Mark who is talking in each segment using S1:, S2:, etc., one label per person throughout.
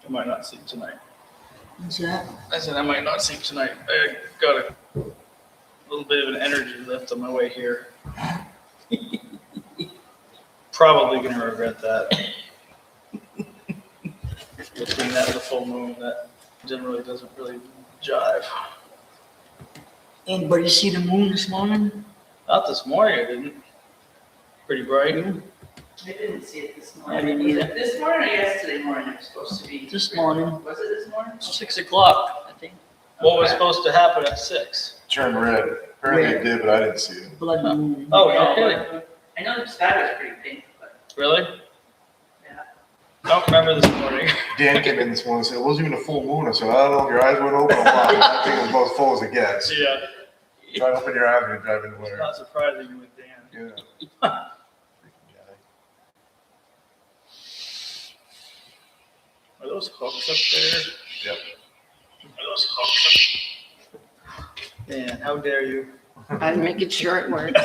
S1: I might not sleep tonight.
S2: What's that?
S1: I said I might not sleep tonight. I got a little bit of an energy lift on my way here. Probably gonna regret that. Between that and the full moon, that generally doesn't really jive.
S2: Anybody see the moon this morning?
S1: Not this morning, I didn't. Pretty bright.
S3: I didn't see it this
S2: I
S3: morning.
S2: didn't either.
S3: This morning or yesterday morning it was supposed to be?
S2: This morning,
S3: Was it this morning?
S2: 6 o'clock, I think.
S1: What was supposed to happen at 6?
S4: Turn red. Apparently it did, but I didn't see it.
S2: Blood moon.
S1: Oh, no kidding.
S3: I know the sky was pretty pink, but
S1: Really?
S3: yeah.
S1: I don't remember this morning.
S4: Dan came in this morning and said, it wasn't even a full moon. I said, I don't know if your eyes weren't open or what. I think it was about as full as it gets.
S1: Yeah.
S4: Try to open your eyes when you drive in the
S1: It's
S4: winter.
S1: not surprising with Dan.
S4: Yeah. Freaking
S1: Are those hooks up there?
S4: Yep.
S1: Are those hooks up? Man, how dare you?
S2: I'm making sure it works.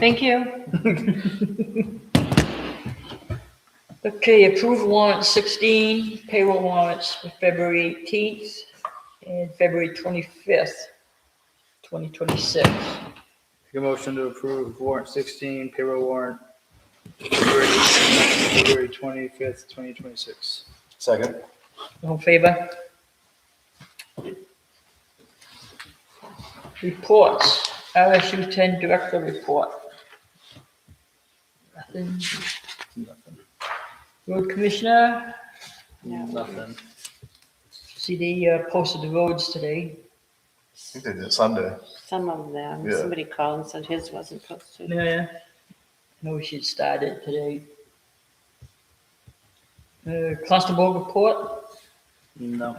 S2: Thank you. Okay, approve warrant 16, payroll warrants for February 18th and February 25th, 2026.
S1: Make a motion to approve warrant 16, payroll warrant, February 25th, 2026.
S4: Second.
S2: All in favor? Reports, RSU 10 Director Report. Nothing.
S1: Nothing.
S2: Road Commissioner,
S1: Nothing.
S2: see they posted the roads today.
S4: I think they did Sunday.
S5: Some of them,
S4: Yeah.
S5: somebody called and said his wasn't posted.
S2: Yeah. No, we should start it today. Constable report,
S1: No.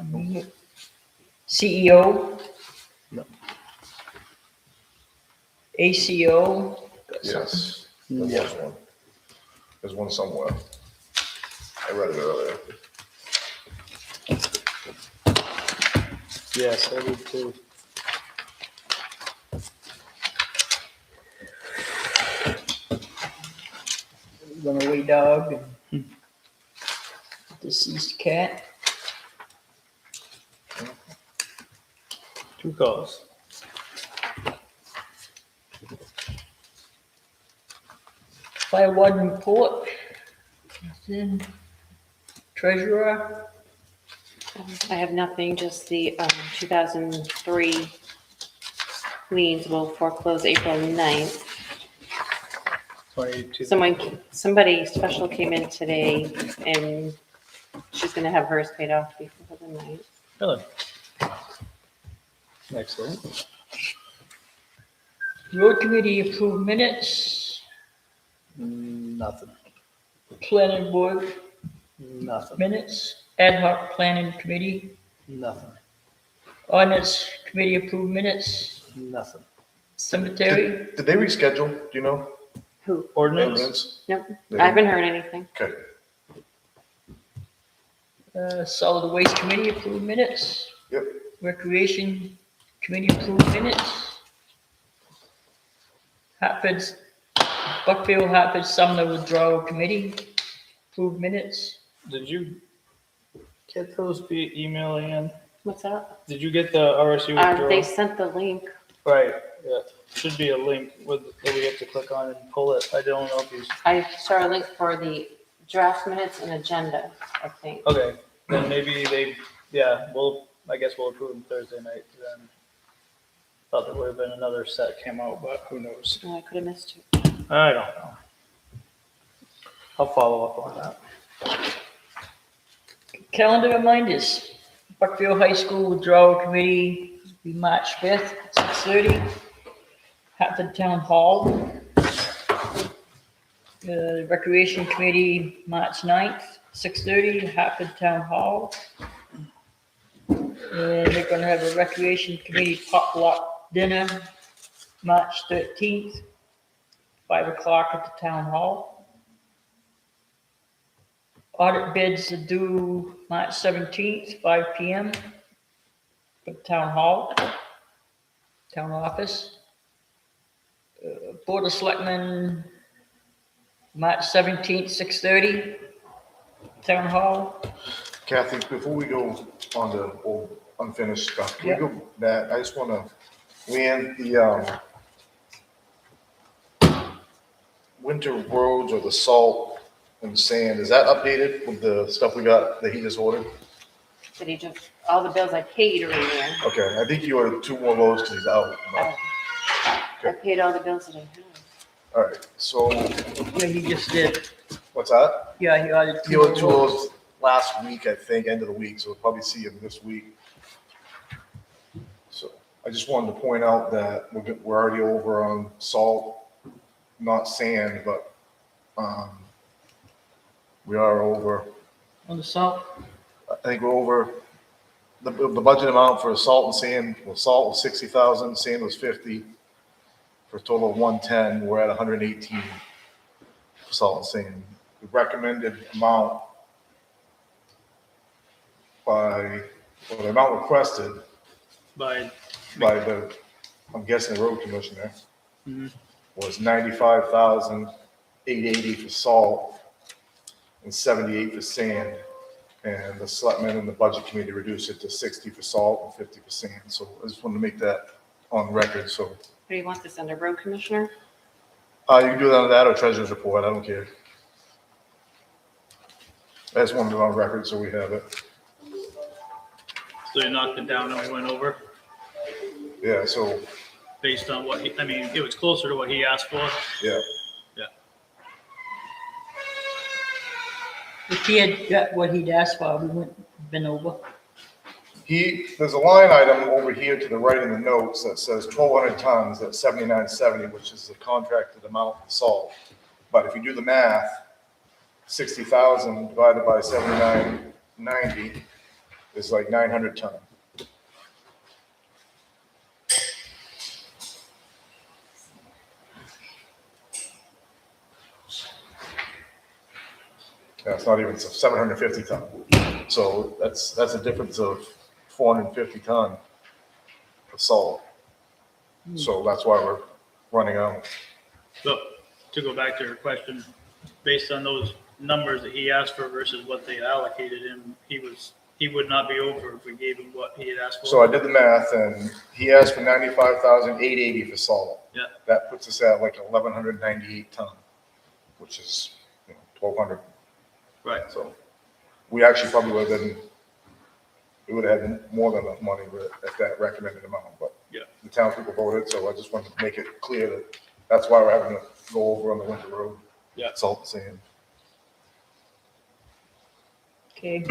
S2: CEO.
S1: No.
S2: ACO.
S4: Yes. There
S1: Yeah.
S4: was one. There's one somewhere. I read it earlier.
S1: Yes, I would too.
S2: Runaway dog and deceased cat.
S1: 2 calls.
S2: Fire warden report. Nothing. Treasurer.
S5: I have nothing, just the 2003 liens will foreclose April 9th.
S1: 22.
S5: Somebody special came in today and she's gonna have hers paid off before the 9th.
S1: Really? Excellent.
S2: Road committee approved minutes.
S1: Nothing.
S2: Planning board
S1: Nothing.
S2: minutes. Ad hoc planning committee.
S1: Nothing.
S2: Ordinance committee approved minutes.
S1: Nothing.
S2: Cemetery.
S4: Did they reschedule? Do you know?
S5: Who?
S1: Ordinance?
S5: Nope,
S4: They
S5: I haven't heard anything.
S4: Okay.
S2: Solid waste committee approved minutes.
S4: Yep.
S2: Recreation committee approved minutes. Hartford's, Buckfield Hartford Sumner Withdrawal Committee approved minutes.
S1: Did you get those via email in?
S5: What's that?
S1: Did you get the RSU withdrawal?
S5: They sent the link.
S1: Right, yeah. Should be a link that we have to click on and pull it. I don't know if you,
S5: I saw a link for the draft minutes and agenda, I think.
S1: okay, then maybe I guess we'll approve them Thursday night then. Thought there would have been another set came out, but who knows?
S5: Oh, I could have missed it.
S1: I don't know. I'll follow up on that.
S2: Calendar reminders. Buckfield High School Withdrawal Committee will be March 5th, 6:30. Hartford Town Hall. Recreation Committee, March 9th, 6:30, Hartford Town Hall. And they're gonna have a Recreation Committee potluck dinner, March 13th, 5 o'clock at the Town Hall. Audit bids are due March 17th, 5 PM for the Town Hall, Town Office. Board of Selectmen, March 17th, 6:30, Town Hall.
S4: Kathy, before we go on to old unfinished stuff, can we go back? I just wanna, Leanne, the, winter roads or the salt and sand, is that updated with the stuff we got that he just ordered?
S5: Did he just, all the bills I paid are in there.
S4: Okay, I think he ordered 2 more loads because he's out. but-
S5: I paid all the bills that I had.
S4: All right, so,
S2: Yeah, he just did.
S4: what's that?
S2: Yeah, he ordered
S4: He ordered 2 loads last week, I think, end of the week, so we'll probably see him this week. So I just wanted to point out that we're already over on salt, not sand, but, we are over,
S2: On the salt.
S4: I think we're over, the budget amount for salt and sand, well, salt was 60,000, sand was 50, for a total of 110, we're at 118 for salt and sand. The recommended amount or the amount requested
S1: By,
S4: by the, I'm guessing the road commissioner,
S1: Mhm.
S4: was 95,880 for salt and 78 for sand. And the selectmen and the budget committee reduced it to 60 for salt and 50 for sand. So I just wanted to make that on record, so.
S5: What do you want this under, road commissioner?
S4: You can do that on that or treasurer's report, I don't care. I just wanted it on record so we have it.
S1: So you knocked it down and we went over
S4: Yeah, so,
S1: based on what I mean, it was closer to what he asked for.
S4: yeah.
S2: If he had got what he'd asked for, we wouldn't have been over.
S4: There's a line item over here to the right in the notes that says 1,200 tons at 79.70, which is the contracted amount for salt. But if you do the math, 60,000 divided by 79.90 is like 900 ton. That's not even 750 ton. So that's a difference of 450 ton of salt. So that's why we're running out.
S1: So to go back to your question, based on those numbers that he asked for versus what they allocated him, he would not be over if we gave him what he had asked for.
S4: So I did the math and he asked for 95,880 for salt.
S1: Yeah.
S4: That puts us at like 1,198 ton, which is, 1,200.
S1: Right.
S4: So we actually probably would have been, we would have had more than enough money at that recommended amount, but
S1: Yeah.
S4: the townspeople voted, so I just wanted to make it clear that that's why we're having to go over on the winter road.
S1: Yeah.
S4: Salt and sand.
S2: Okay.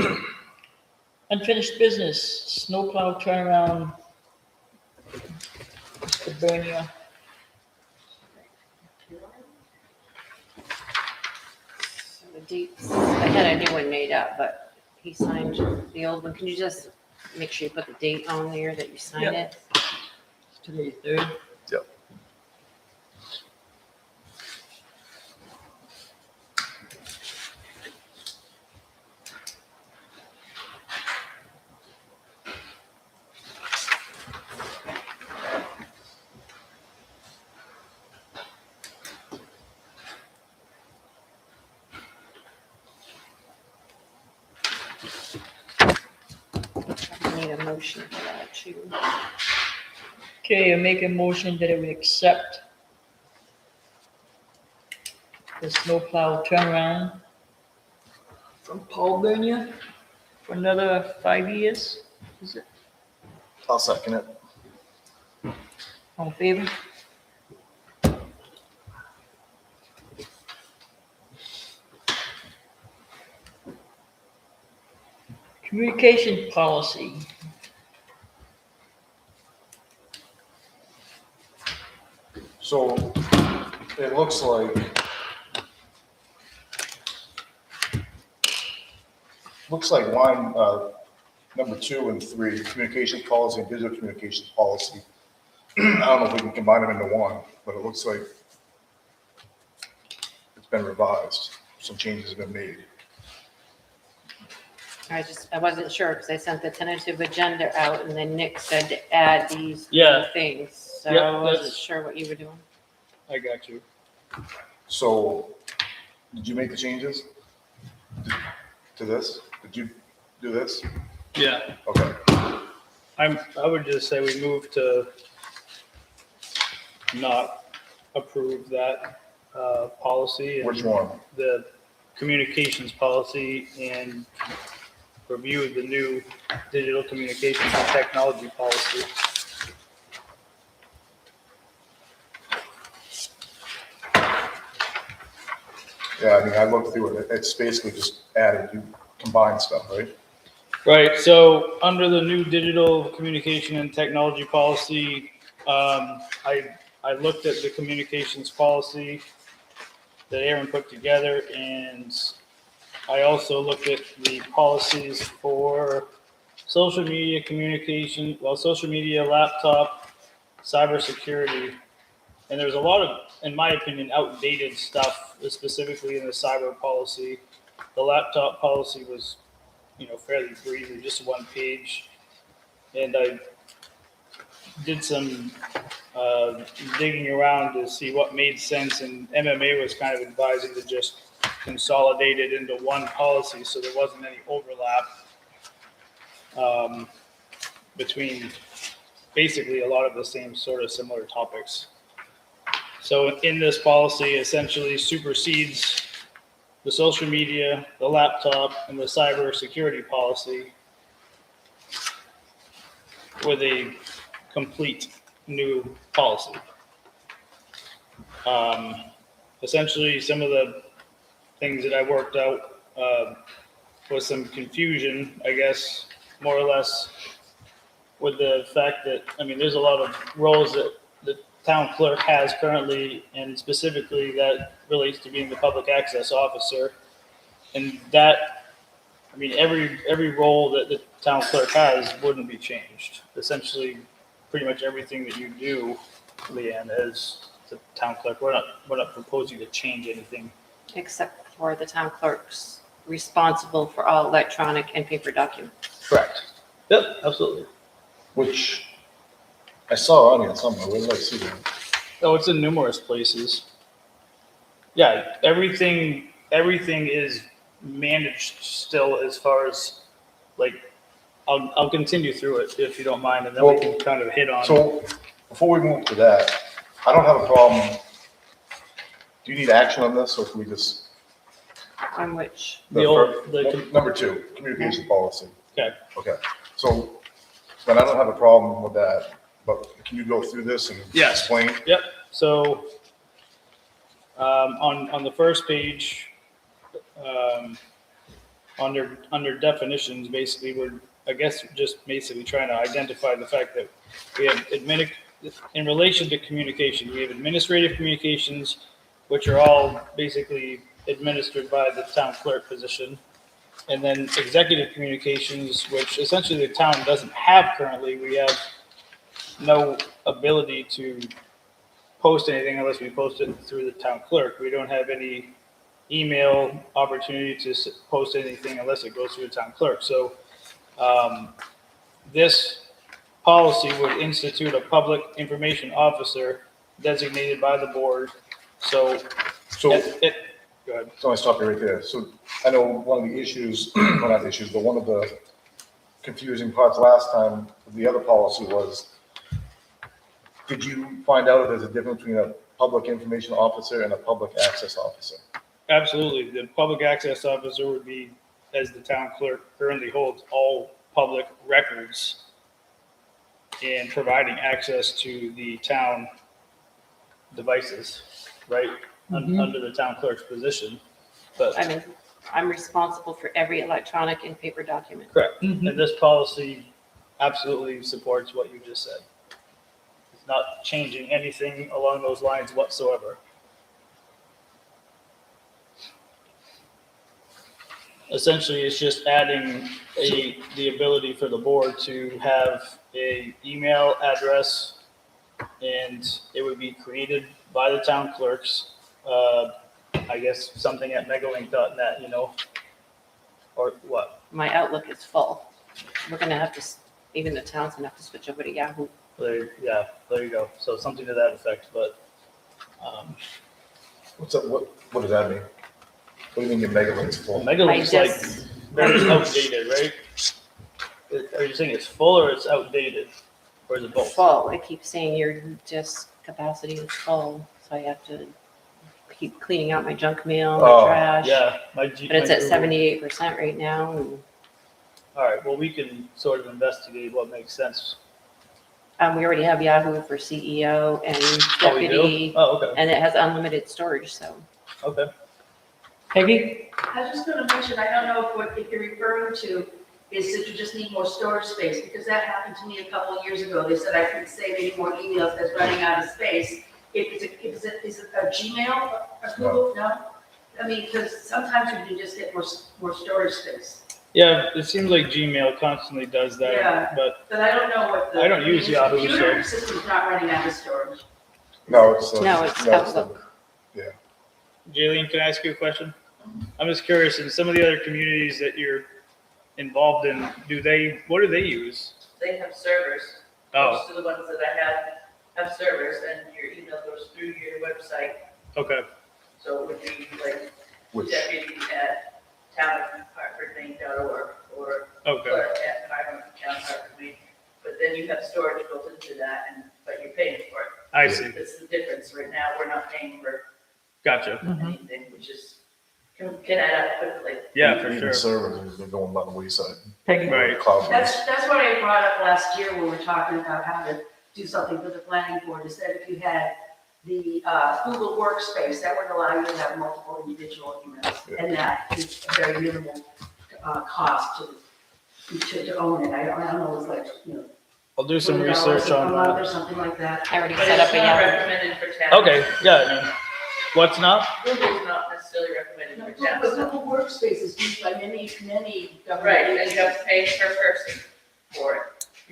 S2: Unfinished business, snowplow turnaround. Mr. Bernier.
S5: So the dates, I had a new one made up, but he signed the old one. Can you just make sure you put the date on there that you signed
S2: Yeah.
S5: it?
S2: Today, 3rd.
S4: Yep.
S5: I need a motion for that too.
S2: Okay, I make a motion that we accept the snowplow turnaround from Paul Bernier for another 5 years. Is it?
S4: I'll second it.
S2: All in favor? Communication policy.
S4: So it looks like line, number 2 and 3, communications policy and digital communications policy. I don't know if we can combine them into one, but it looks like it's been revised. Some changes have been made.
S5: I wasn't sure because I sent the tentative agenda out and then Nick said to add these
S1: Yeah.
S5: things. So
S1: Yeah,
S5: I wasn't
S1: that's-
S5: sure what you were doing.
S1: I got you.
S4: So did you make the changes to this? Did you do this?
S1: Yeah.
S4: Okay.
S1: I would just say we move to not approve that policy. and
S4: Which one?
S1: The communications policy and review the new digital communications and technology policy.
S4: Yeah, I mean, I looked through it. It's basically just added, you combine stuff, right?
S1: Right, so under the new digital communication and technology policy, I looked at the communications policy that Aaron put together, and I also looked at the policies for social media communication, social media, laptop, cybersecurity. And there's a lot of, in my opinion, outdated stuff, specifically in the cyber policy. The laptop policy was, fairly brief, just one page. And did some digging around to see what made sense, and MMA was kind of advising to just consolidate it into one policy so there wasn't any overlap between basically a lot of the same sort of similar topics. So in this policy essentially supersedes the social media, the laptop, and the cyber security policy with a complete new policy. Essentially, some of the things that I worked out was some confusion, I guess, more or less, with the fact that, I mean, there's a lot of roles that the town clerk has currently, and specifically that relates to being the public access officer. And that, I mean, every role that the town clerk has wouldn't be changed. Essentially, pretty much everything that you do, Leanne, as the town clerk, we're not proposing to change anything.
S5: Except for the town clerk's responsible for all electronic and paper documents.
S1: Correct. Yep, absolutely.
S4: Which I saw on here somewhere. Where did I see that?
S1: Oh, it's in numerous places. Yeah, everything is managed still as far as, like, I'll continue through it if you don't mind, and then we can kind of hit on.
S4: So before we move to that, I don't have a problem. Do you need action on this, or can we just?
S5: On which,
S4: Number 2, communication policy.
S1: Okay.
S4: Okay, so then I don't have a problem with that, but can you go through this and
S1: Yes.
S4: explain?
S1: Yep, so, on the first page, under definitions, basically, we're, I guess, just basically trying to identify the fact that we have in relation to communication, we have administrative communications, which are all basically administered by the town clerk position. And then executive communications, which essentially the town doesn't have currently. We have no ability to post anything unless we post it through the town clerk. We don't have any email opportunity to post anything unless it goes through the town clerk. So this policy would institute a public information officer designated by the board. So
S4: So,
S1: go ahead.
S4: so I stop you right there. So I know one of the issues, well, not issues, but one of the confusing parts last time, the other policy was, did you find out if there's a difference between a public information officer and a public access officer?
S1: Absolutely. The public access officer would be, as the town clerk currently holds, all public records and providing access to the town devices, right? Under the town clerk's position. But
S5: I mean, I'm responsible for every electronic and paper document.
S1: correct. And this policy absolutely supports what you just said. It's not changing anything along those lines whatsoever. Essentially, it's just adding the ability for the board to have a email address, and it would be created by the town clerks. I guess something at megalink.net, or what?
S5: My Outlook is full. We're gonna have to, even the town's gonna have to switch over to Yahoo.
S1: There you go. So something to that effect, but,
S4: What's that, what does that mean? What do you mean your mega link's full?
S1: Megalink's
S5: I
S1: like
S5: just-
S1: very outdated, right? Are you saying it's full or it's outdated? Or is it both?
S5: Full. It keeps saying your disk capacity is full, so I have to keep cleaning out my junk mail, my
S4: Oh,
S5: trash.
S1: Yeah.
S5: But it's at 78% right now, and
S1: All right, well, we can sort of investigate what makes sense.
S5: we already have Yahoo for CEO and
S1: Oh, we do?
S5: deputy,
S1: Oh, okay,
S5: and it has unlimited storage, so.
S1: okay.
S2: Peggy?
S3: I was just gonna mention, I don't know if you're referring to is that you just need more storage space, because that happened to me a couple of years ago. They said I couldn't save any more emails that's running out of space. Is it a Gmail, a Google? No? I mean, because sometimes you can just get more storage space.
S1: Yeah, it seems like Gmail constantly does that,
S3: Yeah.
S1: but
S3: But I don't know what the.
S1: I don't use Yahoo,
S3: The
S1: so-
S3: computer system's not running out of storage.
S4: No, it's.
S5: No, it's Outlook.
S1: Jaylene, can I ask you a question? I'm just curious, in some of the other communities that you're involved in, what do they use?
S3: They have servers.
S1: Oh.
S3: Most of the ones that I have servers, and your email goes through your website.
S1: Okay,
S3: So it would be like
S4: Which,
S3: deputy at town.hartfordmaine.org or
S1: okay,
S3: clerk at town.hartfordmaine. But then you have storage built into that, but you're paying for it.
S1: I see.
S3: That's the difference. Right now, we're not paying for
S1: Gotcha.
S3: anything, which is, can add up quickly.
S1: Yeah, for
S4: even
S1: sure.
S4: servers, they're going by the wayside.
S2: Peggy,
S1: Right.
S4: Cloud based.
S3: That's what I brought up last year when we were talking about how to do something for the planning board, is that if you had the Google Workspace, that would allow you to have multiple individual emails. And that is a very minimal cost to own it. I don't know, it's like,
S1: I'll do some
S3: $20
S1: research
S3: a
S1: on
S3: month
S1: that.
S3: or something like that.
S5: I already
S3: But
S5: set
S3: it's
S5: up a
S3: not
S5: Yahoo.
S3: recommended for town.
S1: Okay, yeah, I mean, what's not?
S3: Google's not necessarily recommended for town.
S6: But Google Workspace is used by many government
S3: Right, and you
S6: agencies.
S3: have to pay per person for it.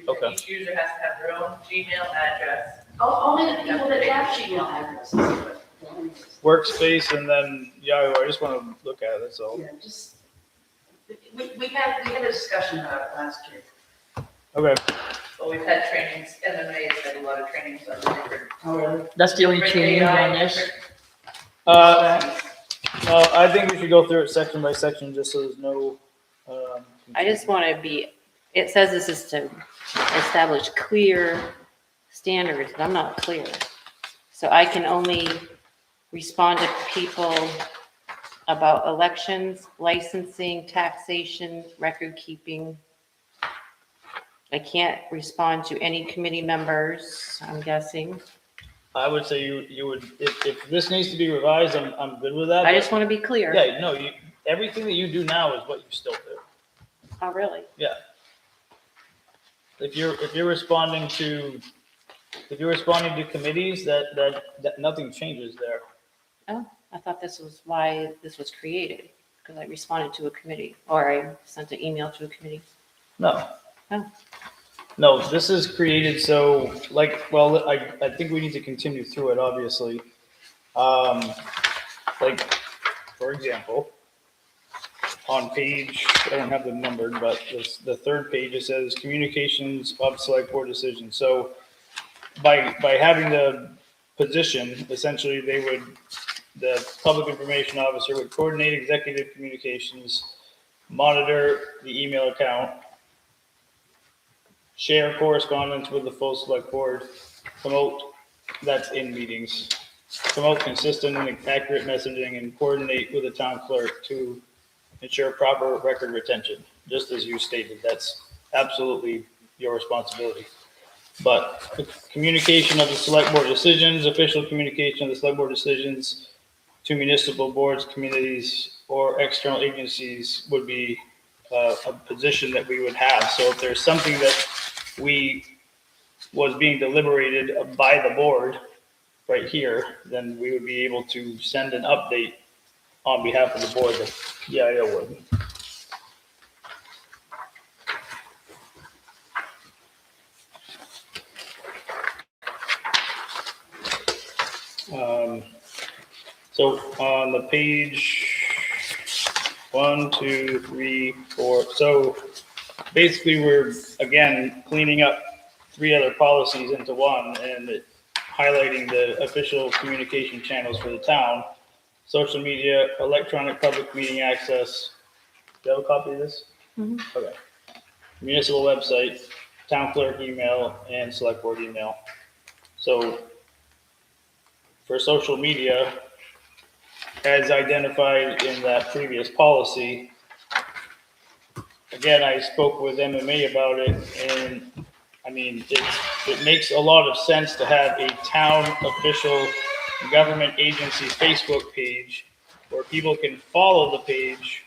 S1: Okay.
S3: Each user has to have their own Gmail address.
S6: Only the people that have Gmail addresses.
S1: Workspace and then Yahoo, I just want to look at it, that's all.
S3: Yeah, just, we had a discussion about it last year.
S1: Okay,
S3: Well, we've had trainings, MMA's had a lot of trainings on different.
S6: Oh, really?
S2: that's the only
S3: different
S2: training
S3: AI,
S2: on this.
S3: different-
S1: I think we should go through it section by section, just so there's no,
S5: I just want to be, it says this is to establish clear standards, but I'm not clear. So I can only respond to people about elections, licensing, taxation, record keeping. I can't respond to any committee members, I'm guessing.
S1: I would say you would, if this needs to be revised, I'm good with that.
S5: I
S1: but-
S5: just want to be clear.
S1: Yeah, no, everything that you do now is what you still do.
S5: Oh, really?
S1: Yeah. If you're responding to committees, that nothing changes there.
S5: Oh, I thought this was why this was created, because I responded to a committee, or I sent an email to a committee.
S1: No.
S5: Oh.
S1: No, this is created so, I think we need to continue through it, obviously. For example, on page, I don't have them numbered, but the third page, it says communications of select board decisions. So by having the position, essentially the public information officer would coordinate executive communications, monitor the email account, share correspondence with the full select board, promote, that's in meetings, promote consistent and accurate messaging, and coordinate with the town clerk to ensure proper record retention. Just as you stated, that's absolutely your responsibility. But the communication of the select board decisions, official communication of the select board decisions to municipal boards, committees, or external agencies would be a position that we would have. So if there's something that was being deliberated by the board right here, then we would be able to send an update on behalf of the board that EIO would. So on the page 1, 2, 3, 4, so basically we're again cleaning up 3 other policies into one and highlighting the official communication channels for the town: social media, electronic public meeting access. Do you have a copy of this?
S5: Mhm.
S1: Okay. Municipal website, town clerk email, and select board email. So for social media, as identified in that previous policy, again, I spoke with MMA about it, and I mean, it makes a lot of sense to have a town official government agency Facebook page where people can follow the page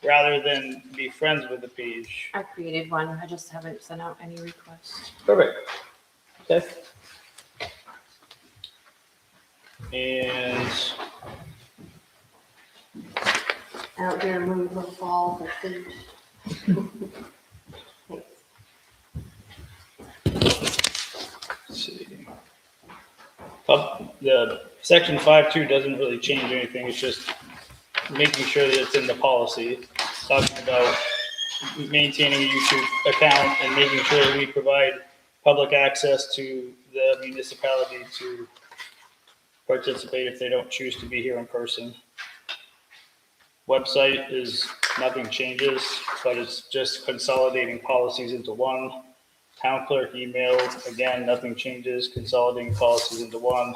S1: rather than be friends with the page.
S5: I created one, I just haven't sent out any requests.
S1: Perfect. Okay. And
S5: Out there, move the fall, the food.
S1: let's see. The section 5.2 doesn't really change anything. It's just making sure that it's in the policy. Talking about maintaining a YouTube account and making sure that we provide public access to the municipality to participate if they don't choose to be here in person. Website is, nothing changes, but it's just consolidating policies into one. Town clerk email, again, nothing changes, consolidating policies into one.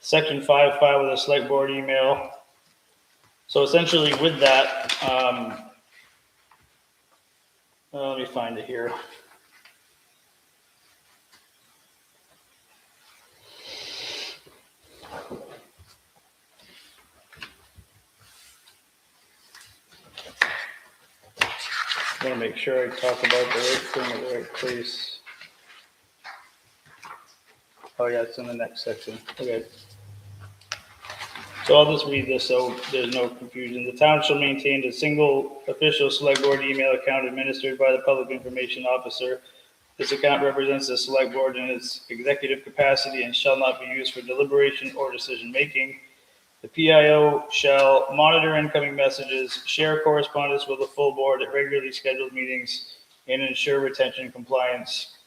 S1: Section 5, file with a select board email. So essentially with that, let me find it here. I want to make sure I talk about the right thing at the right place. Oh yeah, it's in the next section. Okay. So I'll just read this so there's no confusion. The town shall maintain a single official select board email account administered by the public information officer. This account represents the select board in its executive capacity and shall not be used for deliberation or decision making. The PIO shall monitor incoming messages, share correspondence with the full board at regularly scheduled meetings, and ensure retention compliance.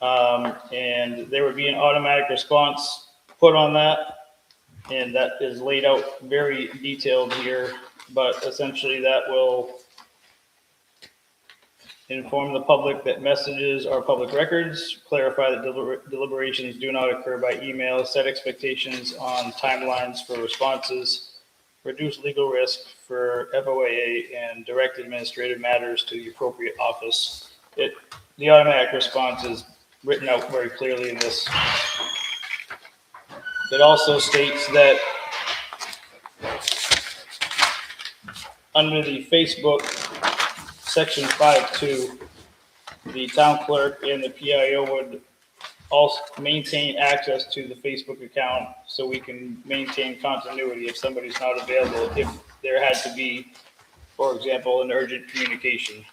S1: And there would be an automatic response put on that. And that is laid out very detailed here, but essentially that will inform the public that messages are public records, clarify that deliberations do not occur by email, set expectations on timelines for responses, reduce legal risk for FOAA, and direct administrative matters to the appropriate office. The automatic response is written out very clearly in this. It also states that under the Facebook section 5.2, the town clerk and the PIO would also maintain access to the Facebook account so we can maintain continuity if somebody's not available, if there had to be, for example, an urgent communication.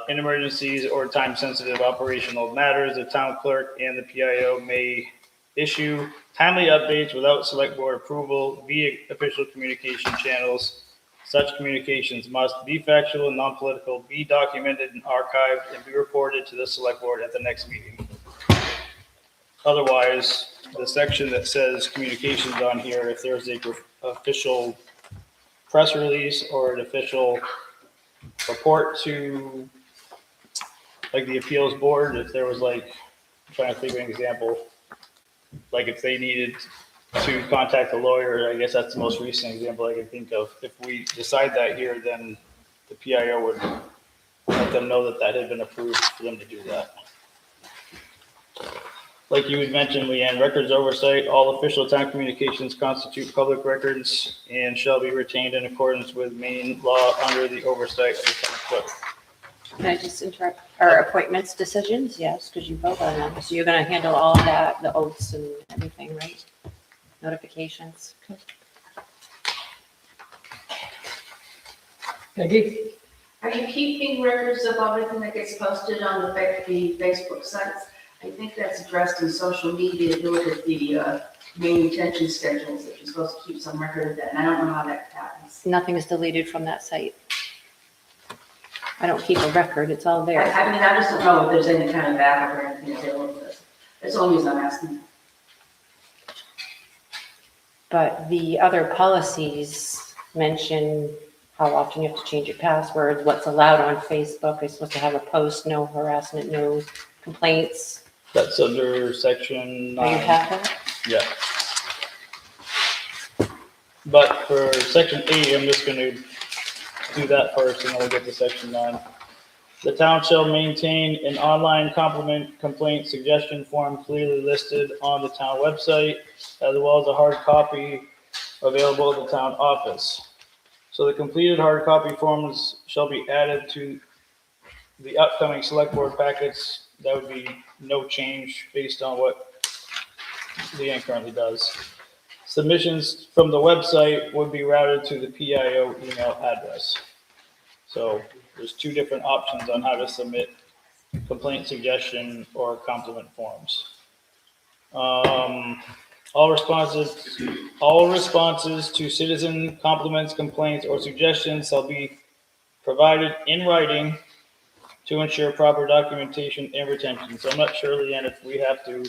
S1: In emergencies or time-sensitive operational matters, the town clerk and the PIO may issue timely updates without select board approval via official communication channels. Such communications must be factual and non-political, be documented and archived, and be reported to the select board at the next meeting. Otherwise, the section that says communications on here, if there's a official press release or an official report to like the appeals board, if there was like, I'm trying to think of an example, like if they needed to contact a lawyer, I guess that's the most recent example I can think of. If we decide that here, then the PIO would let them know that that had been approved for them to do that. Like you had mentioned, Leanne, records oversight, all official town communications constitute public records and shall be retained in accordance with Maine law under the oversight of the town clerk.
S5: Can I just interrupt? Our appointments decisions? Yes, because you vote on them. So you're going to handle all of that, the oaths and everything, right? Notifications.
S2: Peggy?
S3: Are you keeping records of everything that gets posted on the Facebook sites? I think that's addressed in social media. If you look at the main retention schedules, that you're supposed to keep some record of that, and I don't know how that happens.
S5: Nothing is deleted from that site. I don't keep a record. It's all there.
S3: I mean, I just don't know if there's any kind of backup or anything to deal with this. That's the only reason I'm asking.
S5: But the other policies mention how often you have to change your passwords, what's allowed on Facebook. You're supposed to have a post, no harassment, no complaints.
S1: That's under section
S5: Do you
S1: 9.
S5: have that?
S1: Yeah. But for section 8, I'm just going to do that first and then we'll get to section 9. The town shall maintain an online complaint suggestion form clearly listed on the town website, as well as a hard copy available at the town office. So the completed hard copy forms shall be added to the upcoming select board packets. That would be no change based on what Leanne currently does. Submissions from the website would be routed to the PIO email address. So there's two different options on how to submit complaint suggestion or compliment forms. All responses to citizen compliments, complaints, or suggestions shall be provided in writing to ensure proper documentation and retention. So I'm not sure, Leanne, if we have to,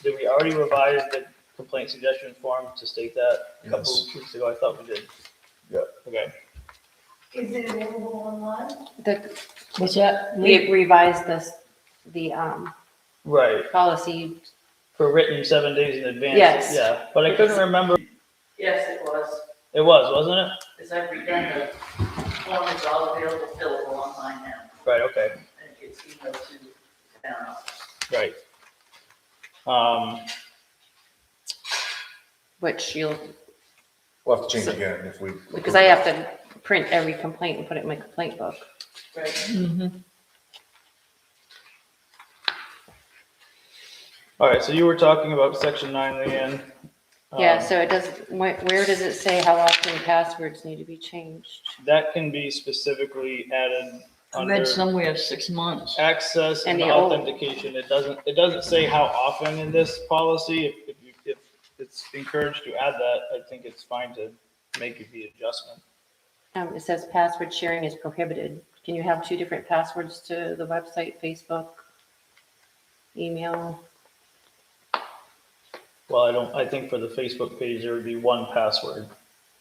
S1: did we already revise the complaint suggestion form to state that a couple
S4: Yes.
S1: weeks ago? I thought we did.
S4: Yeah.
S1: Okay.
S6: Is it available online?
S2: What's that?
S5: We revised the
S1: Right,
S5: policy.
S1: for written 7 days in advance.
S5: Yes.
S1: Yeah, but I couldn't remember.
S3: Yes, it was,
S1: It was, wasn't it?
S3: because I've redone the form, it's all available, fillable online now,
S1: Right, okay,
S3: and it gets emailed to the town office.
S1: right. Um,
S5: Which you'll,
S4: We'll have to change again if we.
S5: because I have to print every complaint and put it in my complaint book.
S3: Right.
S2: Mhm.
S1: all right, so you were talking about section 9, Leanne.
S5: Yeah,
S1: Um,
S5: so it does, where does it say how often passwords need to be changed?
S1: That can be specifically added
S2: I
S1: under
S2: read somewhere 6 months.
S1: access and
S5: And the old-
S1: authentication. It doesn't say how often in this policy. If it's encouraged to add that, I think it's fine to make the adjustment.
S5: It says password sharing is prohibited. Can you have 2 different passwords to the website, Facebook, email?
S1: Well, I think for the Facebook page, there would be one password.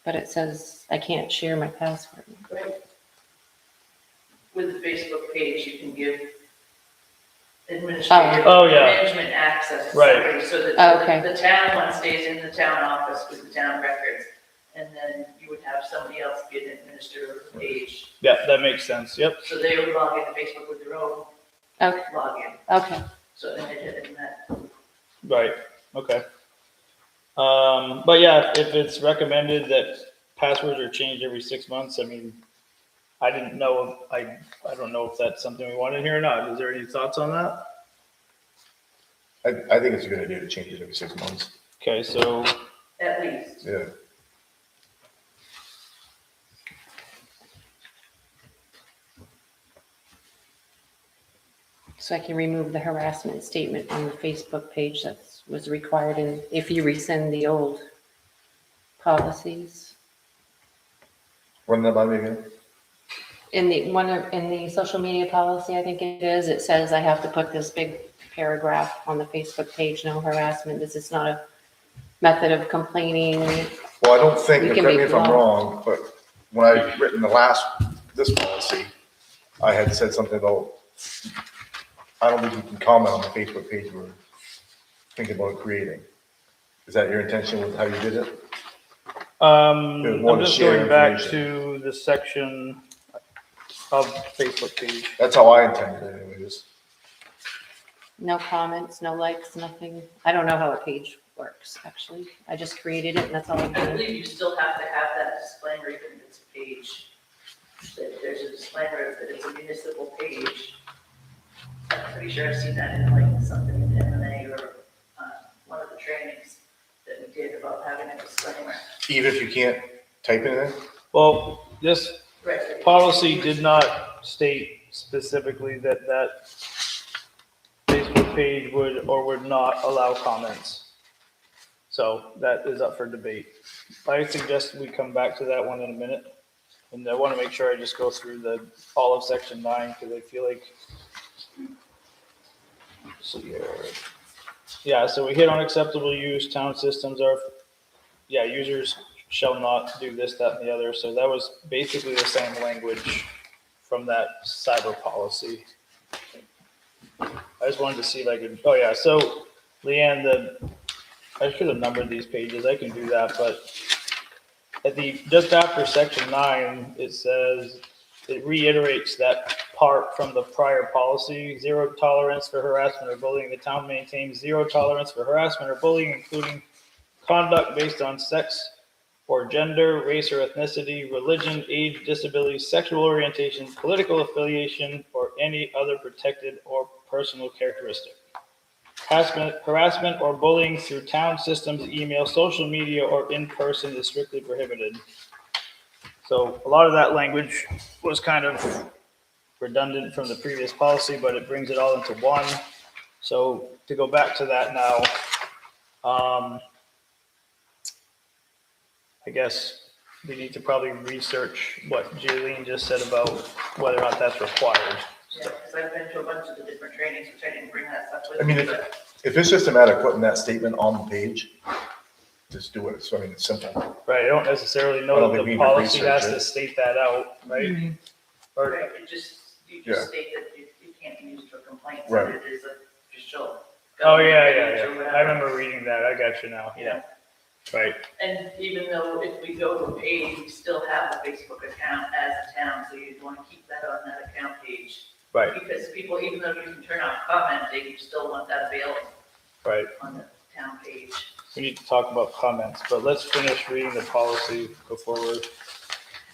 S5: But it says I can't share my password.
S3: Right. With the Facebook page, you can give administrative
S1: Oh, yeah.
S3: management access to
S1: Right.
S3: somebody, so
S5: Oh,
S3: that
S5: okay.
S3: the town one stays in the town office with the town records, and then you would have somebody else be an administrator of the page,
S1: Yeah, that makes sense. Yep.
S3: so they would log into Facebook with their own
S5: Okay,
S3: login,
S5: okay.
S3: so then they did it in that.
S1: Right, okay. But yeah, if it's recommended that passwords are changed every 6 months, I mean, I didn't know, I don't know if that's something we wanted here or not. Is there any thoughts on that?
S4: I think it's a good idea to change it every 6 months.
S1: Okay, so,
S3: At least.
S4: Yeah.
S5: So I can remove the harassment statement on the Facebook page that was required and if you rescind the old policies.
S4: Run that by me again.
S5: In the social media policy, I think it is, it says I have to put this big paragraph on the Facebook page, no harassment. This is not a method of complaining.
S4: Well, I don't think,
S5: We
S4: and
S5: can
S4: correct
S5: be
S4: me if I'm
S5: blunt.
S4: wrong, but when I written this policy, I had said something about, I don't think you can comment on the Facebook page we're thinking about creating. Is that your intention with how you did it? There's more
S1: I'm
S4: to
S1: just
S4: share
S1: going back
S4: information.
S1: to the section of Facebook page.
S4: That's how I intended it anyways.
S5: No comments, no likes, nothing. I don't know how a page works, actually. I just created it and that's all I
S3: I
S5: did.
S3: believe you still have to have that disclaimer even if it's a page. That there's a disclaimer that it's a municipal page. I'm pretty sure I've seen that in like something in MMA or one of the trainings that we did about having a disclaimer.
S4: Even if you can't type anything?
S1: Well, this
S3: Right.
S1: policy did not state specifically that Facebook page would or would not allow comments. So that is up for debate. I suggest we come back to that one in a minute. And I want to make sure I just go through all of section 9 because I feel like. So here. Yeah, so we hit on acceptable use, town systems are, users shall not do this, that, and the other. So that was basically the same language from that cyber policy. I just wanted to see if I could, so Leanne, I should have numbered these pages. I can do that, but just after section 9, it reiterates that part from the prior policy, 0 tolerance for harassment or bullying. The town maintains 0 tolerance for harassment or bullying, including conduct based on sex or gender, race or ethnicity, religion, age, disability, sexual orientation, political affiliation, or any other protected or personal characteristic. Harassment or bullying through town systems, email, social media, or in person is strictly prohibited. So a lot of that language was kind of redundant from the previous policy, but it brings it all into one. So to go back to that now, I guess we need to probably research what Jaylene just said about whether or not that's required.
S3: Yeah, because I've been to a bunch of the different trainings, which I didn't bring that stuff with
S4: I mean,
S3: me,
S4: if,
S3: but
S4: if it's just a matter of putting that statement on the page, just do it. So, I mean, it's simple.
S1: Right, I don't necessarily
S4: I
S1: know
S4: don't
S1: that
S4: think we
S1: the
S4: need to
S1: policy has
S4: research
S1: to
S4: it.
S1: state that out, right?
S2: Mhm.
S1: Or,
S3: right, you
S4: Yeah.
S3: just state that it can't be used for complaints,
S4: Right.
S3: that it is official.
S1: oh, yeah,
S3: government
S1: yeah,
S3: page or
S1: yeah,
S3: whatever.
S1: I remember reading that, I got you now, yeah, right,
S3: And even though if we go to a page, we still have a Facebook account as a town, so you'd want to keep that on that account page.
S1: right,
S3: Because people, even though you can turn off commenting, you still want that available
S1: right.
S3: on the town page.
S1: We need to talk about comments, but let's finish reading the policy before we're.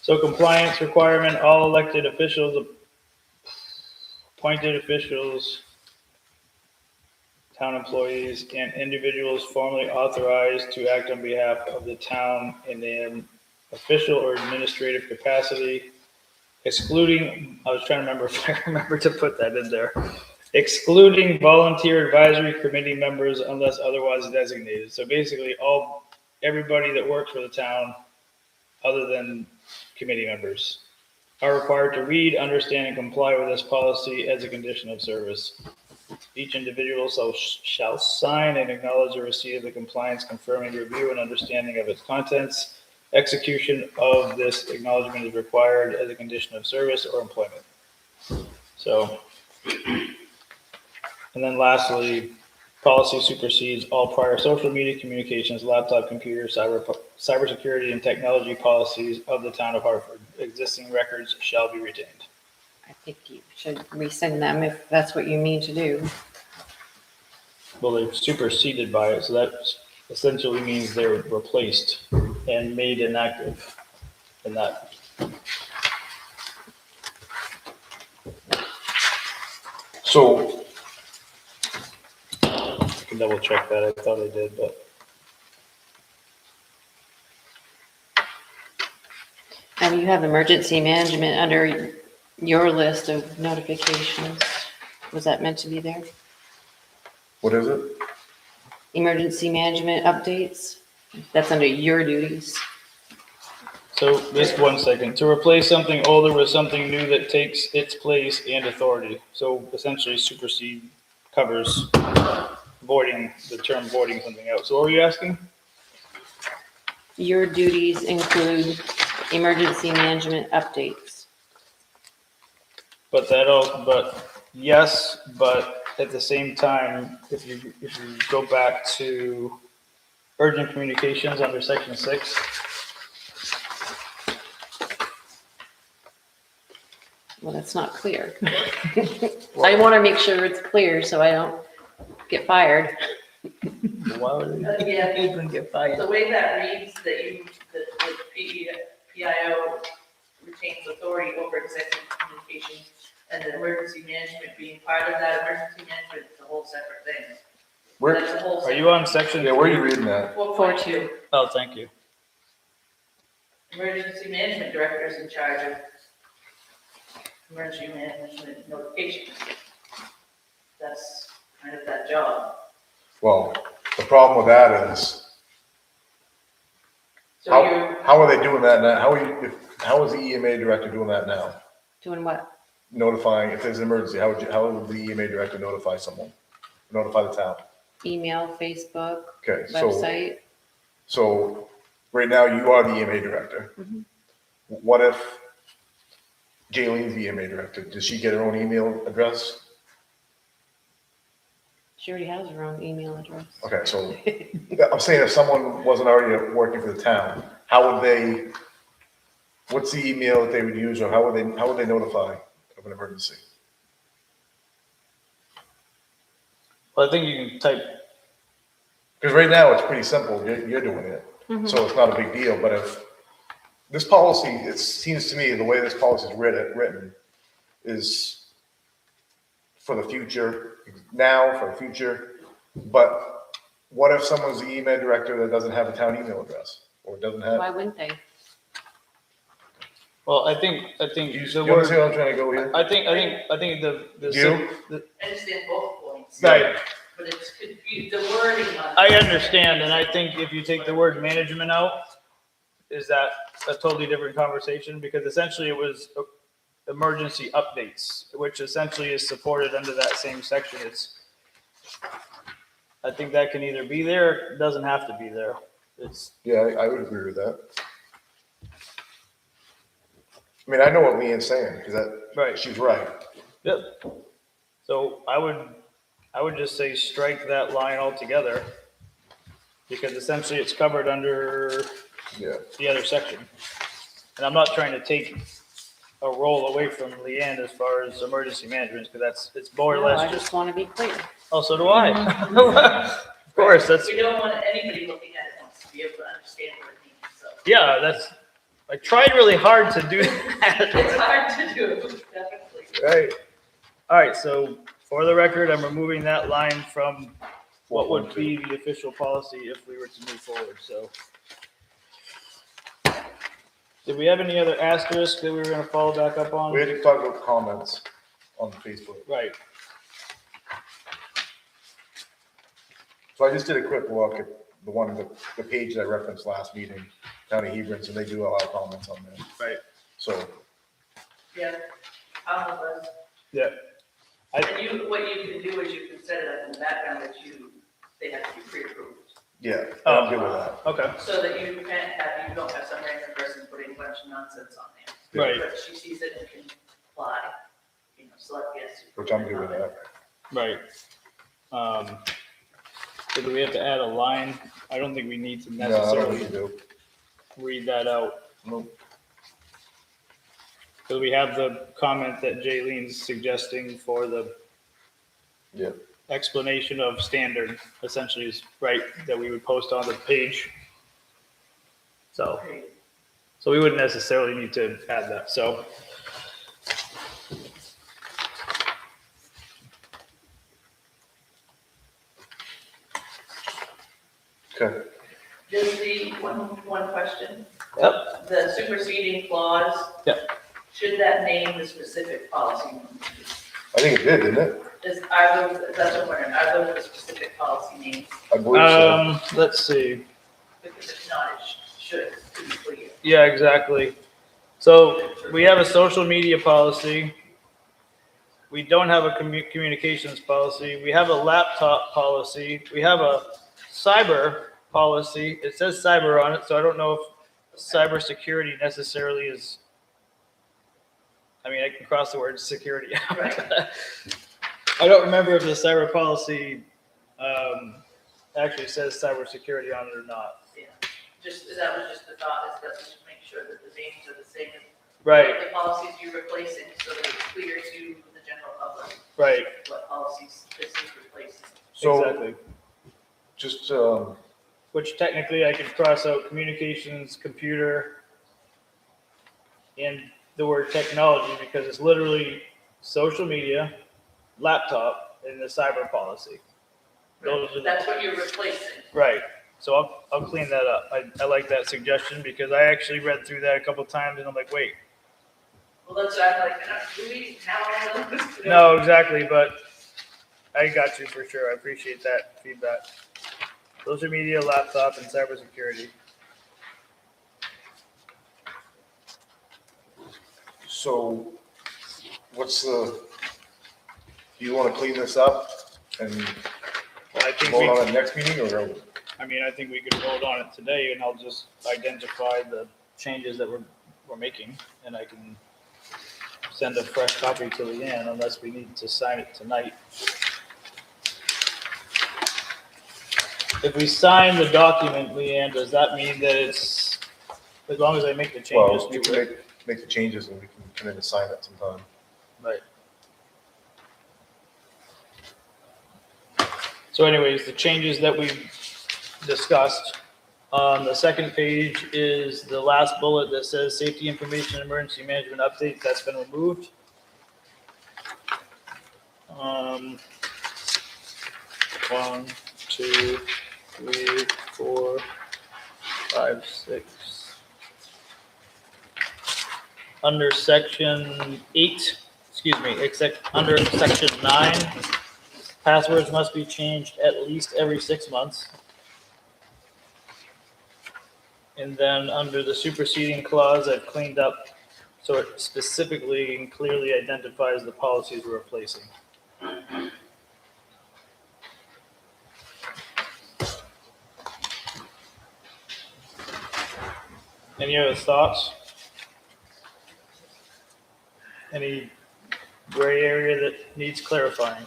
S1: So compliance requirement, all elected officials, appointed officials, town employees, and individuals formally authorized to act on behalf of the town in an official or administrative capacity, excluding, I was trying to remember if I remember to put that in there, excluding volunteer advisory committee members unless otherwise designated. So basically, everybody that works for the town, other than committee members, are required to read, understand, and comply with this policy as a condition of service. Each individual shall sign and acknowledge the receipt of the compliance confirming review and understanding of its contents. Execution of this acknowledgement is required as a condition of service or employment. So, and then lastly, policy supersedes all prior social media communications, laptop, computer, cybersecurity, and technology policies of the town of Hartford. Existing records shall be retained.
S5: I think you should rescind them if that's what you mean to do.
S1: Well, they're superseded by it, so that essentially means they're replaced and made inactive in that.
S4: So,
S1: I can double check that, I thought I did, but.
S5: You have emergency management under your list of notifications. Was that meant to be there?
S4: what is it?
S5: Emergency management updates? That's under your duties.
S1: So just 1 second, to replace something older with something new that takes its place and authority. So essentially supersede covers voiding, the term voiding something out. So what were you asking?
S5: Your duties include emergency management updates.
S1: But yes, but at the same time, if you go back to urgent communications under section 6,
S5: Well, that's not clear. I want to make sure it's clear so I don't get fired.
S1: why would they?
S3: Yeah,
S2: He's gonna get fired.
S3: the way that reads, that the PIO retains authority over executive communications, and the emergency management being part of that, emergency management is a whole separate thing.
S4: Where,
S3: That's a whole.
S1: Are you on section?
S4: yeah, where are you reading that?
S3: 4.2,
S1: Oh, thank you.
S3: emergency management director is in charge of emergency management notifications. That's kind of that job.
S4: Well, the problem with that is,
S3: So you're,
S4: how are they doing that now? How is the EMA director doing that now?
S5: Doing what?
S4: Notifying, if there's an emergency, how would the EMA director notify someone? Notify the town?
S5: Email, Facebook,
S4: Okay, so,
S5: website.
S4: so right now you are the EMA director.
S5: Mhm.
S4: What if Jaylene's the EMA director? Does she get her own email address?
S5: She already has her own email address.
S4: Okay, so I'm saying if someone wasn't already working for the town, how would they, what's the email that they would use, or how would they notify of an emergency?
S1: Well, I think you can type,
S4: Because right now it's pretty simple, you're doing it, so it's not a big deal, but if this policy, it seems to me, the way this policy is written is for the future, now, for the future, but what if someone's the email director that doesn't have a town email address, or doesn't have?
S5: Why wouldn't they?
S1: well, I think
S4: You
S1: the
S4: understand
S1: word,
S4: what I'm trying to go here?
S1: I think the.
S4: You?
S3: I understand both points.
S1: Right.
S3: But it's confused, the wording on.
S1: I understand, and I think if you take the word management out, is that a totally different conversation? Because essentially it was emergency updates, which essentially is supported under that same section. I think that can either be there, it doesn't have to be there. It's,
S4: Yeah, I would agree with that. I mean, I know what Leanne's saying, because
S1: right.
S4: she's right.
S1: Yep. So I would just say strike that line altogether, because essentially it's covered under
S4: Yeah.
S1: the other section. And I'm not trying to take a role away from Leanne as far as emergency management, because it's more or
S5: No, I
S1: less
S5: just want to be clear.
S1: oh, so do I. Of course, that's,
S3: We don't want anybody looking at it wants to be able to understand what it means, so.
S1: yeah, I tried really hard to do
S3: It's
S1: that.
S3: hard to do, definitely.
S1: Right. All right, so for the record, I'm removing that line from what would be the official policy if we were to move forward, so. Did we have any other asterisks that we were gonna follow back up on?
S4: We had to talk about comments on Facebook.
S1: Right,
S4: So I just did a quick look at the page that I referenced last meeting, County Hebrons, and they do allow comments on there.
S1: right,
S4: So,
S3: Yeah, I'll have those.
S1: yeah.
S3: And what you can do is you can set it up in the background that they have to be pre-approved.
S4: yeah, I'm good with that.
S1: Okay,
S3: So that you don't have some random person putting a bunch of nonsense on there.
S1: right,
S3: But she sees it and can apply, select yes.
S4: Which I'm good with that.
S1: right. So do we have to add a line? I don't think we need to
S4: No, I don't
S1: necessarily
S4: think you
S1: read that out.
S4: do. Nope.
S1: So we have the comment that Jaylene's suggesting for the
S4: Yeah.
S1: explanation of standard, essentially is right, that we would post on the page. So we wouldn't necessarily need to add that, so.
S4: Okay.
S3: Just the one question,
S1: Yep.
S3: the superseding clause.
S1: Yep.
S3: Should that name the specific policy?
S4: I think it did, didn't it?
S3: That's what I'm wondering, are those the specific policy names?
S4: I believe so.
S1: Let's see.
S3: Because if not, it should, to be clear.
S1: Yeah, exactly. So we have a social media policy. We don't have a communications policy. We have a laptop policy. We have a cyber policy. It says cyber on it, so I don't know if cybersecurity necessarily is. I mean, I can cross the word security out.
S3: Right.
S1: I don't remember if the cyber policy actually says cybersecurity on it or not.
S3: Yeah, that was just the thought, is that we should make sure that the names are the same.
S1: Right,
S3: What the policies you're replacing, so that it's clear to the general public
S1: right,
S3: what policies this is replacing.
S4: So,
S1: exactly.
S4: just,
S1: Which technically I could cross out communications, computer, and the word technology, because it's literally social media, laptop, and the cyber policy. Those are
S3: That's what you're replacing.
S1: right. So I'll clean that up. I like that suggestion, because I actually read through that a couple times and I'm like, wait,
S3: Well, that's why I'm like, do we now know this?
S1: no, exactly, but I got you for sure. I appreciate that feedback. Social media, laptop, and cybersecurity.
S4: so do you want to clean this up and
S1: I think
S4: vote
S1: we,
S4: on it next meeting, or?
S1: I think we could vote on it today, and I'll just identify the changes that we're making, and I can send a fresh copy to Leanne unless we need to sign it tonight. If we sign the document, Leanne, does that mean that it's, as long as I make the changes
S4: Well, you
S1: to
S4: can
S1: it?
S4: make the changes and we can come in and sign it sometime.
S1: Right. So anyways, the changes that we've discussed, on the second page is the last bullet that says safety information, emergency management updates, that's been removed. 1, 2, 3, 4, 5, 6. Under section 8, under section 9, passwords must be changed at least every 6 months. And then under the superseding clause, I've cleaned up So it specifically and clearly identifies the policies we're replacing. Any other thoughts? Any gray area that needs clarifying?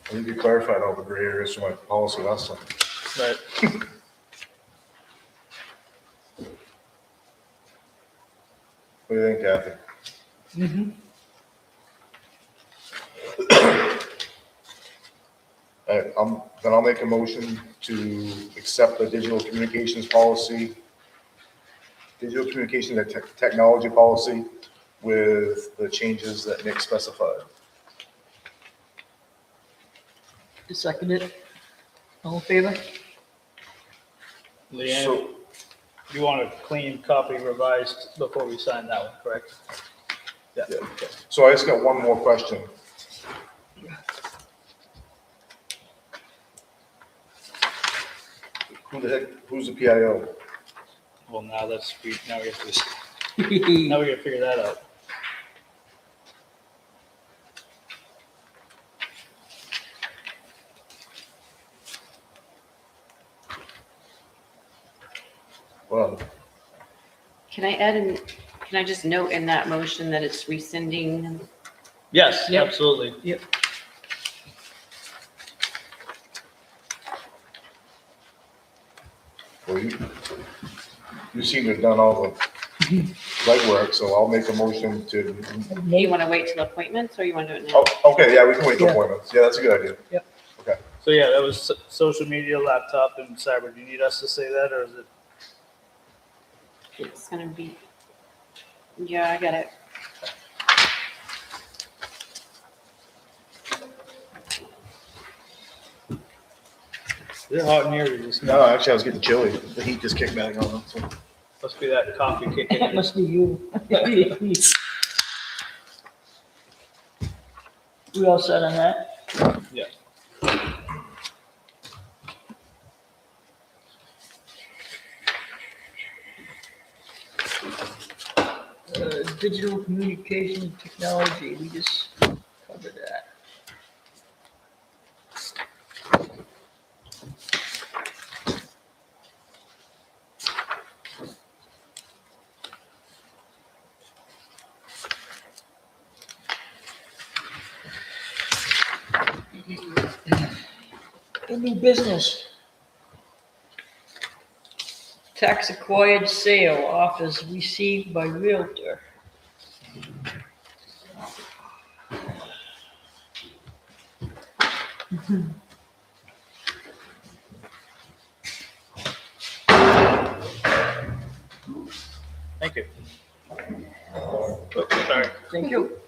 S4: I think you clarified all the gray areas for my policy last time.
S1: Right.
S4: What do you think, Kathy? Then I'll make a motion to accept the digital communications policy, digital communication and technology policy with the changes that Nick specified.
S2: Second it. All in favor?
S1: Leanne,
S4: So,
S1: you want a clean copy revised before we sign that one, correct? Yeah.
S4: yeah. So I just got one more question. Who's the PIO?
S1: Well, now we have to, now we gotta figure that out.
S4: Well,
S5: Can I just note in that motion that it's rescinding?
S1: Yes,
S2: Yep.
S1: absolutely.
S2: Yep.
S4: well, you seem to have done all the legwork, so I'll make a motion to,
S5: You want to wait till appointments or you want to do it now?
S4: oh, okay, yeah, we can wait till
S2: Yeah.
S4: appointments. Yeah, that's a good idea.
S1: So yeah, that was social media, laptop, and cyber. Do you need us to say that, or is it?
S5: It's gonna be, yeah, I got it.
S1: Is it hot in here? Or just
S4: No, actually, I was getting chilly. The heat just kicked back on. So.
S1: Must be that coffee kicking
S2: That
S1: in.
S2: must be you. We all set on that?
S1: Yeah.
S2: Digital communication technology, we just covered that. A new business. Tax acquired sale offers received by Realtor.
S1: Thank you. Oh, sorry.
S2: Thank you.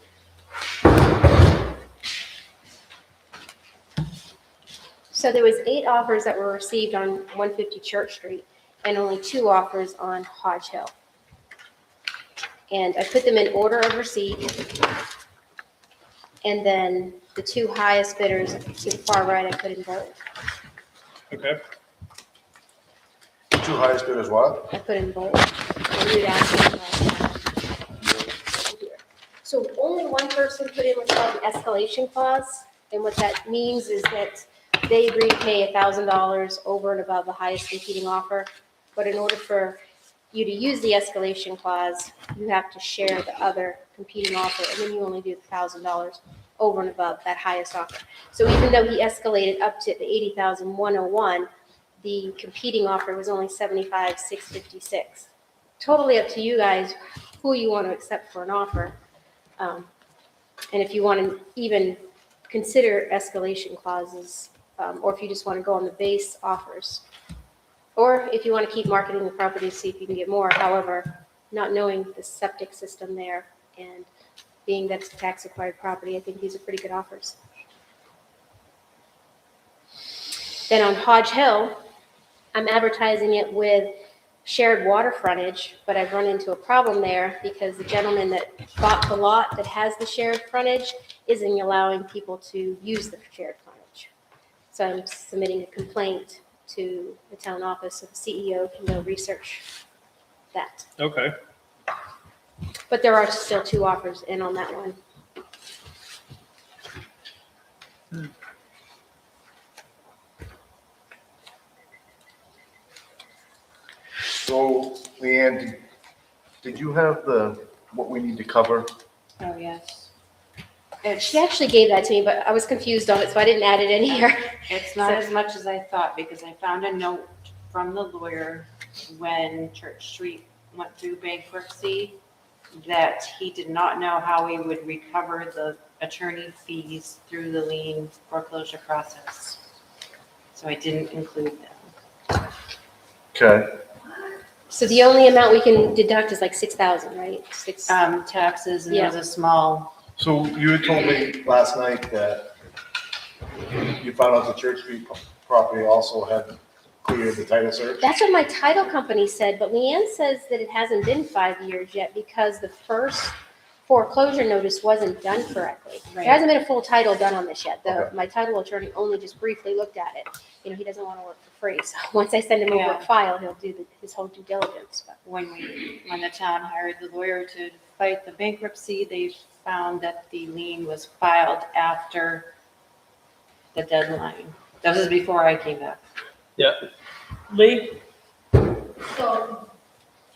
S7: So there was 8 offers that were received on 150 Church Street and only 2 offers on Hodge Hill. And I put them in order of receipt. And then the 2 highest bidders to the far right, I put in bold.
S1: Okay.
S4: Two highest bidders what?
S7: I put in bold. And you'd ask me about here. So only one person put in what's called an escalation clause. And what that means is that they agree to pay $1,000 over and above the highest competing offer. But in order for you to use the escalation clause, you have to share the other competing offer, and then you only do the $1,000 over and above that highest offer. So even though he escalated up to the $80,101, the competing offer was only $75,656. Totally up to you guys who you want to accept for an offer. And if you want to even consider escalation clauses, or if you just want to go on the base offers. Or if you want to keep marketing the property to see if you can get more. However, not knowing the septic system there and being that it's a tax acquired property, I think these are pretty good offers. Then on Hodge Hill, I'm advertising it with shared water frontage, but I've run into a problem there because the gentleman that bought the lot that has the shared frontage isn't allowing people to use the shared frontage. So I'm submitting a complaint to the town office so the CEO can go research that.
S1: Okay.
S7: But there are still 2 offers in on that one.
S4: So, Leanne, did you have what we need to cover?
S5: Oh, yes.
S7: She actually gave that to me, but I was confused on it, so I didn't add it in here.
S5: It's not as much as I thought, because I found a note from the lawyer when Church Street went through bankruptcy that he did not know how he would recover the attorney fees through the lien foreclosure process. So I didn't include them.
S4: Okay.
S7: So the only amount we can deduct is like 6,000, right?
S5: Taxes, and there's a small,
S4: So you had told me last night that you found out the Church Street property also had cleared the title search?
S7: That's what my title company said, but Leanne says that it hasn't been 5 years yet because the first foreclosure notice wasn't done correctly. There
S5: Right.
S7: hasn't been a full title done on this yet.
S4: Okay.
S7: My title attorney only just briefly looked at it. He doesn't want to work for free, so once I send him over
S5: Yeah.
S7: a file, he'll do his whole due diligence. But
S5: when the town hired the lawyer to fight the bankruptcy, they found that the lien was filed after the deadline. This was before I came back.
S1: Yeah. Lee?
S6: So,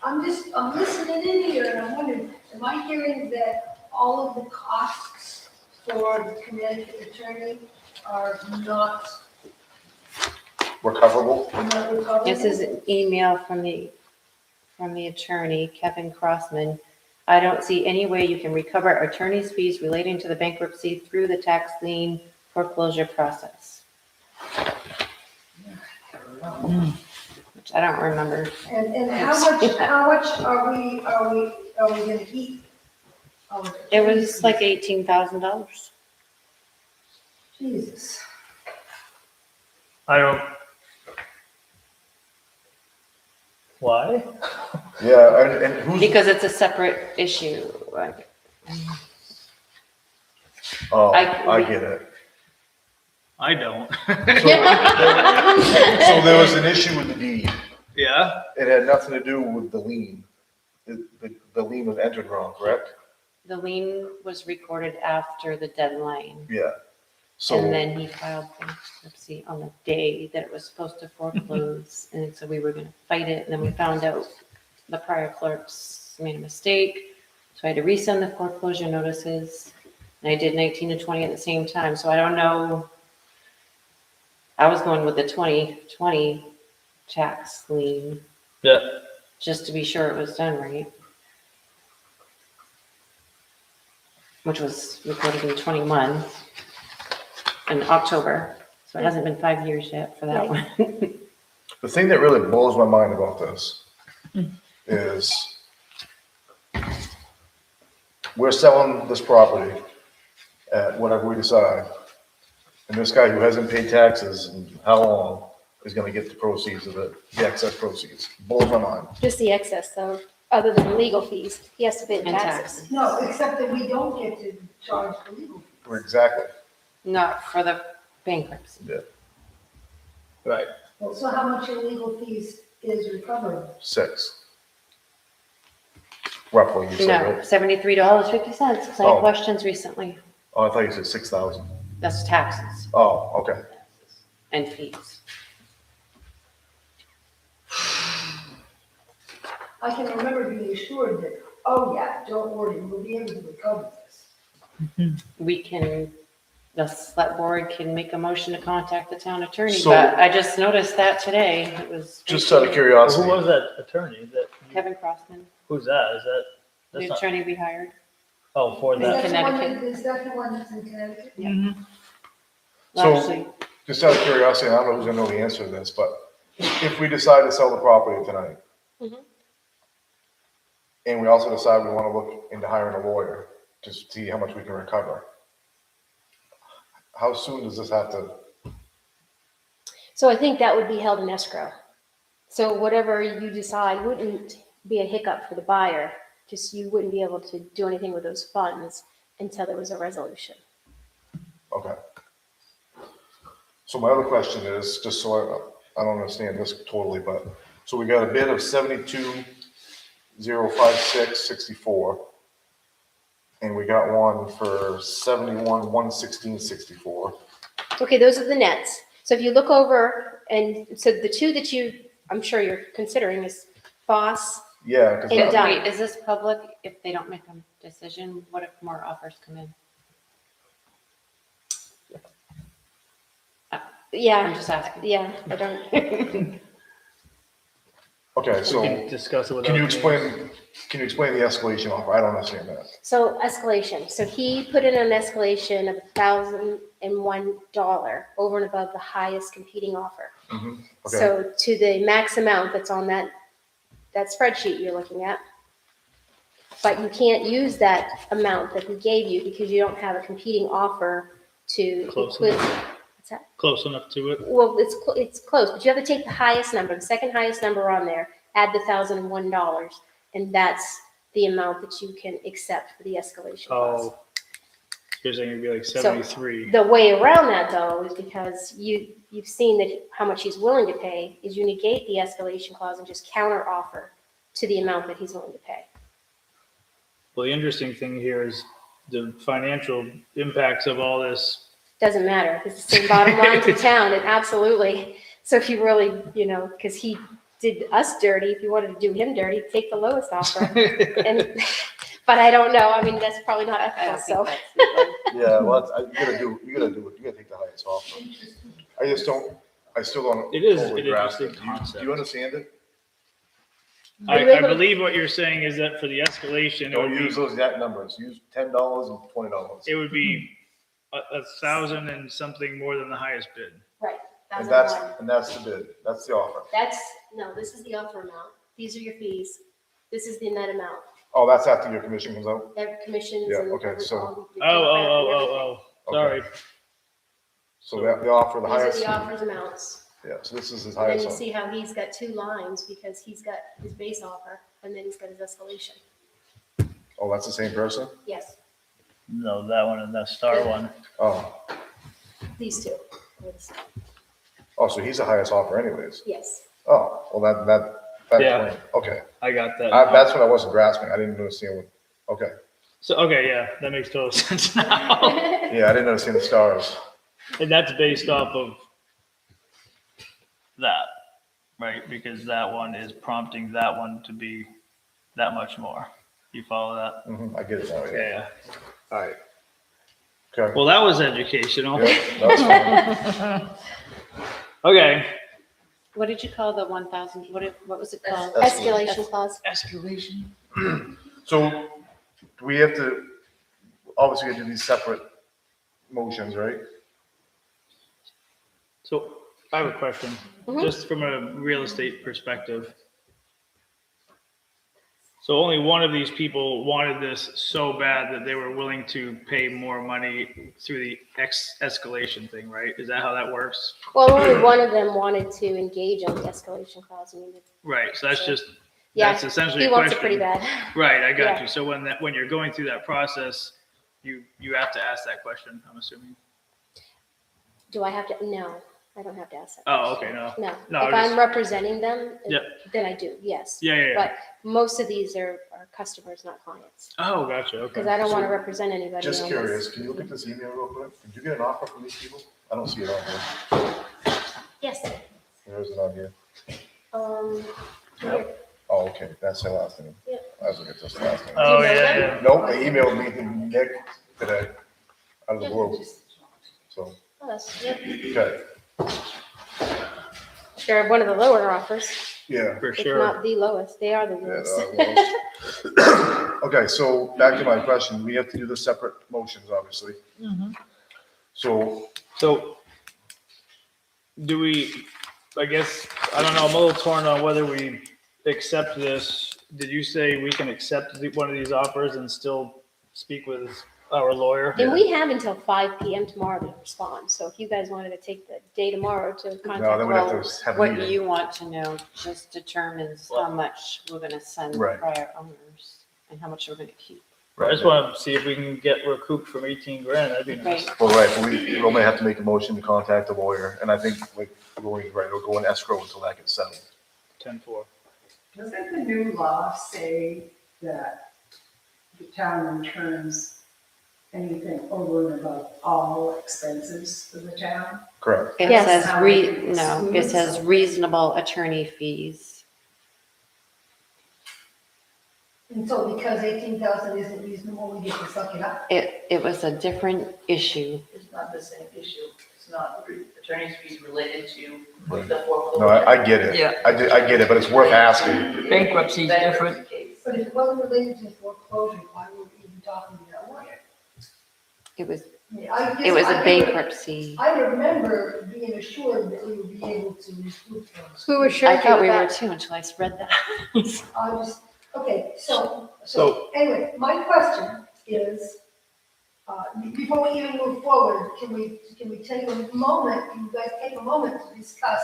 S6: I'm listening in here and I'm wondering, am I hearing that all of the costs for the Connecticut attorney are not
S4: Recoverable?
S6: recoverable?
S5: This is an email from the attorney, Kevin Crossman. I don't see any way you can recover attorney's fees relating to the bankruptcy through the tax lien foreclosure process. Which I don't remember.
S6: And how much are we gonna keep?
S5: It was like $18,000.
S6: Jesus.
S1: I don't. Why?
S4: Yeah, and who's,
S5: Because it's a separate issue. Like,
S4: oh,
S5: I-
S4: I get it.
S1: I don't.
S4: So there was an issue with the deed.
S1: Yeah.
S4: It had nothing to do with the lien. The lien was entered wrong, correct?
S5: the lien was recorded after the deadline.
S4: Yeah.
S5: And
S4: So,
S5: then he filed bankruptcy on the day that it was supposed to foreclose. And so we were gonna fight it, and then we found out the prior clerks made a mistake. So I had to resend the foreclosure notices, and I did 19 and 20 at the same time, so I don't know. I was going with the 2020 tax lien,
S1: Yeah.
S5: just to be sure it was done right. Which was recorded in 21 in October, so it hasn't been 5 years yet for that
S7: Right.
S5: one.
S4: the thing that really blows my mind about this is we're selling this property at whatever we decide. And this guy who hasn't paid taxes in how long is gonna get the proceeds of it, the excess proceeds. Blows my mind.
S7: just the excess, though, other than legal fees, he has to pay the
S5: And
S7: taxes.
S5: taxes.
S6: No, except that we don't get to charge the legal fees.
S4: Exactly.
S5: Not for the bankruptcy.
S1: Right.
S6: Well, so how much your legal fees is recoverable?
S4: 6. Roughly, you said,
S5: No,
S4: right?
S5: $73.50, because I had
S4: Oh.
S5: questions recently.
S4: Oh, I thought you said 6,000.
S5: That's taxes
S4: Oh, okay.
S5: and fees.
S6: I can remember being assured that, oh yeah, don't worry, we'll be able to recover this.
S5: We can, the select board can make a motion to contact the town attorney,
S4: So-
S5: but I just noticed that today. It was.
S4: Just out of
S1: Who
S4: curiosity.
S1: was that attorney?
S5: Kevin Crossman,
S1: Who's that? Is that?
S5: the
S1: That's not.
S5: attorney we hired.
S1: Oh, for
S6: Is
S1: that.
S6: that the one
S5: Connecticut.
S6: Is that the one that's in Connecticut?
S4: So-
S5: Well, actually,
S4: Just out of curiosity, I don't know who's gonna know the answer to this, but if we decide to sell the property tonight,
S7: Mhm.
S4: and we also decide we wanna look into hiring a lawyer to see how much we can recover, how soon does this have to,
S7: So I think that would be held in escrow. So whatever you decide wouldn't be a hiccup for the buyer, just you wouldn't be able to do anything with those funds until there was a resolution.
S4: okay. So my other question is, just so I don't understand this totally, but, so we got a bid of 72,056.64. And we got one for 71,116.64.
S7: Okay, those are the nets. So if you look over, and so the two that I'm sure you're considering is Foss.
S4: Yeah, because
S7: And done.
S5: Wait, is this public? If they don't make a decision, what if more offers come in? I'm
S7: Yeah,
S5: just asking.
S7: yeah, I don't,
S4: okay,
S1: We
S4: so
S1: can discuss it without.
S4: can you
S1: names.
S4: explain the escalation offer? I don't understand that.
S7: so escalation. So he put in an escalation of $1,001 over and above the highest competing offer.
S4: Okay,
S7: So to the max amount that's on that spreadsheet you're looking at. But you can't use that amount that he gave you because you don't have a competing offer to
S1: Close
S7: equip.
S1: enough.
S7: What's that?
S1: Close enough to it.
S7: Well, it's close, but you have to take the highest number, the second highest number on there, add the $1,001, and that's the amount that you can accept for the escalation clause.
S1: Oh, you're saying it'd be like
S7: So-
S1: 73.
S7: The way around that though is because you've seen that how much he's willing to pay is you negate the escalation clause and just counter offer to the amount that he's willing to pay.
S1: Well, the interesting thing here is the financial impacts of all this.
S7: Doesn't matter. It's the same bottom line to town. And absolutely. So if you really, because he did us dirty, if you wanted to do him dirty, take the lowest offer. And, but I don't know. I mean, that's probably not
S5: I
S7: ethical.
S5: don't
S7: So
S5: think that's.
S4: yeah, well, you gotta take the highest offer. I still don't.
S1: It is
S4: totally
S1: an
S4: grasp
S1: interesting
S4: it. Do you
S1: concept.
S4: understand it?
S7: Are you
S1: I
S7: able to-
S1: believe what you're saying is that for the escalation, it
S4: Don't
S1: would
S4: use
S1: be,
S4: those exact numbers. Use $10 and $20.
S1: it would be 1,000 and something more than the highest bid.
S7: right.
S4: And
S7: 1,001.
S4: that's the bid. That's the offer.
S7: This is the offer amount. These are your fees. This is the net amount.
S4: Oh, that's after your commission comes out?
S7: Their commissions
S4: Yeah,
S7: and
S4: okay, so-
S7: all the-
S1: Oh, sorry.
S4: So the offer, the
S7: These are
S4: highest,
S7: the offers amounts.
S4: yeah, so this is his
S7: And then
S4: highest
S7: you
S4: offer.
S7: see how he's got two lines because he's got his base offer and then he's got his escalation.
S4: Oh, that's the same person?
S7: Yes,
S1: No, that one and that star one.
S4: Oh,
S7: these two.
S4: so he's the highest offer anyways.
S7: Yes.
S4: Oh, well, that's
S1: Yeah.
S4: plain. Okay.
S1: I got that.
S4: That's what I wasn't grasping. I didn't understand what, okay.
S1: So, okay, yeah, that makes total sense now.
S4: Yeah, I didn't understand the stars.
S1: And that's based off of that, right? Because that one is prompting that one to be that much more. You follow that?
S4: I get it now, yeah.
S1: Yeah.
S4: All right. Okay.
S1: Well, that was educational.
S4: Yeah, that's fine.
S1: Okay.
S5: What did you call the 1,000? What was it called?
S7: Escalation clause.
S1: Escalation.
S4: So do we have to, obviously we do these separate motions, right?
S1: So I have a question, just from a real estate perspective. So only one of these people wanted this so bad that they were willing to pay more money through the escalation thing, right? Is that how that works?
S7: Well, only one of them wanted to engage on the escalation clause. I mean,
S1: Right, so that's just,
S7: yeah,
S1: that's essentially
S7: he
S1: a
S7: wants it
S1: question.
S7: pretty bad.
S1: Right, I got
S7: Yeah.
S1: you. So when you're going through that process, you have to ask that question, I'm assuming.
S7: Do I have to? No, I don't have to ask that.
S1: Oh, okay, no.
S7: No,
S1: No,
S7: if
S1: just-
S7: I'm representing them,
S1: Yep.
S7: then I do, yes.
S1: Yeah.
S7: But most of these are customers, not clients.
S1: Oh, gotcha, okay.
S7: Because I don't want to
S4: So,
S7: represent anybody
S4: Just
S7: on
S4: curious,
S7: this.
S4: can you look at this email real quick? Did you get an offer from these people? I don't see it on here.
S7: Yes.
S4: There isn't on here.
S7: Here.
S4: Oh, okay, that's the last name.
S7: Yeah.
S4: I was looking at this last name.
S1: Oh,
S7: Do you know
S1: yeah,
S7: them?
S1: yeah.
S4: Nope, they emailed me from Nick today, out of the blue. So,
S7: Oh, that's, yeah.
S4: okay,
S7: They're one of the lower offers,
S4: yeah.
S1: For
S7: if
S1: sure.
S7: not the lowest. They are the
S4: Yeah,
S7: lowest.
S4: Okay, so back to my question, we have to do the separate motions, obviously. So,
S1: So, do we, I guess, I don't know, I'm a little torn on whether we accept this. Did you say we can accept one of these offers and still speak with our lawyer?
S7: And we have until 5 PM tomorrow to respond. So if you guys wanted to take the day tomorrow to
S4: no,
S7: contact
S4: then we'd have
S7: Lowe's.
S4: to have a
S5: What
S4: meeting.
S5: you want to know just determines how much we're gonna send
S4: Right.
S5: prior owners and how much we're gonna keep.
S1: I just want to see if we can get recouped from 18 grand. That'd be nice.
S5: Right.
S4: Well, right, but we may have to make a motion to contact a lawyer, and I think, like, Lori's right, it'll go in escrow until that gets settled.
S1: 10-4.
S8: Doesn't the new law say that the town returns anything over and above all expenses for the town?
S4: Correct.
S5: It
S7: Yes.
S5: says,
S8: How we can
S5: no, it
S8: exclude
S5: says
S8: some.
S5: reasonable attorney fees.
S6: And so because 18,000 isn't reasonable, we get to suck it up.
S5: It was a different issue.
S9: It's not the same issue. It's not attorney's fees related to
S4: Right.
S9: the foreclosure.
S4: No, I get it.
S2: Yeah.
S4: I get it, but it's worth asking.
S2: Bankruptcy's different.
S9: Case.
S6: But if it wasn't related to foreclosure, why were we even talking to that lawyer?
S5: It was,
S6: I mean, I
S5: it was
S6: guess
S5: a
S6: I
S5: bankruptcy.
S6: I remember being assured that we would be able to recoup those.
S7: Who assured
S5: I
S7: you
S5: thought
S7: of
S5: we were
S7: that?
S5: too until I read that.
S6: I just, okay, so
S1: So-
S6: anyway, my question is, before we even move forward, can we take a moment, can you guys take a moment to discuss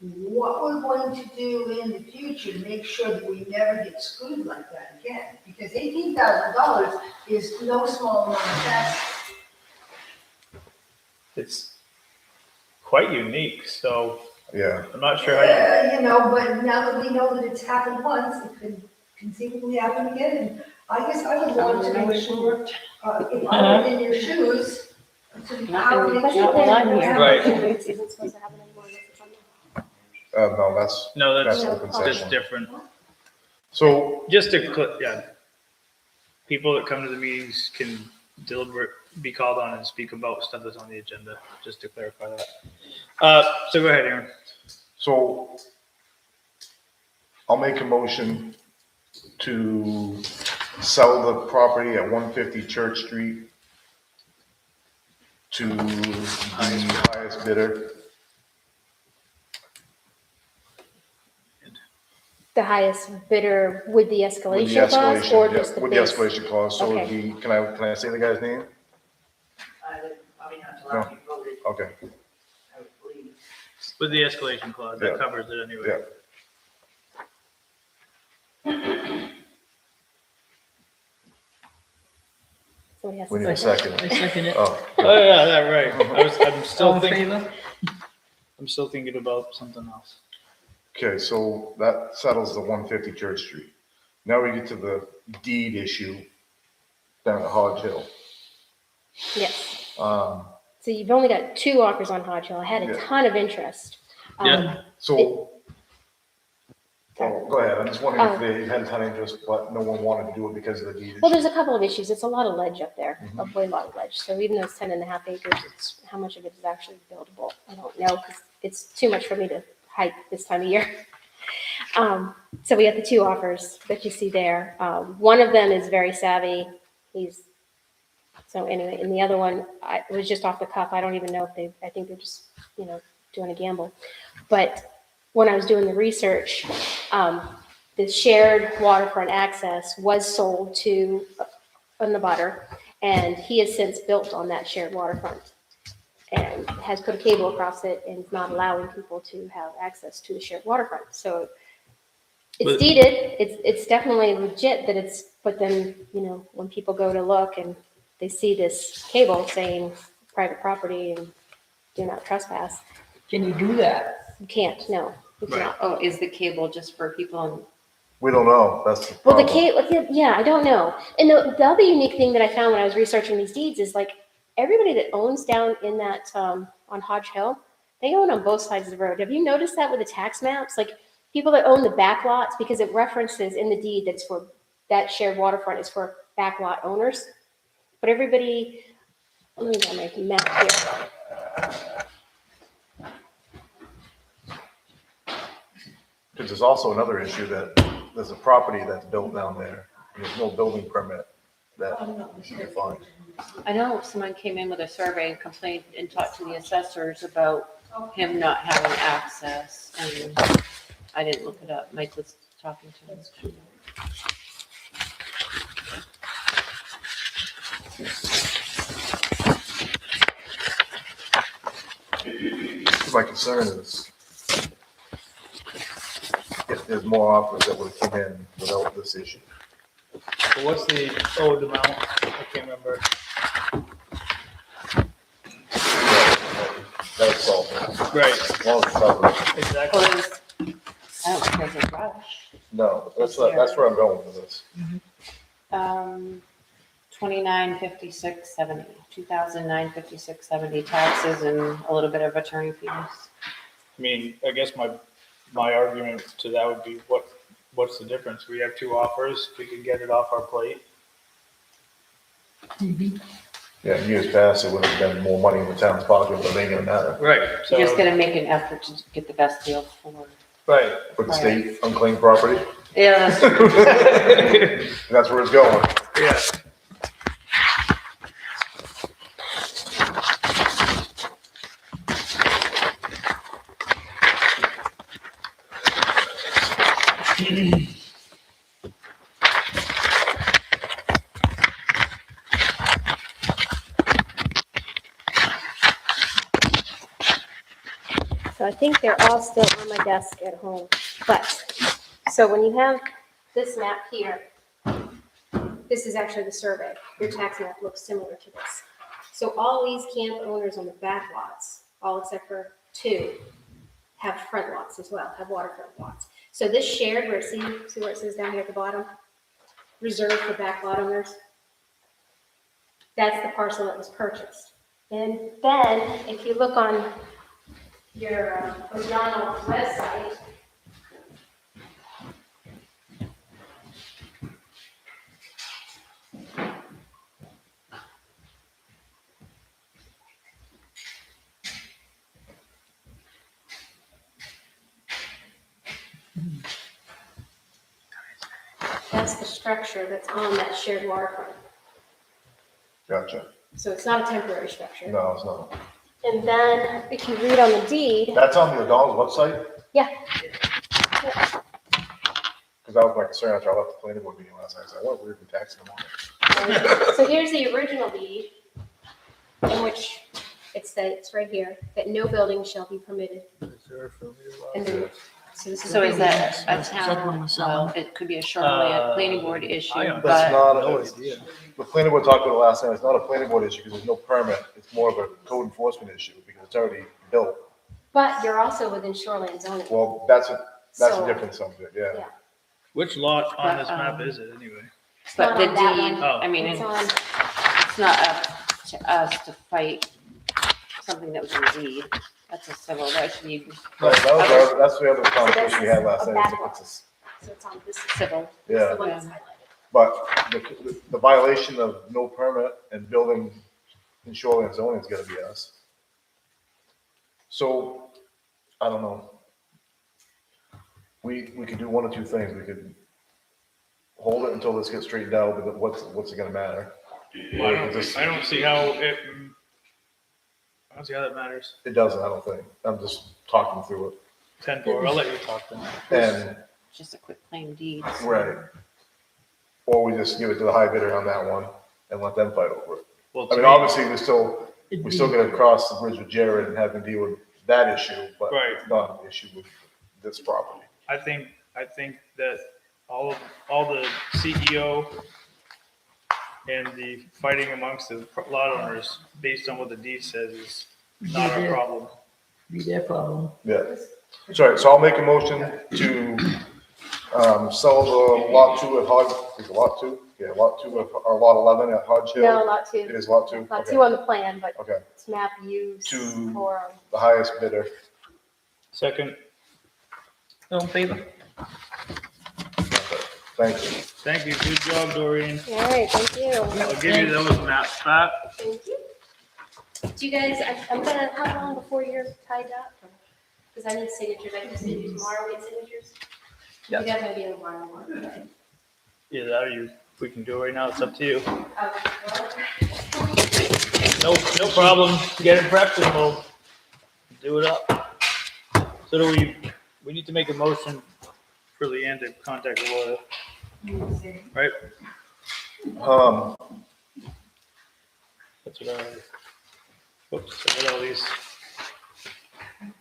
S6: what we're going to do in the future to make sure that we never get screwed like that again? Because $18,000 is no small amount of tax.
S1: It's quite unique, so
S4: Yeah,
S1: I'm not sure how you.
S6: You know, but now that we know that it's happened once, it could conceivably happen again. And I guess I would want to make sure, if I were in your shoes, to how to make sure.
S5: Not while I'm
S6: that
S5: here.
S1: Right.
S7: This isn't supposed to happen anymore unless it's on the-
S4: no, that's,
S1: No, that's
S4: that's open
S1: just
S4: session.
S1: different.
S4: So,
S1: Just to, yeah. People that come to the meetings can be called on and speak about stuff that's on the agenda, just to clarify that. So go ahead, Aaron.
S4: so I'll make a motion to sell the property at 150 Church Street to the highest bidder.
S7: The highest bidder with the
S4: With the
S7: escalation clause or
S4: escalation, yeah,
S7: just the
S4: with the
S7: base?
S4: escalation clause, so it'd
S7: Okay.
S4: be, can I say the guy's name?
S9: I would probably not until after you voted,
S4: Okay,
S9: I would believe.
S1: With the escalation clause, that
S4: Yeah.
S1: covers it anyway.
S4: yeah.
S7: Somebody has
S4: We
S7: to
S4: need a
S7: second.
S4: second.
S2: I second it.
S4: Oh,
S1: Oh, yeah, that, right. I'm
S2: All
S1: still
S2: in
S1: thinking,
S2: favor?
S1: I'm still thinking about something else.
S4: okay, so that settles the 150 Church Street. Now we get to the deed issue down at Hodge Hill.
S7: Yes.
S4: Um,
S7: So you've only got 2 offers on Hodge Hill. I had a
S4: Yeah.
S7: ton of interest.
S1: Yeah.
S4: So, oh, go ahead, I'm just wondering if they had a ton of interest, but no one wanted to do it because of the deed
S7: Well,
S4: issue.
S7: there's a couple of issues. It's a lot of ledge up there,
S4: Mhm.
S7: a way lot of ledge. So even though it's 10.5 acres, it's how much of it is actually buildable? I don't know, because it's too much for me to hike this time of year. So we have the 2 offers that you see there. One of them is very savvy. So anyway, and the other one, it was just off the cuff. I don't even know if I think they're just, doing a gamble. But when I was doing the research, the shared waterfront access was sold to a Nevada, and he has since built on that shared waterfront and has put a cable across it and is not allowing people to have access to the shared waterfront. So it's
S1: But-
S7: deeded, it's definitely legit that but then, when people go to look and they see this cable saying private property and do not trespass,
S2: Can you do that?
S7: you can't, no, you
S1: Right.
S7: cannot.
S5: Oh, is the cable just for people in
S4: We don't know, that's the
S7: Well, the
S4: problem.
S7: cable, yeah, I don't know. And the other unique thing that I found when I was researching these deeds is like everybody that owns down in that, on Hodge Hill, they own on both sides of the road. Have you noticed that with the tax maps? Like people that own the back lots, because it references in the deed that it's for, that shared waterfront is for back lot owners. But everybody, let me get my map here.
S4: Because there's also another issue that there's a property that's built down there, and there's no building permit that you can find.
S5: I know someone came in with a survey and complained and talked to the assessors about him not having access, and I didn't look it up. Mike was talking to him.
S4: My concern is if there's more offers that would come in without this issue.
S1: But what's the owed amount? I can't remember.
S4: That's all.
S1: Right,
S4: As long as it's covered.
S1: exactly.
S5: Well, there's, I don't think there's a rush.
S4: No, that's where I'm going with this.
S5: 295670, 2009 5670 taxes and a little bit of attorney fees.
S1: I mean, I guess my argument to that would be what's the difference? We have two offers. We could get it off our plate.
S4: Yeah, in years past, it would have been more money in the town's pocket, but it ain't gonna matter.
S1: Right.
S5: So just gonna make an effort to get the best deal for.
S1: Right.
S4: For the state unclaimed property,
S5: Yeah, that's true.
S4: that's where it's going.
S1: Yeah.
S7: So I think they're all still on my desk at home. But, so when you have this map here, this is actually the survey. Your tax map looks similar to this. So all these camp owners on the back lots, all except for 2, have front lots as well, have waterfront lots. So this shared, where see where it says down here at the bottom? Reserved for back lot owners. That's the parcel that was purchased. And then, if you look on your O'Donnell website, that's the structure that's on that shared waterfront.
S4: Gotcha.
S7: So it's not a temporary structure.
S4: No, it's not.
S7: And then, if you read on the deed,
S4: That's on the O'Donnell's website?
S7: yeah,
S4: Because that was my concern after I left the planning board meeting last night. I said, what, we're gonna be taxing them on it.
S7: so here's the original deed, in which it states right here that no building shall be permitted. And then, so this is.
S5: So is that a
S2: Second one
S5: town,
S2: was
S5: well,
S2: selling.
S5: it could be a shoreline planning board issue,
S1: I
S4: That's
S5: but
S4: not,
S1: no
S4: it's-
S1: idea.
S4: the planning board talked about it last night. It's not a planning board issue because there's no permit. It's more of a code enforcement issue because it's already built.
S7: But you're also within shoreline zoning.
S4: Well, that's a
S7: So-
S4: different subject, yeah.
S7: Yeah.
S1: Which lot on
S5: But,
S1: this map is it anyway?
S5: but the
S7: Not on that
S5: deed,
S7: one.
S1: Oh.
S5: I mean,
S7: It's
S5: it's
S7: on,
S5: not up to us to fight something that was in the deed. That's a civil, that should be
S4: Right, that's the other conversation we had last
S7: a
S4: night.
S7: back
S4: It's
S7: lot.
S4: a-
S7: so it's on this,
S5: civil.
S7: this is
S4: Yeah,
S7: the one that's highlighted.
S4: but the violation of no permit and building in shoreline zoning is gonna be us. So, I don't know. We could do one of two things. We could hold it until this gets straightened out, but what's it gonna matter?
S1: I don't see how it. I don't see how that matters.
S4: It doesn't, I don't think. I'm just talking through it.
S1: 10-4. I'll let you talk then.
S4: And,
S5: Just a quick claim deed.
S4: right. Or we just give it to the high bidder on that one and let them fight over it.
S1: Well,
S4: I
S1: to
S4: mean,
S1: me-
S4: obviously, we still gotta cross the bridge with Jared and have him deal with that issue, but
S1: Right.
S4: it's not an issue with this property.
S1: I think that all the CEO and the fighting amongst the lot owners, based on what the deed says, is not our problem.
S2: Be their problem.
S4: Yeah. Sorry, so I'll make a motion to, sell the lot 2 at Hodge, is it lot 2? Yeah, lot 2 of, or lot 11 at Hodge Hill.
S7: No, lot
S4: It
S7: 2.
S4: is lot 2?
S7: Lot
S4: Okay.
S7: 2 on the plan, but
S4: Okay,
S7: it's map used
S4: To-
S7: for,
S4: the highest bidder.
S1: Second,
S2: All in favor?
S4: Thank you.
S1: thank you. Good job, Doreen.
S7: all right, thank you.
S1: I'll give you those maps back.
S7: Thank you. Do you guys, I'm gonna, how long before you're tied up? Because I need signatures, I just need you tomorrow, get signatures?
S2: Yeah.
S7: You definitely be in tomorrow morning, okay?
S1: Either that or you, we can do it right now. It's up to you.
S7: Okay, well,
S1: No problem. Get it prepped and we'll do it up. So do we need to make a motion for Leanne to contact the lawyer, right? That's what I, oops, I got all these.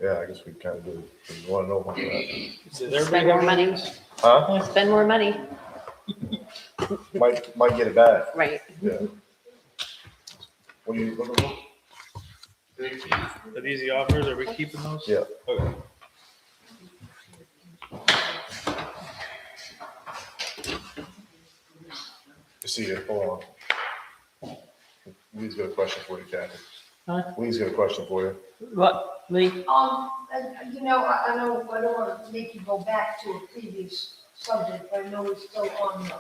S4: Yeah, I guess we kind of do. You wanna know about that?
S1: Does everybody
S5: Spend more
S1: have
S5: money.
S1: these?
S4: Huh?
S5: Spend more money.
S4: might get it back,
S5: Right.
S4: yeah. What are you looking for?
S1: Are these the offers? Are we keeping those?
S4: Yeah.
S1: Okay.
S4: See you, hold on. Lee's got a question for you, Kathy.
S2: Huh?
S4: Lee's got a question for you.
S2: What, Lee?
S6: You know, I don't want to make you go back to a previous subject, but I know it's still on the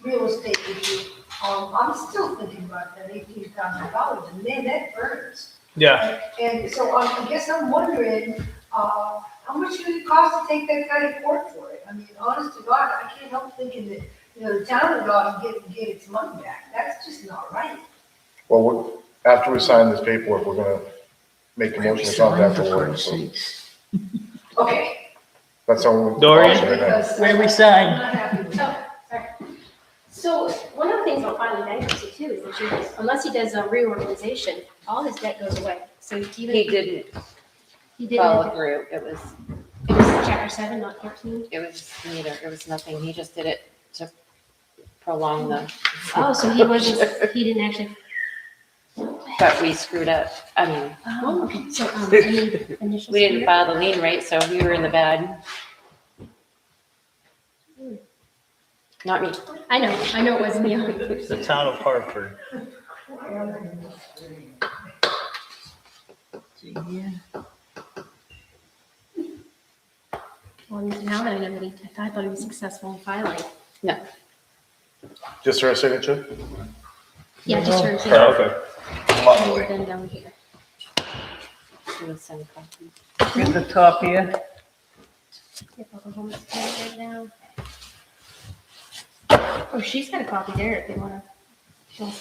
S6: real estate issue. I'm still thinking about that $18,000, and man, that burns.
S1: Yeah.
S6: And so I guess I'm wondering, how much would it cost to take that guy to court for it? I mean, honest to God, I can't help thinking that, the town would ought to get its money back. That's just not right.
S4: Well, after we sign this paperwork, we're gonna make a motion to contact the lawyer, so
S6: Okay.
S4: that's our
S1: Dorian?
S4: option right now.
S6: Because
S2: Where we
S6: I'm
S2: sign?
S6: not happy with that.
S7: So one of the things about filing bankruptcy too is that unless he does a reorganization, all his debt goes away. So even
S5: He didn't
S7: he didn't,
S5: follow through. It was
S7: chapter 7, not 14.
S5: neither. It was nothing. He just did it to prolong the,
S7: Oh, so he didn't actually.
S5: but we screwed up. I mean,
S7: Oh, okay. So any initial.
S5: we didn't file the lien rate, so we were in the bad. Not me.
S7: I know it wasn't you.
S1: It's the town of Hartford.
S7: Well, now that I know that I thought he was successful in filing.
S4: Just her signature?
S7: Yeah, just hers.
S1: Oh, okay.
S4: Lovely.
S7: Then down here.
S5: She would send a copy.
S2: At the top here.
S7: If I'll go home and scan it right now. Oh, she's got a copy there if you wanna. She wants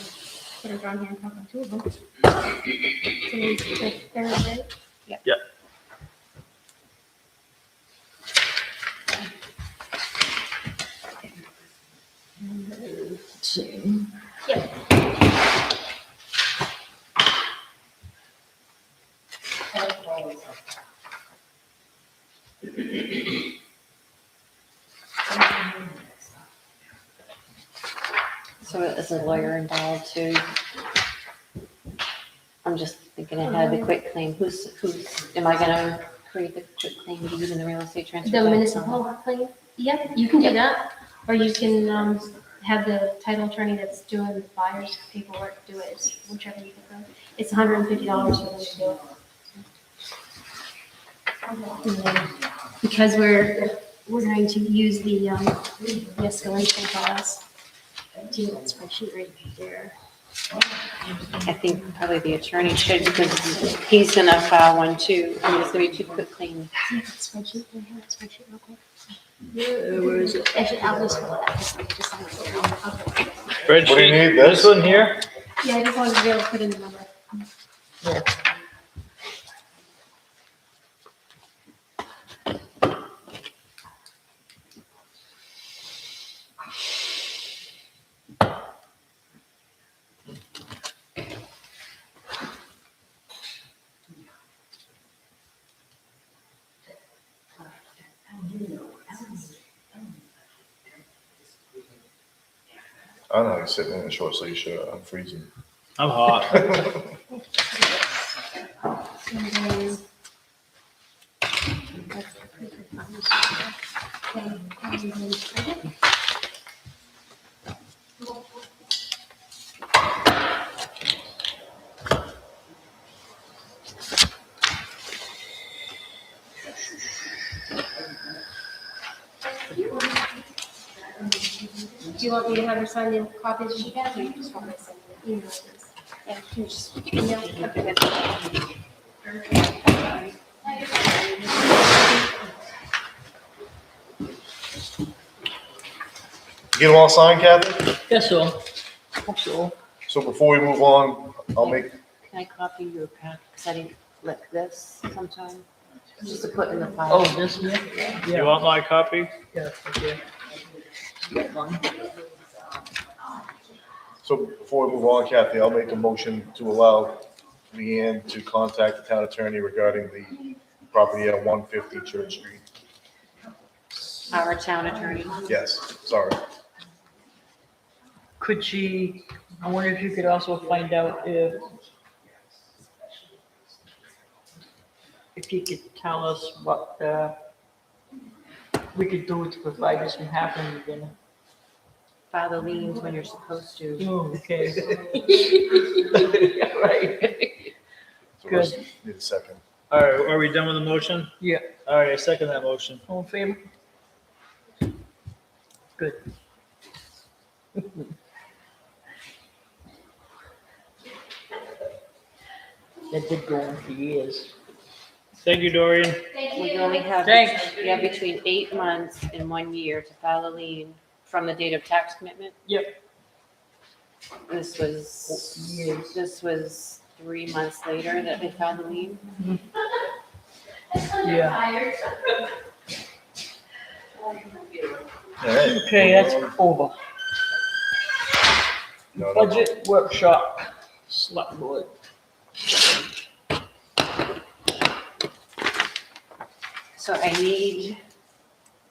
S7: to put her drawing hand copy on two of them. So they're right.
S5: So is a lawyer involved too? I'm just thinking ahead, the quit claim, am I gonna create the quit claim deed in the real estate transfer?
S7: The municipal claim, yep, you can do that, or you can, have the title attorney that's doing the buyer's paperwork do it, whichever you prefer. It's $150 for them to do it. And then, because we're going to use the escalation clause, do that spreadsheet right there.
S5: I think probably the attorney should, because he's gonna file one too. I mean, it's gonna be two quit claims.
S7: See if it's spreadsheet, can I have that spreadsheet real quick?
S2: Where is it?
S7: Actually, I'll just fill it out, just sign it. Okay.
S1: Spreadsheet.
S4: What do you need,
S1: This one here?
S7: Yeah, I just wanted to be able to put in the number.
S4: I don't know, you're sitting in a short sleeve shirt, I'm freezing.
S1: I'm hot.
S7: And then- that's the paper copies. Okay, and then print it. Do you want me to have her sign the copies she has, or you just want me to send the email? Yeah, you just email. Okay, good.
S4: Get them all signed, Kathy?
S2: Guess so. Hope so.
S4: So before we move on, I'll make,
S5: Can I copy your pack? Because I didn't click this sometime. Just to put in the file.
S2: Oh, this here?
S1: You want my copy?
S2: Yeah, okay. Get one.
S4: so before we move on, Kathy, I'll make a motion to allow Leanne to contact the town attorney regarding the property at 150 Church Street.
S5: Our town attorney.
S4: Yes, sorry.
S2: Could she, I wonder if you could also find out if you could tell us what, we could do to provide this from happening again.
S5: File the liens when you're supposed to.
S2: Oh, okay. Right.
S4: So let's need a second.
S1: All right, are we done with the motion?
S2: Yeah.
S1: All right, I second that motion.
S2: All in favor? Good. That did go on for years.
S1: Thank you, Dorian.
S6: Thank
S5: We
S6: you.
S5: only have,
S2: Thanks.
S5: yeah, between 8 months and 1 year to file a lien from the date of tax commitment.
S2: Yep.
S5: This was,
S2: Years.
S5: this was 3 months later that they filed the lien.
S2: Yeah.
S6: Tired.
S4: All right.
S2: Okay, that's over.
S4: No, no.
S2: Budget workshop, select board.
S5: So I need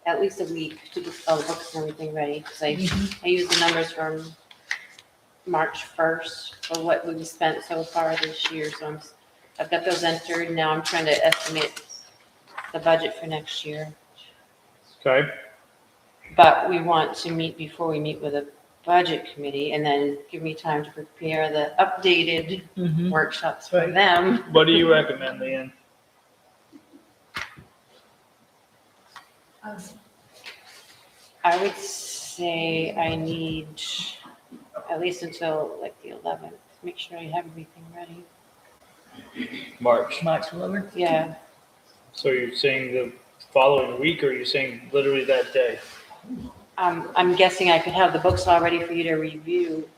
S5: at least a week to get all the books and everything ready, because I used the numbers from March 1st for what we've spent so far this year, so I've got those entered, now I'm trying to estimate the budget for next year.
S1: Okay,
S5: But we want to meet before we meet with a budget committee, and then give me time to prepare the updated
S2: Mm-hmm.
S5: workshops for
S2: Right.
S5: them.
S1: what do you recommend, Leanne?
S5: I would say I need at least until like the 11th, make sure I have everything ready.
S1: March.
S2: March 11th.
S5: Yeah,
S1: So you're saying the following week, or you're saying literally that day?
S5: I'm guessing I could have the books all ready for you to review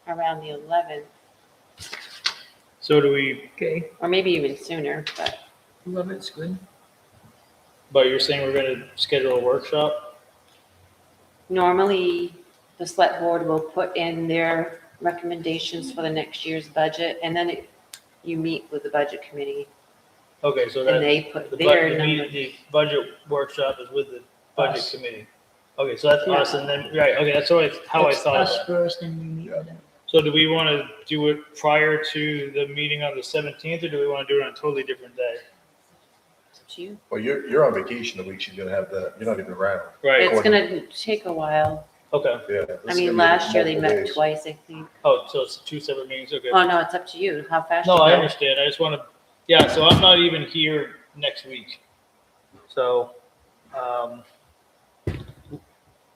S5: around the 11th,
S1: So do we,
S2: Okay,
S5: or maybe even sooner, but
S2: 11th's good.
S1: but you're saying we're gonna schedule a workshop?
S5: normally the select board will put in their recommendations for the next year's budget, and then you meet with the budget committee,
S1: Okay, so
S5: and
S1: that,
S5: they put
S1: the
S5: their
S1: budget,
S5: number.
S1: the budget workshop is with the budget
S2: Us.
S1: committee. Okay, so that's
S5: Yeah.
S1: us, and then, right, okay, that's how I
S2: It's
S1: thought of
S2: us
S1: that.
S2: first and we meet with them.
S1: So do we wanna do it prior to the meeting on the 17th, or do we wanna do it on a totally different day?
S5: It's up to you.
S4: Well, you're on vacation the week she's gonna have that, you're not even around.
S1: Right,
S5: It's gonna take a while.
S1: okay.
S4: Yeah.
S5: I mean, last year they met twice, I think.
S1: Oh, so it's 2 separate meetings, okay.
S5: Oh, no, it's up to you, how fast you
S1: No, I
S5: go.
S1: understand. I just want to, yeah, so I'm not even here next week. So,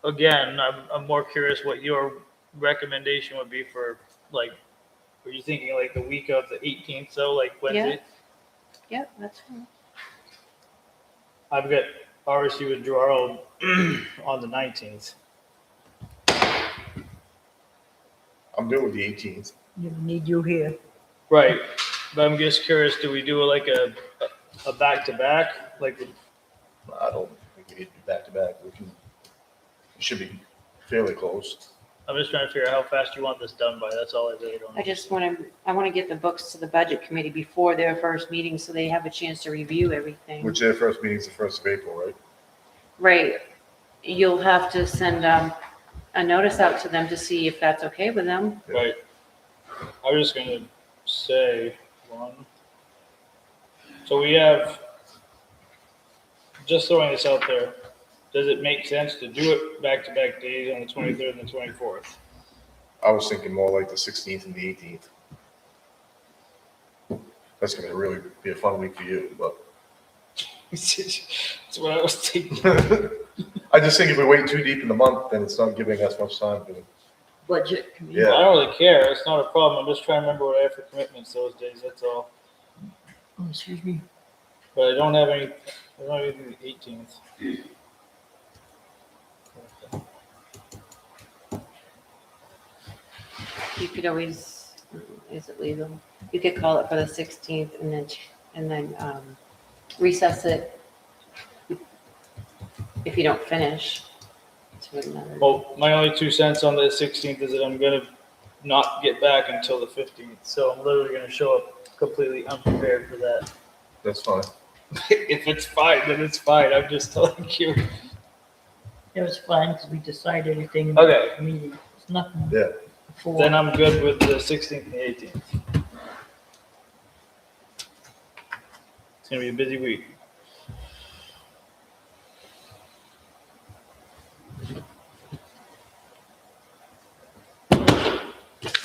S1: again, I'm more curious what your recommendation would be for, like, were you thinking like the week of the 18th, so like Wednesday?
S5: Yep, that's fine.
S1: I've got RSU withdrawal on the 19th.
S4: I'm good with the 18th.
S2: You need you here.
S1: Right, but I'm just curious, do we do like a back-to-back? Like,
S4: I don't think we need to be back to back. We can, it should be fairly close.
S1: I'm just trying to figure out how fast you want this done by. That's all I really don't.
S5: I just want to get the books to the budget committee before their first meeting, so they have a chance to review everything.
S4: Which their first meeting's the 1st of April, right?
S5: Right, you'll have to send a notice out to them to see if that's okay with them.
S1: Right. I was just gonna say one. So we have, just throwing this out there, does it make sense to do it back-to-back days on the 23rd and the 24th?
S4: I was thinking more like the 16th and the 18th. That's gonna really be a fun week for you, but.
S1: That's what I was thinking.
S4: I just think if we wait too deep in the month, then it's not giving us much time to.
S2: Budget committee.
S4: Yeah.
S1: I don't really care. It's not a problem. I'm just trying to remember what I have for commitments those days. That's all.
S2: Oh, excuse me.
S1: But I don't have any, I don't have anything the 18th.
S5: You could always, is it legal? You could call it for the 16th and then recess it if you don't finish to another.
S1: Well, my only 2 cents on the 16th is that I'm gonna not get back until the 15th. So I'm literally gonna show up completely unprepared for that.
S4: That's fine.
S1: If it's fine, then it's fine. I'm just telling you.
S2: It was fine, because we decide everything in
S1: Okay.
S2: the meeting. It's nothing.
S4: Yeah.
S2: For.
S1: Then I'm good with the 16th and the 18th. It's gonna be a busy week.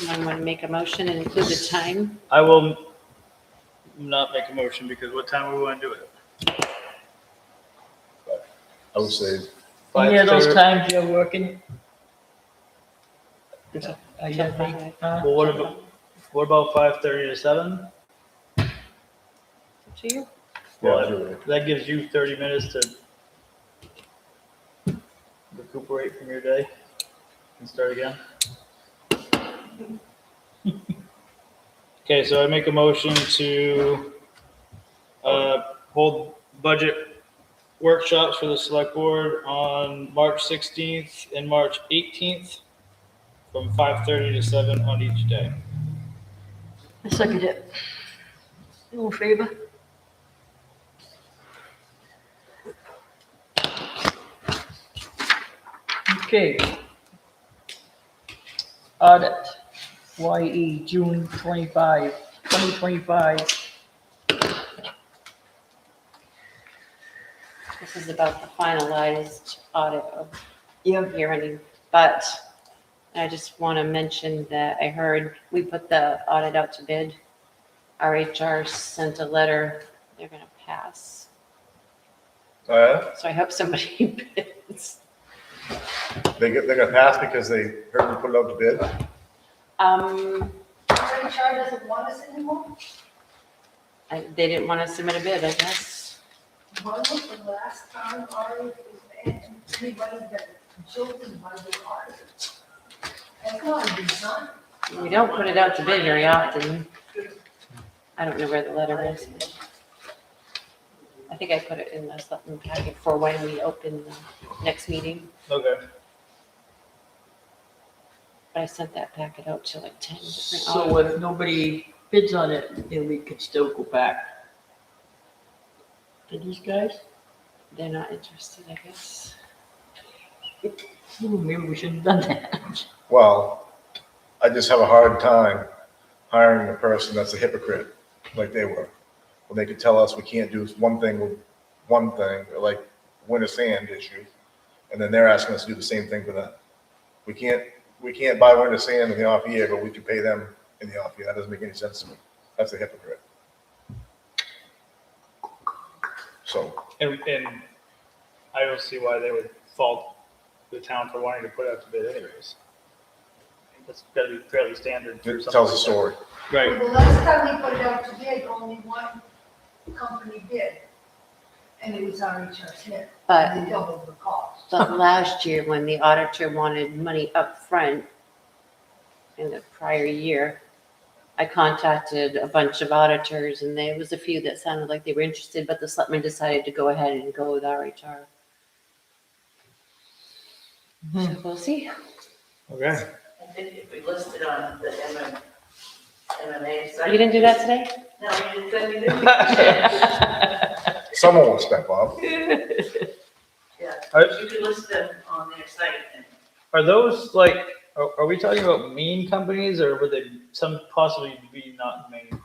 S5: I'm gonna make a motion and include the time.
S1: I will not make a motion because what time we want to do it?
S4: I would say,
S2: Any of those
S1: 5:30?
S2: times you're working?
S5: Yeah.
S2: Are you having,
S1: Well, what about 5:30 to 7?
S5: To you?
S1: Well,
S4: sure.
S1: that gives you 30 minutes to recuperate from your day and start again. Okay, so I make a motion to hold budget workshops for the select board on March 16th and March 18th from 5:30 to 7 on each day.
S2: I second it. All in favor? Okay. Audit, YE, June 2025.
S5: This is about the finalized audit of
S2: Yep.
S5: year ending, but I just want to mention that I heard we put the audit out to bid. Our HR sent a letter, they're gonna pass.
S4: Oh, yeah?
S5: So I hope somebody bids.
S4: They're gonna pass because they heard we put it out to bid?
S6: HR doesn't want us anymore?
S5: They didn't want to submit a bid, I guess.
S6: When was the last time Ari was banned? Anybody that chosen by the auditor? That's not a design.
S5: We don't put it out to bid very often. I don't know where the letter is. I think I put it in the Selectmen packet for when we open the next meeting.
S1: Okay.
S5: But I sent that packet out to like 10 different
S2: So
S5: auditors.
S2: if nobody bids on it, then we could still go back to these guys?
S5: They're not interested, I guess.
S2: Ooh, maybe we shouldn't have done that.
S4: Well, I just have a hard time hiring a person that's a hypocrite, like they were. When they could tell us we can't do one thing with one thing, like winter sand issue, and then they're asking us to do the same thing for them. We can't buy winter sand in the off year, but we can pay them in the off year. That doesn't make any sense to me. That's a hypocrite. So,
S1: And I don't see why they would fault the town for wanting to put it out to bid anyways. That's gotta be fairly standard for
S4: it
S1: something
S4: tells a
S1: like that.
S4: story.
S1: Right.
S6: The last time we put it out to bid, only one company bid. And it was RHR Smith.
S5: But,
S6: They doubled the cost.
S5: but last year, when the auditor wanted money up front in the prior year, I contacted a bunch of auditors and there was a few that sounded like they were interested, but the Selectmen decided to go ahead and go with RHR. So we'll see.
S1: Okay.
S9: I think if we listed on the MMA site.
S5: You didn't do that today?
S9: No, you didn't send me the.
S4: Someone will step up.
S9: Yeah,
S1: Are,
S9: you could list them on their site and
S1: are those like, are we talking about Maine companies or would they some possibly be not Maine?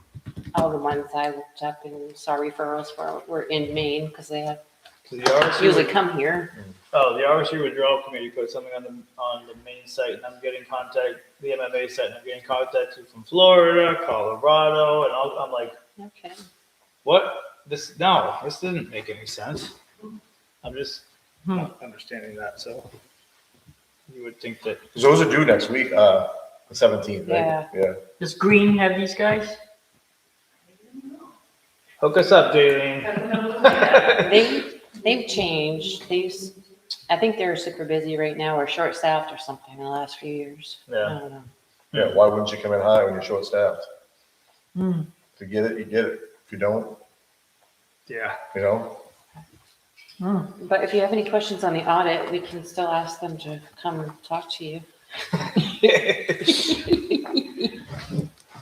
S5: All the ones I looked up and saw referrals for were in Maine because they have
S1: 'Cause the RSU
S5: usually
S1: would-
S5: come here.
S1: Oh, the RSU withdrawal committee put something on the main site, and I'm getting contact, the MMA site, and I'm getting contacted from Florida, Colorado, and I'm like,
S5: Okay.
S1: what? This didn't make any sense. I'm just not understanding that, so you would think that,
S4: Because those are due next week, the 17th, right?
S5: Yeah.
S4: Yeah.
S2: Does Green have these guys?
S1: hook us up, Jaylene.
S5: They've changed. I think they're super busy right now or short-staffed or something in the last few years. I
S1: Yeah.
S5: don't know.
S4: Yeah, why wouldn't you come in high when you're short-staffed?
S2: Hmm.
S4: If you get it, you get it. If you don't,
S1: Yeah.
S4: you know?
S5: But if you have any questions on the audit, we can still ask them to come talk to you.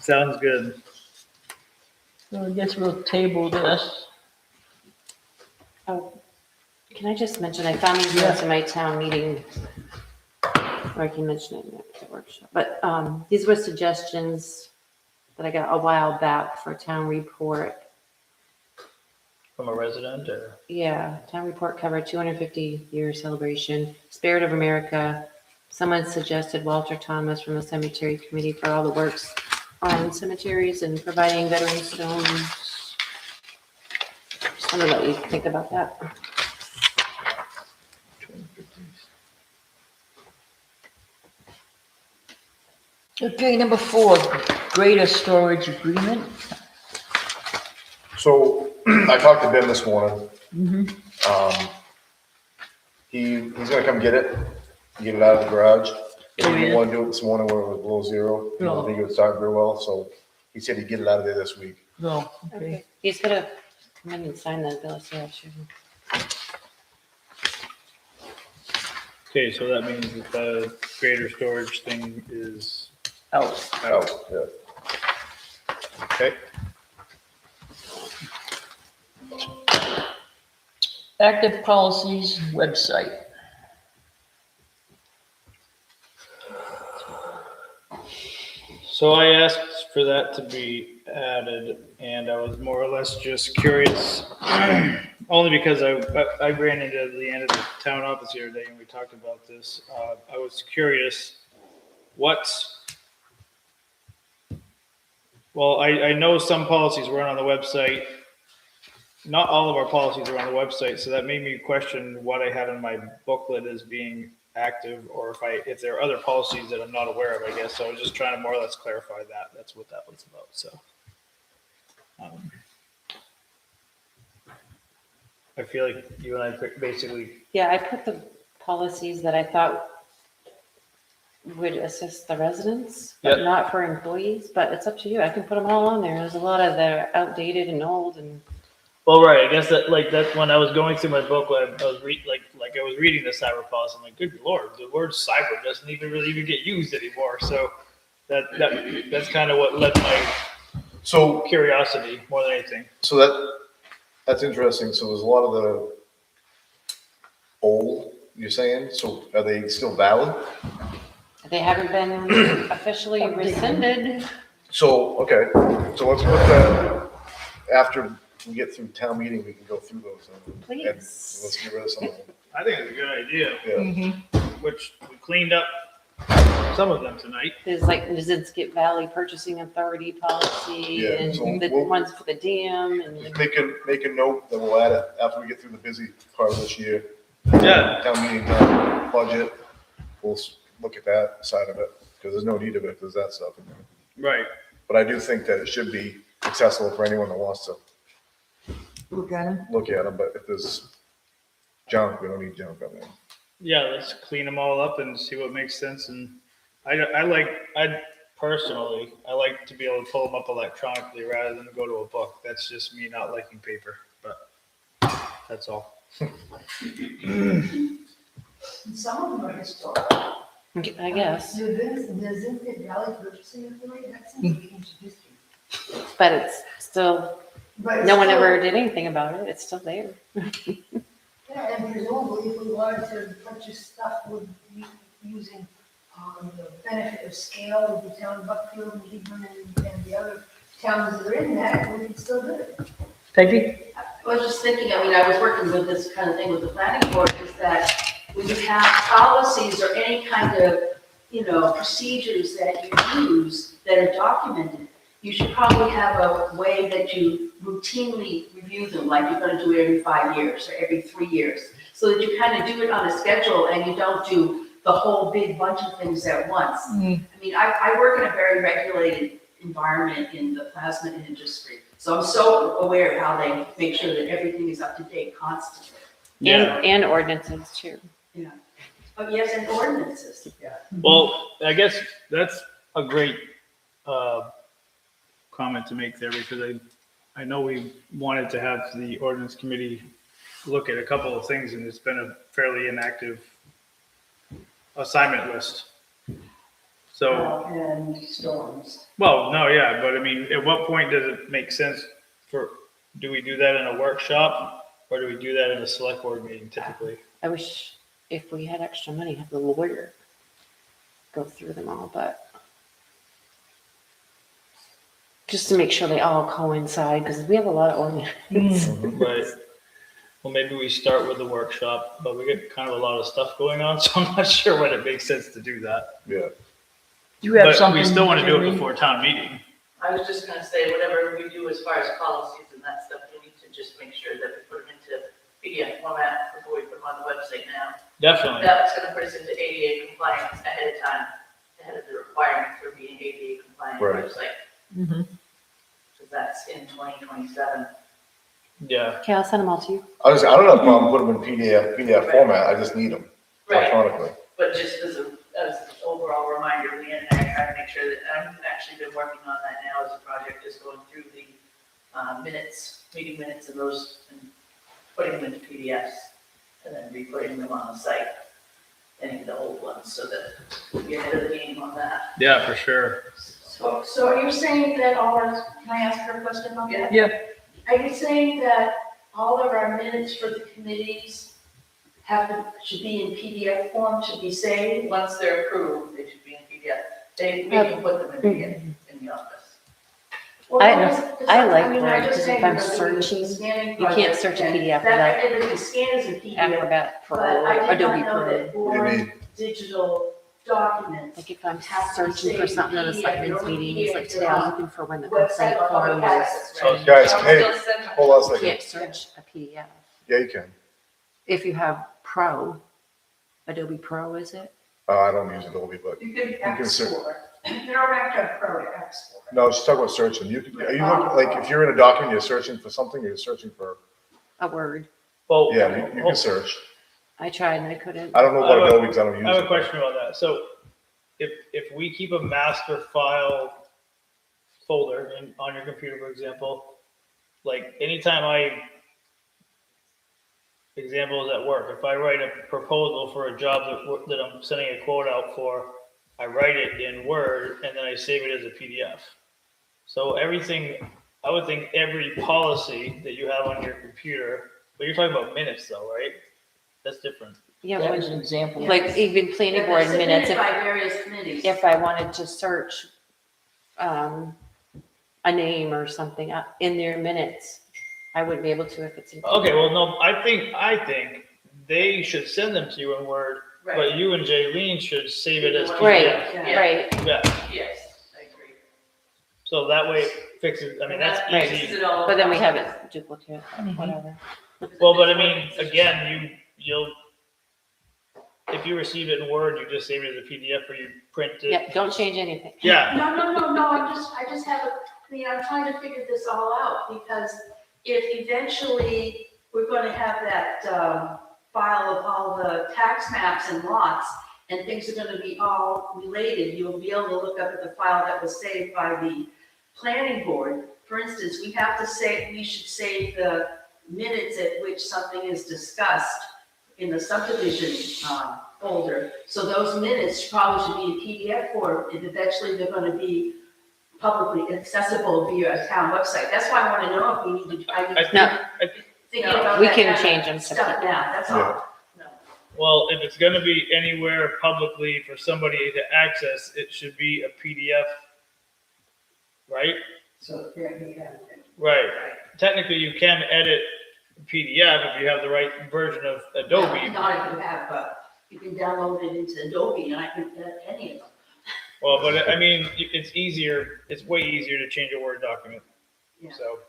S1: Sounds good.
S2: So I guess we'll table this.
S5: Oh, Can I just mention, I found these notes in my town meeting, or I can mention it at the workshop, but, these were suggestions that I got a while back for town report.
S1: From a resident or?
S5: Yeah, town report cover 250-year celebration, Spirit of America. Someone suggested Walter Thomas from the cemetery committee for all the works on cemeteries and providing veteran stones. Just want to let you think about that.
S2: Okay, number 4, greater storage agreement.
S4: So I talked to Ben this morning.
S2: Mm-hmm.
S4: He's gonna come get it out of the garage. He
S2: Oh,
S4: didn't
S2: yeah.
S4: want to do it this morning where it was below zero. I don't think it would start very well, so he said he'd get it out of there this week.
S2: No, okay.
S5: He's gonna come in and sign the bill of sale, too.
S1: Okay, so that means that the greater storage thing is
S2: Out.
S1: out.
S4: Yeah.
S1: Okay.
S2: Active policies website.
S1: So I asked for that to be added, and I was more or less just curious, only because I ran into the end of the town office the other day and we talked about this. I was curious, well, I know some policies were on the website. Not all of our policies are on the website, so that made me question what I had in my booklet as being active, or if there are other policies that I'm not aware of, I guess. So I was just trying to more or less clarify that. That's what that was about, so. I feel like you and I basically,
S5: Yeah, I put the policies that I thought would assist the residents, but
S1: Yep.
S5: not for employees, but it's up to you. I can put them all on there. There's a lot of that are outdated and old and
S1: well, right, I guess that when I was going through my book, I was I was reading the cyber policy, I'm like, good Lord, the word cyber doesn't even get used anymore. So that's kind of what led my
S4: So,
S1: curiosity more than anything.
S4: so that's interesting. So there's a lot of the old, you're saying, so are they still valid?
S5: they haven't been officially rescinded.
S4: So, okay, so let's put that, after we get through town meeting, we can go through those. And
S5: Please.
S4: let's get rid of some of them.
S1: I think it's a good idea,
S4: Yeah.
S1: which we cleaned up some of them tonight.
S5: There's like the Zinsket Valley Purchasing Authority policy
S4: Yeah,
S5: and
S4: so
S5: the
S4: we'll-
S5: ones for the dam
S4: Just
S5: and
S4: make a note that we'll add it after we get through the busy part of this year.
S1: Yeah,
S4: Town meeting, budget, we'll look at that side of it, because there's no need of it, if there's that stuff in there.
S1: right.
S4: But I do think that it should be accessible for anyone that wants to
S2: Look at them.
S4: look at them, but if there's junk, we don't need junk on there.
S1: Yeah, let's clean them all up and see what makes sense. And I personally like to be able to pull them up electronically rather than go to a book. That's just me not liking paper, but that's all.
S6: Some of them are historic.
S5: I guess,
S6: The Zinsted Valley Purchasing Authority, that's in ancient history.
S5: but it's still,
S6: But it's
S5: no one
S6: still-
S5: ever did anything about it. It's still there.
S6: Yeah, and presumably if we wanted to purchase stuff with using, the benefit of scale with the town of Buckfield and Hebron and the other towns that are in that, we could still do it.
S2: Peggy?
S3: I was just thinking, I was working with this kind of thing with the planning board, is that when you have policies or any kind of, procedures that you use that are documented, you should probably have a way that you routinely review them, like you're gonna do it every 5 years or every 3 years. So that you kind of do it on a schedule and you don't do the whole big bunch of things at once. I mean, I work in a very regulated environment in the plasma industry. So I'm so aware of how they make sure that everything is up to date constantly.
S1: Yeah.
S5: And ordinances too.
S3: Oh, yes, and ordinances.
S1: Well, I guess that's a great comment to make there, because I know we wanted to have the ordinance committee look at a couple of things, and it's been a fairly inactive assignment list. So,
S8: And storms.
S1: well, no, yeah, but I mean, at what point does it make sense do we do that in a workshop? Or do we do that in a select board meeting typically?
S5: I wish if we had extra money, have the lawyer go through them all, but just to make sure they all coincide, because we have a lot of ordinance.
S1: Right. Well, maybe we start with the workshop, but we get kind of a lot of stuff going on, so I'm not sure when it makes sense to do that.
S4: Yeah.
S2: You have
S1: But
S2: something?
S1: we still want to do it
S2: Jamie?
S1: before town meeting.
S9: I was just gonna say, whatever we do as far as policies and that stuff, we need to just make sure that we put them into PDF format before we put them on the website now.
S1: Definitely.
S9: That's gonna put us into ADA compliance ahead of time, ahead of the requirement for being ADA compliant
S4: Right.
S9: website,
S2: Mhm.
S9: because that's in 2027.
S1: Yeah.
S5: Okay, I'll send them all to you.
S4: I don't have a problem putting them in PDF format, I just need them
S9: Right,
S4: electronically.
S9: but just as an overall reminder, Leanne and I try to make sure that, I've actually been working on that now as a project, is going through the minutes, meeting minutes and those, and putting them into PDFs, and then re-putting them on the site, any of the old ones, so that we'll be ahead of the game on that.
S1: Yeah, for sure.
S3: So are you saying that can I ask her a question about that?
S2: Yeah.
S3: Are you saying that all of our minutes for the committees should be in PDF form, should be saved?
S9: Once they're approved, they should be in PDF. We can put them in the office.
S3: Well,
S5: I
S3: because
S5: like
S3: mean,
S5: Word,
S3: I'm just
S5: because if
S3: saying,
S5: I'm
S3: you know, the
S5: searching,
S3: scanning
S5: you can't
S3: project,
S5: search a
S3: and
S5: PDF
S3: that
S5: without
S3: everything scans in PDF,
S5: Acrobat Pro
S3: but I
S5: or
S3: did
S5: Adobe
S3: not know
S5: Pro.
S3: that
S4: You
S3: board
S4: need-
S3: digital documents.
S5: Like if I'm
S3: Have to be
S5: searching for
S3: saved
S5: something in a
S3: PDF,
S5: selectmen's
S3: only
S5: meetings, like
S3: PDF
S5: today I was
S3: on
S5: looking for when the
S3: website
S5: complaint
S3: or
S5: form
S3: public
S5: was.
S3: access,
S9: Right.
S3: right?
S4: Guys,
S9: I'll
S4: hey,
S9: still send them.
S4: hold on a
S5: You
S4: second.
S5: can't search a PDF.
S4: Yeah, you can.
S5: If you have Pro, Adobe Pro, is it?
S4: I don't use Adobe, but,
S8: You can
S4: can search.
S8: export. You don't have to have Pro to export.
S4: no, she's talking about searching. Are you looking, like, if you're in a document, you're searching for something, you're searching for,
S5: A Word.
S1: Well,
S4: yeah, you can search.
S5: I tried and I couldn't.
S4: I don't know
S1: I have
S4: about
S1: a-
S4: Adobe because I don't use it.
S1: I have a question about that. So if we keep a master file folder on your computer, for example, like anytime examples at work, if I write a proposal for a job that I'm sending a quote out for, I write it in Word and then I save it as a PDF. So everything, I would think every policy that you have on your computer, but you're talking about minutes though, right? That's different.
S5: Yeah,
S2: That
S5: when-
S2: was an example.
S5: like even planning
S3: Yeah,
S5: board
S3: they're
S5: minutes,
S3: submitted by various committees.
S5: if I wanted to search a name or something in their minutes, I wouldn't be able to if it's in.
S1: Okay, well, no, I think they should send them to you in Word,
S9: Right,
S1: but you and Jaylene should save it as
S5: Right,
S1: PDF.
S3: Yeah.
S5: right.
S1: Yeah,
S9: yes, I agree.
S1: so that way it fixes, I mean, that's
S5: Right.
S1: easy.
S9: Fixes it all.
S5: But then we have it duplicate, whatever.
S1: Well, but I mean, again, you'll, if you receive it in Word, you just save it as a PDF or you print it.
S5: Yeah, don't change anything.
S1: Yeah,
S3: No, I just have I'm trying to figure this all out, because if eventually we're gonna have that, file of all the tax maps and lots, and things are gonna be all related, you'll be able to look up at the file that was saved by the planning board. For instance, we should save the minutes at which something is discussed in the subdivision, folder. So those minutes probably should be in PDF form, and eventually they're gonna be publicly accessible via a town website. That's why I wanna know if we need to,
S5: No.
S3: thinking about
S5: We
S3: that
S5: can
S3: kind of
S5: change them to
S3: stuff now, that's all.
S4: Yeah.
S9: No.
S1: well, if it's gonna be anywhere publicly for somebody to access, it should be a PDF, right?
S8: So it can't be edited.
S1: Right. Technically, you can edit PDF if you have the right version of Adobe.
S3: Not if you have, you can download it into Adobe, and I can, any of them.
S1: Well, but I mean, it's easier, it's way easier to change a Word document.
S3: Yeah.
S1: So,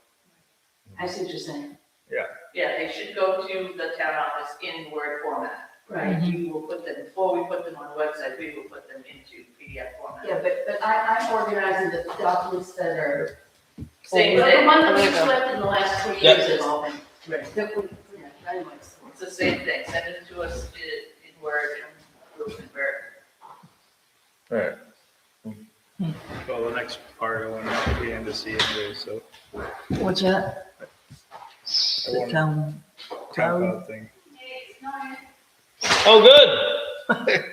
S3: I see what you're saying.
S9: Yeah, they should go to the town office in Word format.
S3: Right.
S9: We will put them, before we put them on the website, we will put them into PDF format.
S3: Yeah, but I'm organizing the documents that are,
S9: Same
S3: the
S9: thing,
S3: one that we collected in the last 3
S1: Yep.
S3: years have all been,
S9: Right.
S3: yeah, anyways.
S9: It's the same thing, send it to us in Word and we'll convert.
S4: All right.
S1: well, the next part I want to be in to see anyway, so.
S2: What's that?
S1: I
S2: The
S1: want
S2: town
S1: town
S2: cloud?
S1: cloud thing. Oh, good.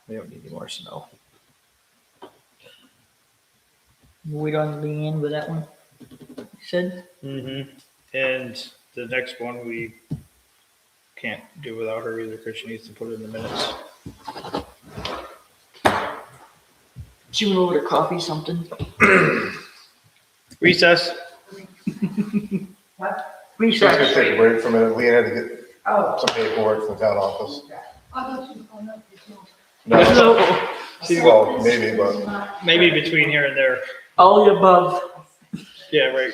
S1: We don't need any more snow.
S2: Wait on Leanne with that one. You said?
S1: Mm-hmm. And the next one, we can't do without her either, because she needs to put it in the minutes.
S2: She went over to copy something.
S1: Recess.
S4: She's gonna
S2: Recess.
S4: take a break for a minute. Lean had to get
S8: Oh.
S4: some paperwork from town office.
S6: I thought you were going up this hill.
S4: No,
S1: She's-
S4: well, maybe, but
S1: Maybe between here and there.
S2: All the above.
S1: Yeah, right.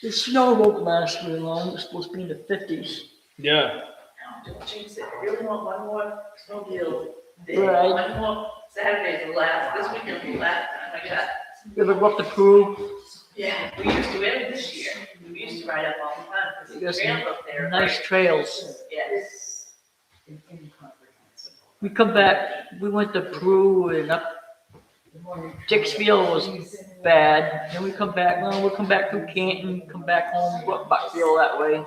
S2: The snow won't last very long. It's supposed to be in the 50s.
S1: Yeah.
S9: Don't jinx it, I really want one more snowmobile day,
S2: Right.
S9: one more Saturday to last, this weekend will be last time I got.
S2: You ever go up the Peru?
S9: Yeah, we used to, this year, we used to ride up all the time, because
S2: There's
S9: the trails up there.
S2: Nice trails.
S9: Yes.
S2: We come back, we went to Peru and up, Dixfield was bad. Then we come back, well, we'll come back through Canton, come back home, go up Buckfield that way.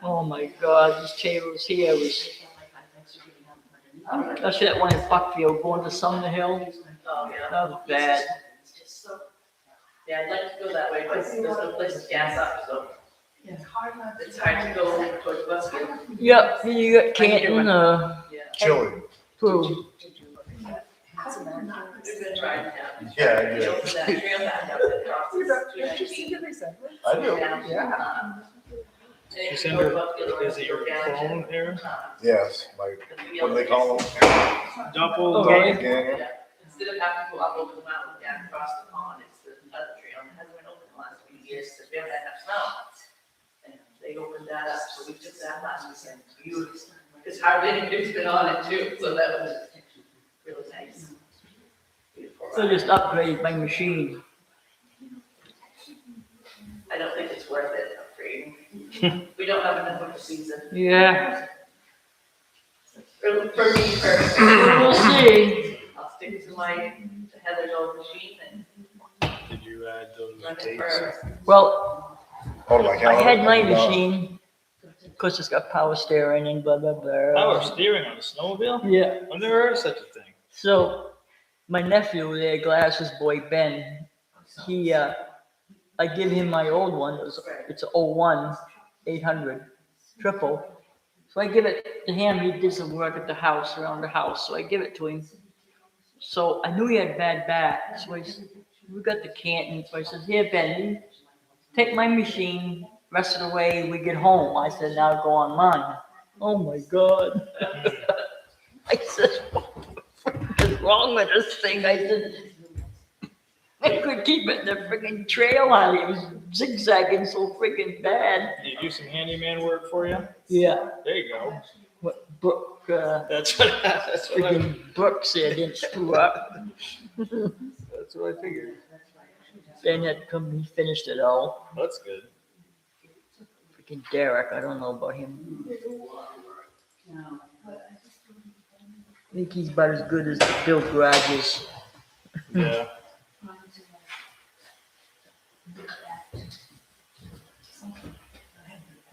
S2: Oh my God, these trails here was, especially that one in Buckfield going to Sumner Hill,
S9: Oh, yeah.
S2: that was bad.
S9: Yeah, I'd like to go that way, but there's no place to gas up, so
S6: It's hard not to.
S9: it's hard to go towards Buzzfield.
S2: Yep, then you got Canton,
S9: Yeah.
S4: chilly.
S2: Peru.
S9: We've been trying to.
S4: Yeah, I
S9: They
S4: do.
S9: opened that trail back up that crosses 219
S4: I do.
S9: down.
S8: Yeah.
S9: And if
S1: Is
S9: you
S1: it
S9: go to Buzzfield,
S1: Is it your
S9: go down to,
S1: phone, Aaron?
S4: Yes, like,
S9: the
S4: what do they call them?
S1: Double.
S2: Okay.
S4: Doppelganger?
S9: Yeah, instead of having to go up over the mountain, down across the pond, it's the other trail, and it hasn't been open the last few years, because we haven't had enough snow. And they opened that up, so we took that last weekend, beautiful, because hardly anybody's been on it too, so that was really nice. Beautiful
S2: I
S9: ride.
S2: just upgraded my machine.
S9: I don't think it's worth it, upgrading. We don't have enough of a season.
S2: Yeah,
S9: For me personally,
S2: we'll see.
S9: I'll stick to my Heather's old machine and
S1: Did you add those
S9: run it
S1: dates?
S9: for.
S2: Well,
S4: Oh, my
S2: I
S4: calendar.
S2: had my
S4: No.
S2: machine, of course it's got power steering and blah, blah, blah.
S1: Power steering on a snowmobile?
S2: Yeah,
S1: I've never heard of such a thing.
S2: so my nephew, their glasses boy, Ben, he, I give him my old one, it's a 01 800 triple. So I give it to him, he did some work at the house, around the house, so I give it to him. So I knew he had bad back, so I said, we got the Canton, so I said, here, Ben, you take my machine, rest of the way we get home. I said, now go on mine. Oh my God. I said, what is wrong with this thing? I said, I could keep it in the friggin' trail on it. It was zigzagging so friggin' bad.
S1: Did you do some handyman work for you?
S2: Yeah,
S1: There you go.
S2: what Brooke,
S1: That's what I,
S2: friggin' Brooke said didn't screw up.
S1: that's what I figured.
S2: Ben had come, he finished it all.
S1: That's good.
S2: Freaking Derek, I don't know about him. I think he's about as good as Bill Garages.
S1: Yeah.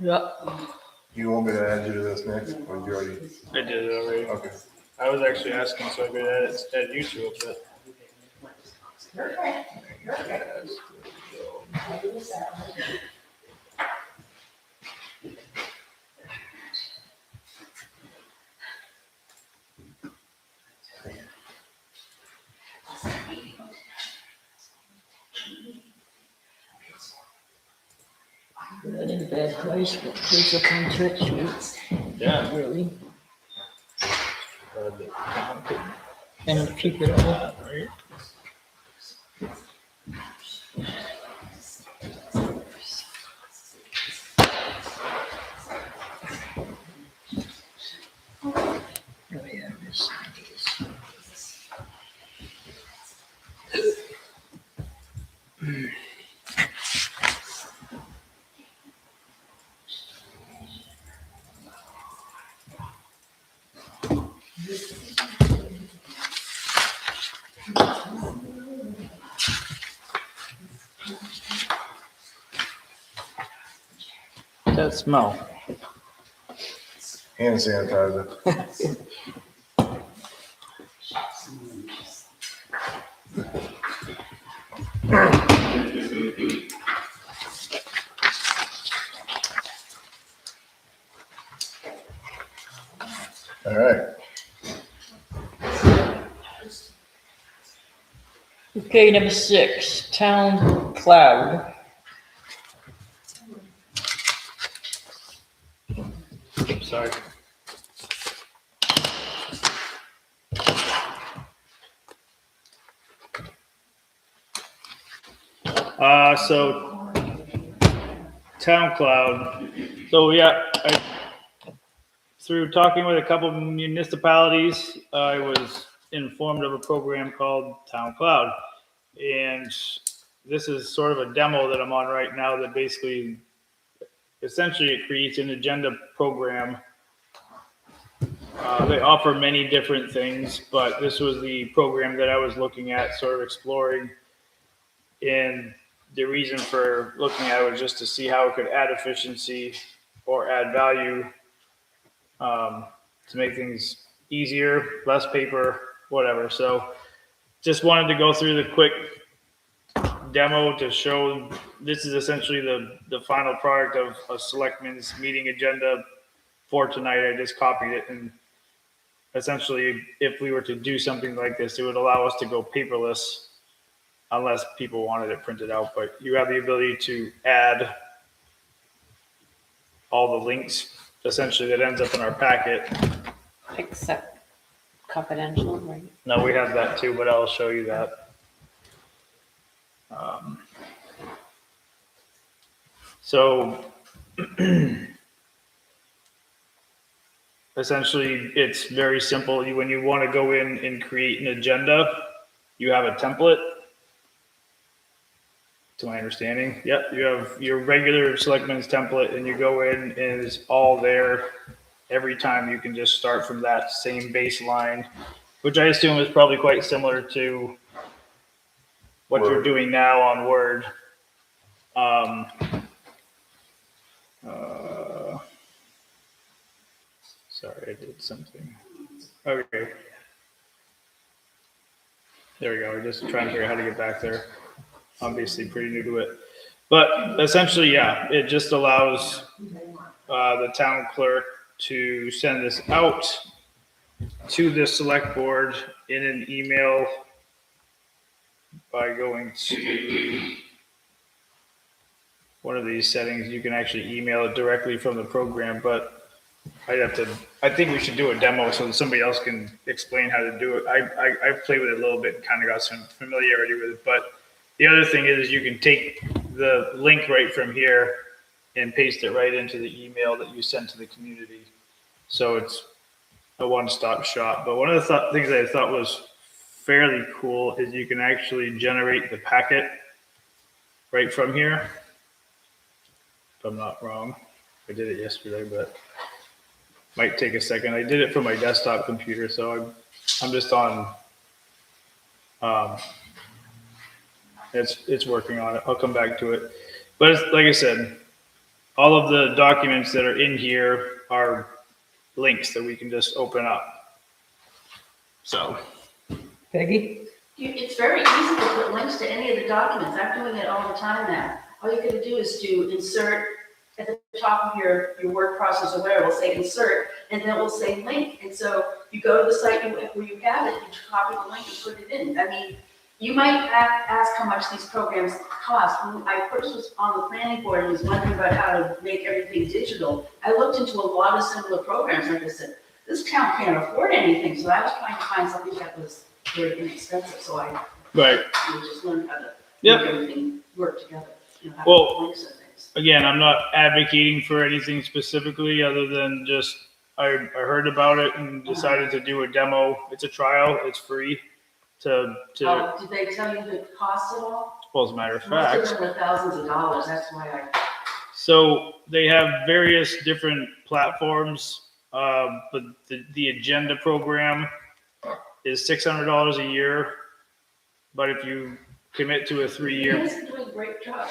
S2: Yeah.
S4: You want me to add you to this next, or you already?
S1: I did it already.
S4: Okay.
S1: I was actually asking so I could add you to it, but.
S2: That ain't a bad price, but place up on Church Street,
S1: Yeah.
S2: really.
S1: Glad that-
S2: And keep it all.
S1: Right?
S2: Oh, yeah, this is.
S1: That smell.
S4: Hand sanitizer. All right.
S2: Okay, number 6, town cloud.
S1: Sorry. So town cloud. So yeah, through talking with a couple of municipalities, I was informed of a program called Town Cloud. And this is sort of a demo that I'm on right now that basically, essentially it creates an agenda program. They offer many different things, but this was the program that I was looking at, sort of exploring. And the reason for looking at it was just to see how it could add efficiency or add value, to make things easier, less paper, whatever. So just wanted to go through the quick demo to show this is essentially the final product of a selectmen's meeting agenda for tonight. I just copied it, and essentially if we were to do something like this, it would allow us to go paperless unless people wanted it printed out. But you have the ability to add all the links essentially that ends up in our packet.
S5: Except confidential, right?
S1: No, we have that too, but I'll show you that. So essentially, it's very simple. When you want to go in and create an agenda, you have a template. To my understanding, yep, you have your regular selectmen's template, and you go in, and it's all there. Every time you can just start from that same baseline, which I assume is probably quite similar to what
S4: Word.
S1: you're doing now on Word. Sorry, I did something. Okay. There we go. We're just trying to figure out how to get back there. Obviously pretty new to it. But essentially, yeah, it just allows the town clerk to send this out to the select board in an email by going to one of these settings. You can actually email it directly from the program, but I think we should do a demo so that somebody else can explain how to do it. I've played with it a little bit and kind of got some familiarity with it. But the other thing is you can take the link right from here and paste it right into the email that you send to the community. So it's a one-stop shop. But one of the things that I thought was fairly cool is you can actually generate the packet right from here. If I'm not wrong. I did it yesterday, but might take a second. I did it from my desktop computer, so I'm just on. It's working on it. I'll come back to it. But it's, like I said, all of the documents that are in here are links that we can just open up. So,
S2: Peggy?
S3: It's very easy to put links to any of the documents. I'm doing it all the time now. All you gotta do is to insert at the top of your word processor, or whatever, it'll say insert, and then it will say link. And so you go to the site where you have it, you copy the link and put it in. I mean, you might ask how much these programs cost. When I first was on the planning board and was wondering about how to make everything digital, I looked into a lot of similar programs. Like I said, this town can't afford anything, so I was trying to find something that was very inexpensive. So I just learned how to make everything work together. You know, how to put links and things.
S1: Again, I'm not advocating for anything specifically other than just I heard about it and decided to do a demo. It's a trial. It's free. Did
S3: they tell you the cost at all?
S1: Well, as a matter of
S3: Most
S1: fact.
S3: of them are thousands of dollars. That's why
S1: So they have various different platforms, but the agenda program is $600 a year. But if you commit to a 3-year,
S3: Leanne's been doing a great job.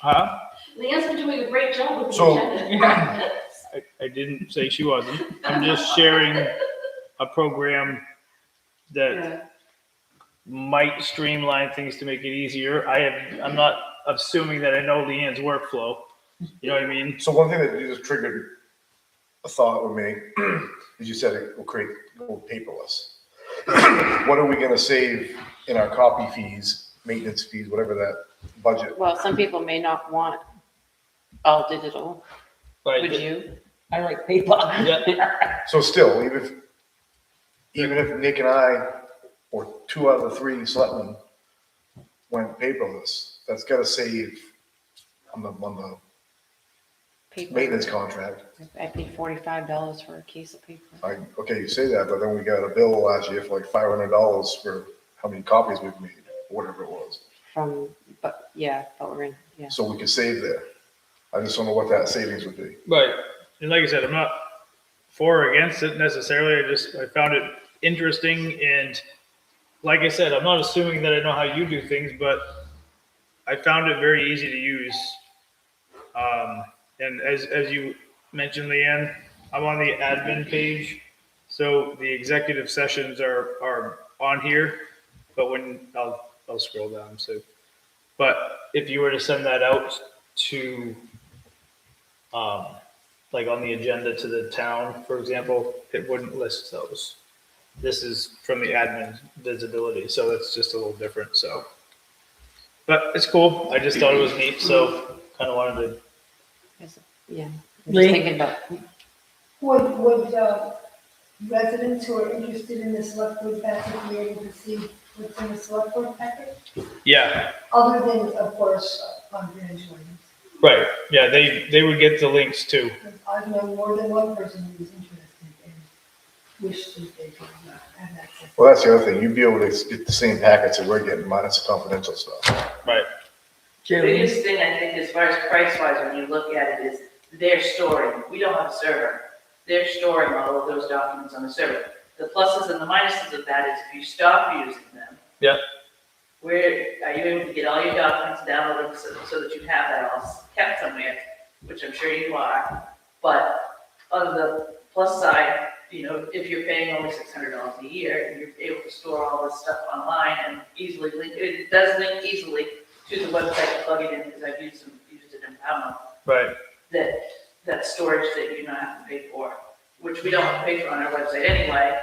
S1: huh?
S3: Leanne's been doing a great job with the
S4: So-
S3: agenda.
S1: I didn't say she wasn't. I'm just sharing a program that
S3: Yeah.
S1: might streamline things to make it easier. I'm not assuming that I know Leanne's workflow. You know what I mean?
S4: So one thing that you just triggered a thought with me, is you said it will go paperless. What are we gonna save in our copy fees, maintenance fees, whatever that budget?
S5: Well, some people may not want all digital.
S1: Like,
S5: Would you?
S2: I like paper.
S1: Yeah.
S4: So still, even if Nick and I, or 2 out of the 3 selectmen went paperless, that's gotta save on the
S5: Paper.
S4: maintenance contract.
S5: I paid $45 for a case of paper.
S4: Okay, you say that, but then we got a bill last year for like $500 for how many copies we've made, or whatever it was.
S5: But we're in, yeah.
S4: So we could save there. I just don't know what that savings would be.
S1: Right. And like I said, I'm not for or against it necessarily. I found it interesting. And like I said, I'm not assuming that I know how you do things, but I found it very easy to use. And as you mentioned, Leanne, I'm on the admin page. So the executive sessions are on here, but I'll scroll down. But if you were to send that out to, like on the agenda to the town, for example, it wouldn't list those. This is from the admin visibility, so it's just a little different, so. But it's cool, I just thought it was neat, so kind of wanted to.
S5: Yeah. I'm
S2: Lee?
S5: just thinking about,
S6: Would residents who are interested in the select board packet be able to see what's in the select board packet?
S1: Yeah,
S6: Other than, of course, confidential items.
S1: right, yeah, they would get the links too.
S6: I've known more than one person who was interested and wished that they could have access.
S4: Well, that's the other thing. You'd be able to get the same packets that we're getting, minus the confidential stuff.
S1: Right,
S9: The biggest thing I think as far as price wise, when you look at it, is they're storing, we don't have a server. They're storing all of those documents on the server. The pluses and the minuses of that is if you stop using them.
S1: Yeah.
S9: Where are you able to get all your documents downloaded so that you have that all kept somewhere, which I'm sure you are. But on the plus side, if you're paying only $600 a year and you're able to store all this stuff online and easily link it does link easily to the website to plug it in, because I've used it in Pownell.
S1: right,
S9: That storage that you don't have to pay for, which we don't have to pay for on our website anyway,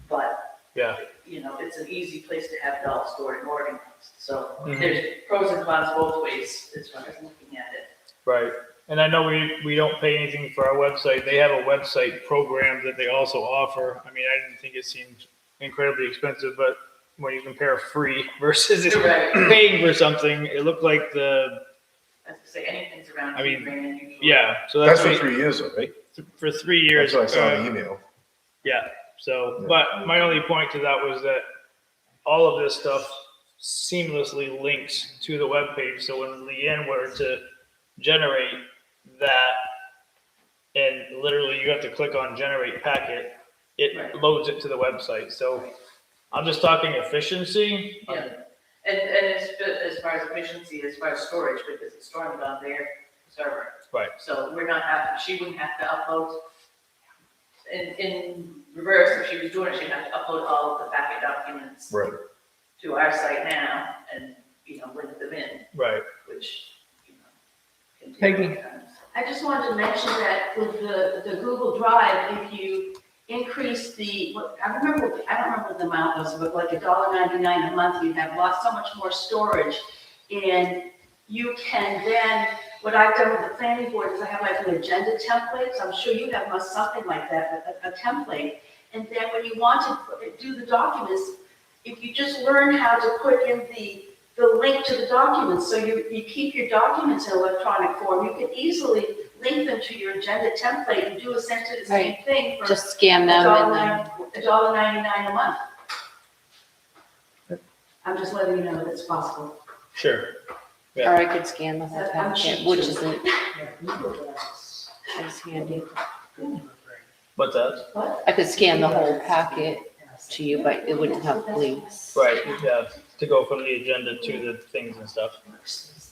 S9: but,
S1: yeah,
S9: it's an easy place to have it all stored and organized. So
S1: Mhm.
S9: there's pros and cons both ways as far as looking at it.
S1: right. And I know we don't pay anything for our website. They have a website program that they also offer. I mean, I didn't think it seemed incredibly expensive, but when you compare free versus
S9: Right.
S1: paying for something, it looked like
S9: As I say, anything's around
S1: I mean,
S9: $2,000 usually.
S1: yeah, so
S4: That's
S1: that's
S4: for 3 years though, right?
S1: for 3 years.
S4: That's what I saw in the email.
S1: Yeah, so,
S4: Yeah.
S1: but my only point to that was that all of this stuff seamlessly links to the webpage. So when Leanne were to generate that, and literally you have to click on generate packet, it
S9: Right.
S1: loads it to the website. So I'm just talking efficiency.
S9: Yeah. And as far as efficiency, as far as storage, because it's storing it on their server.
S1: Right.
S9: So she wouldn't have to upload. In reverse, if she was doing it, she'd have to upload all of the packet documents
S4: Right.
S9: to our site now and, link them in,
S1: Right.
S9: which, can take
S2: Peggy.
S9: time.
S3: I just wanted to mention that with the Google Drive, if you increase I don't remember what the amount was, but like $1.99 a month, you have so much more storage. And you can then, what I've done with the planning board is I have like an agenda template, so I'm sure you have something like that, a template. And then when you want to do the documents, if you just learn how to put in the link to the documents, so you keep your documents in electronic form, you can easily link them to your agenda template and do essentially the same thing for
S5: just scan them and then.
S3: $1.99 a month. I'm just letting you know that it's possible.
S1: Sure. Yeah.
S5: Or I could scan the whole
S3: I'm
S5: packet,
S3: cheap
S5: which
S3: too.
S5: isn't as handy.
S1: What's that?
S5: I could scan the whole packet to you, but it wouldn't have links.
S1: Right, yeah, to go from the agenda to the things and stuff.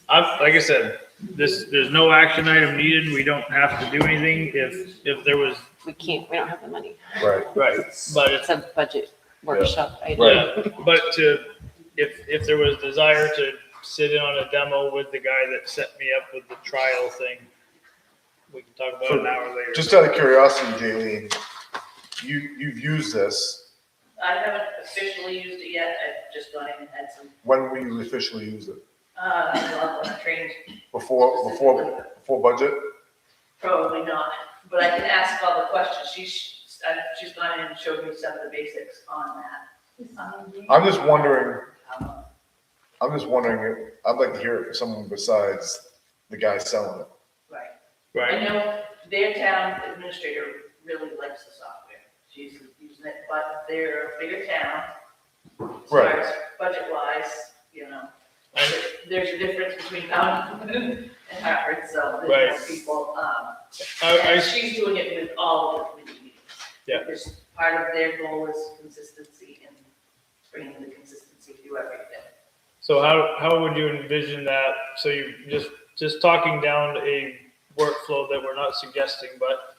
S1: Like I said, there's no action item needed. We don't have to do anything. If there was,
S5: We don't have the money.
S4: Right.
S1: right, but
S5: It's a budget workshop item.
S1: yeah, but if there was desire to sit in on a demo with the guy that set me up with the trial thing, we can talk about it an hour later.
S4: Just out of curiosity, Jaylene, you've used this.
S9: I haven't officially used it yet, I've just gone in and had some,
S4: When will you officially use it?
S9: well, when I trained,
S4: Before budget?
S9: probably not, but I can ask all the questions, she's gone in and showed me some of the basics on that.
S4: I'm just wondering,
S9: Um,
S4: I'd like to hear it from someone besides the guy selling it.
S9: Right.
S1: Right,
S9: I know their town administrator really likes the software. She's using it, but they're a bigger town. As far
S4: Right.
S9: as budget wise, you know,
S1: I-
S9: there's a difference between Mountain and Hartford, so there's
S1: Right.
S9: more people.
S1: I
S9: And she's doing it with all of the committee meetings.
S1: Yeah.
S9: Because part of their goal is consistency and bringing the consistency to everything.
S1: So how would you envision that? So you just talking down a workflow that we're not suggesting, but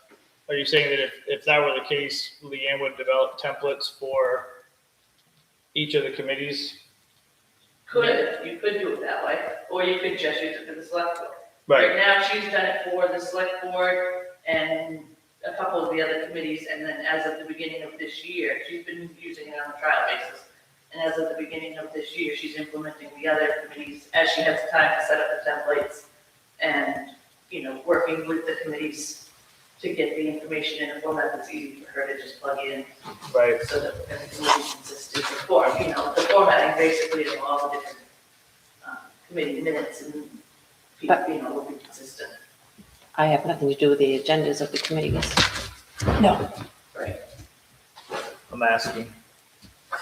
S1: are you saying that if that were the case, Leanne would develop templates for each of the committees?
S9: You could do it that way, or you could just use it for the select board. Right now, she's done it for the select board and a couple of the other committees, and then as of the beginning of this year, she's been using it on a trial basis. And as of the beginning of this year, she's implementing the other committees as she has time to set up the templates and, working with the committees to get the information in a format that's easy for her to just plug in
S1: Right.
S9: so that everything will be consistent. The formatting basically of all the different committee minutes and, will be consistent.
S5: I have nothing to do with the agendas of the committees.
S2: No.
S9: Right.
S1: I'm asking.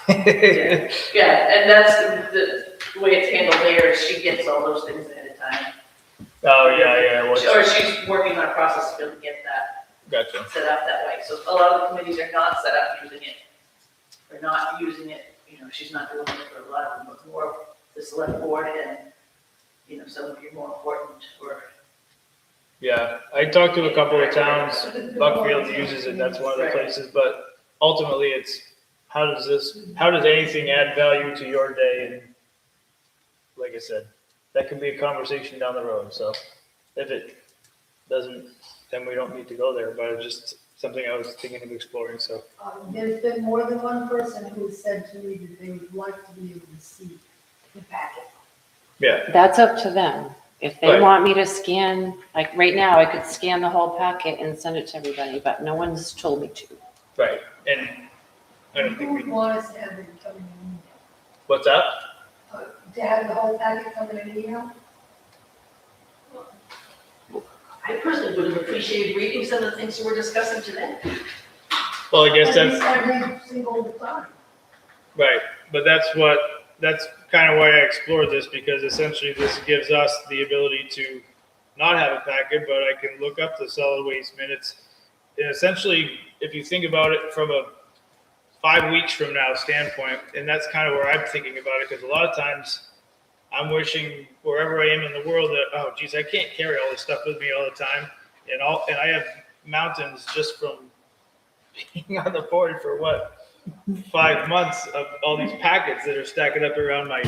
S9: Yeah, and that's the way it's handled there, is she gets all those things ahead of time.
S1: Oh, yeah,
S9: Or she's working on a process to get that
S1: gotcha.
S9: set up that way. So a lot of the committees are not set up using it. They're not using it, she's not doing it for a lot of them, but more the select board and, some of your more important work.
S1: Yeah, I talked to a couple of towns, Buckfield uses it, that's one of the places, but ultimately it's, how does anything add value to your day? And like I said, that could be a conversation down the road, so if it doesn't, then we don't need to go there, but it's just something I was thinking of exploring, so.
S6: There's been more than one person who said to me that they would like to be able to see the packet.
S1: Yeah,
S5: That's up to them. If they
S1: Right.
S5: want me to scan, like right now, I could scan the whole packet and send it to everybody, but no one's told me to.
S1: right, and I don't think
S6: Who
S1: we,
S6: would want us to have it come in an
S1: what's that?
S6: email? To have the whole packet come in an email?
S3: I personally would have appreciated reading some of the things we were discussing today.
S1: Well, I guess that's,
S6: Every single time.
S1: right, but that's kind of why I explored this, because essentially this gives us the ability to not have a packet, but I can look up the solid waste minutes. And essentially, if you think about it from a 5 weeks from now standpoint, and that's kind of where I'm thinking about it, because a lot of times I'm wishing wherever I am in the world that, oh geez, I can't carry all this stuff with me all the time. And I have mountains just from being on the board for 5 months of all these packets that are stacking up around my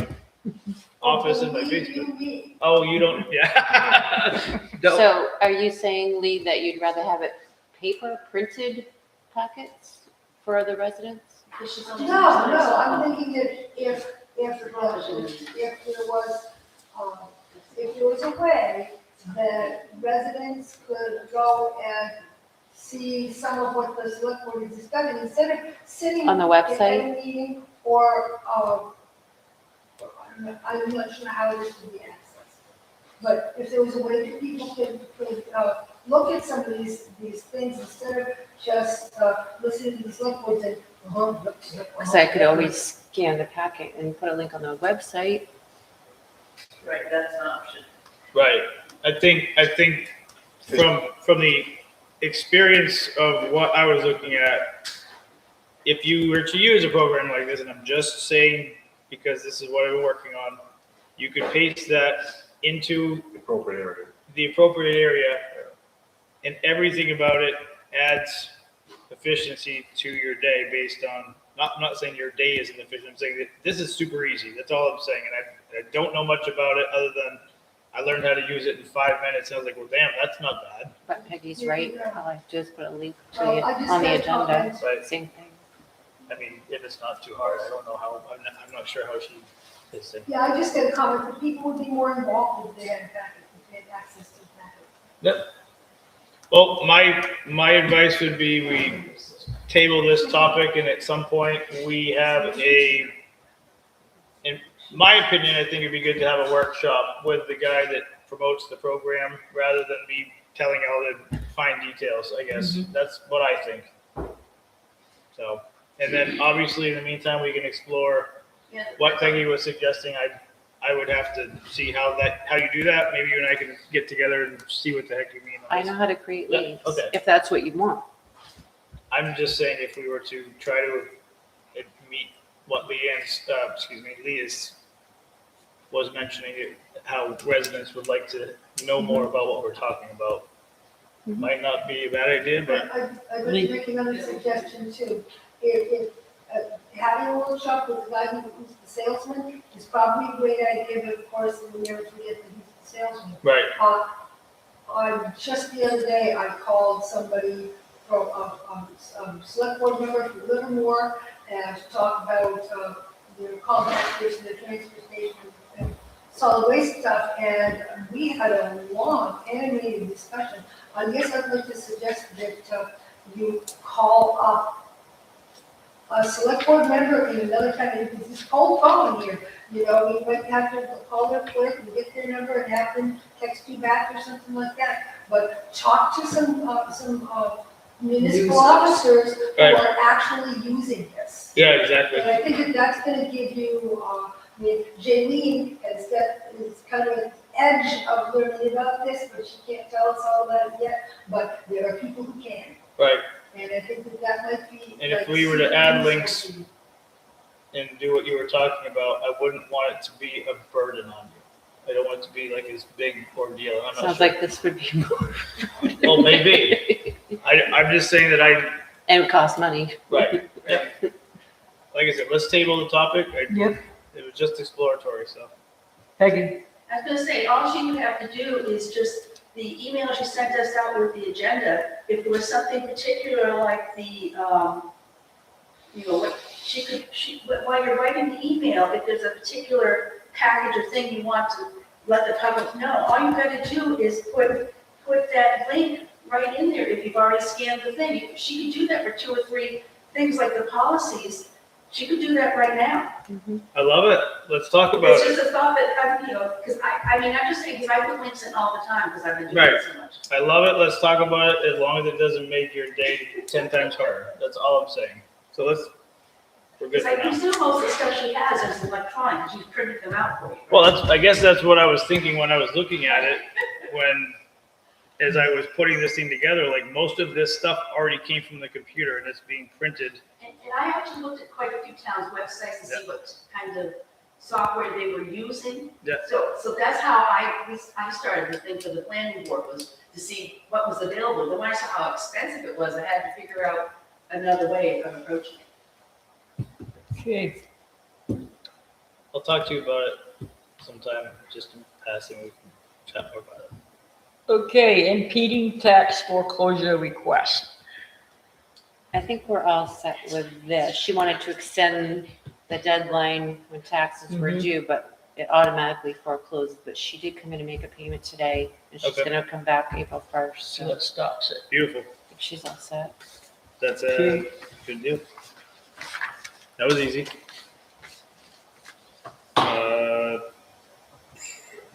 S1: office and my basement. Oh, you don't, yeah. No.
S5: So are you saying, Lee, that you'd rather have it paper printed packets for the residents?
S6: No, I'm thinking that if there was a way that residents could go and see some of what the select board is discussing, instead of sitting
S5: On the
S6: at
S5: website?
S6: a meeting, or, I'm not sure how this would be accessed. But if there was a way that people could look at some of these things instead of just listening to the select board and.
S5: Because I could always scan the packet and put a link on the website.
S9: Right, that's an option.
S1: Right. I think from the experience of what I was looking at, if you were to use a program like this, and I'm just saying because this is what I've been working on, you could paste that into
S4: Appropriate area.
S1: the appropriate area, and everything about it adds efficiency to your day based on, I'm not saying your day isn't efficient, I'm saying that this is super easy. That's all I'm saying. And I don't know much about it other than I learned how to use it in 5 minutes. I was like, well, damn, that's not bad.
S5: But Peggy's right. All I do is put a link to
S6: Well,
S5: it
S6: I just
S5: on the
S6: got
S5: agenda.
S6: comments.
S1: But
S5: Same thing.
S1: I mean, if it's not too hard, I don't know how, I'm not sure how she is saying.
S6: Yeah, I just got a comment, that people would be more involved if they had packet, if they had access to the packet.
S1: Yep. Well, my advice would be we table this topic and at some point we have in my opinion, I think it'd be good to have a workshop with the guy that promotes the program rather than me telling all the fine details, I guess. That's what I think. So, and then obviously in the meantime, we can explore
S3: Yeah.
S1: what Peggy was suggesting. I would have to see how you do that. Maybe you and I can get together and see what the heck you mean. on
S5: I
S1: this.
S5: know how to create
S1: Yeah,
S5: links,
S1: okay.
S5: if that's what you want.
S1: I'm just saying if we were to try to meet what Leah's was mentioning, how residents would like to know more about what we're talking about. Might not be a bad idea, but
S6: I'd like to make another suggestion too. If having a workshop with the guy who's the salesman is probably a great idea, but of course, we never forget that he's the salesman.
S1: right.
S6: Just the other day, I called somebody from, select board member from Livermore, and to talk about, their callback station, the transfer station, and solid waste stuff, and we had a long animated discussion. I guess I'd like to suggest that, you call up a select board member in another town, it's this cold calling here, you know, you might have to call their clerk and get their number and have them text you back or something like that. But talk to some municipal officers who
S1: Right.
S6: are actually using this.
S1: Yeah, exactly.
S6: And I think that that's gonna give you, I mean, Jaylene is kind of an edge of learning about this, but she can't tell us all about it yet, but there are people who can.
S1: Right.
S6: And I think that that might be.
S1: And if
S6: like,
S1: we were to add
S6: super
S1: links-
S6: useful.
S1: And do what you were talking about, I wouldn't want it to be a burden on you. I don't want it to be like this big ordeal. I'm not
S5: Sounds
S1: sure.
S5: like this would be more.
S1: Well, maybe. I'm just saying that
S5: And it would cost money.
S1: right. Yeah. Like I said, let's table the topic.
S2: Yep.
S1: It was just exploratory, so.
S2: Peggy,
S3: I was gonna say, all she would have to do is just, the email she sent us out with the agenda, if there was something particular like the, what while you're writing the email, if there's a particular package or thing you want to let the public know, all you gotta do is put that link right in there if you've already scanned the thing. She could do that for 2 or 3 things like the policies. She could do that right now.
S1: I love it. Let's talk about
S3: It's
S1: it.
S3: just a thought that, because I'm just saying, because I put links in all the time, because I've been doing it so much.
S1: I love it. Let's talk about it as long as it doesn't make your day 10 times harder. That's all I'm saying. So we're good
S3: Because I
S1: for now.
S3: presume most of the stuff she has is electronic, she's printed them out for you.
S1: Well, I guess that's what I was thinking when I was looking at it, as I was putting this thing together, like most of this stuff already came from the computer and it's being printed.
S3: And I actually looked at quite a few towns' websites to see what kind of software they were using.
S1: Yeah.
S3: So that's how I started the thing for the planning board, was to see what was available. Then when I saw how expensive it was, I had to figure out another way of approaching it.
S2: okay,
S1: I'll talk to you about it sometime, just in passing, we can chat more about it.
S2: okay, impeding tax foreclosure request.
S5: I think we're all set with this. She wanted to extend the deadline when taxes were due, but it automatically forecloses. But she did come in and make a payment today, and she's
S1: Okay.
S5: gonna come back April 1st.
S2: So
S5: So
S2: that stops it.
S1: Beautiful.
S5: I think she's all set.
S1: That's a
S2: Okay.
S1: good deal. That was easy.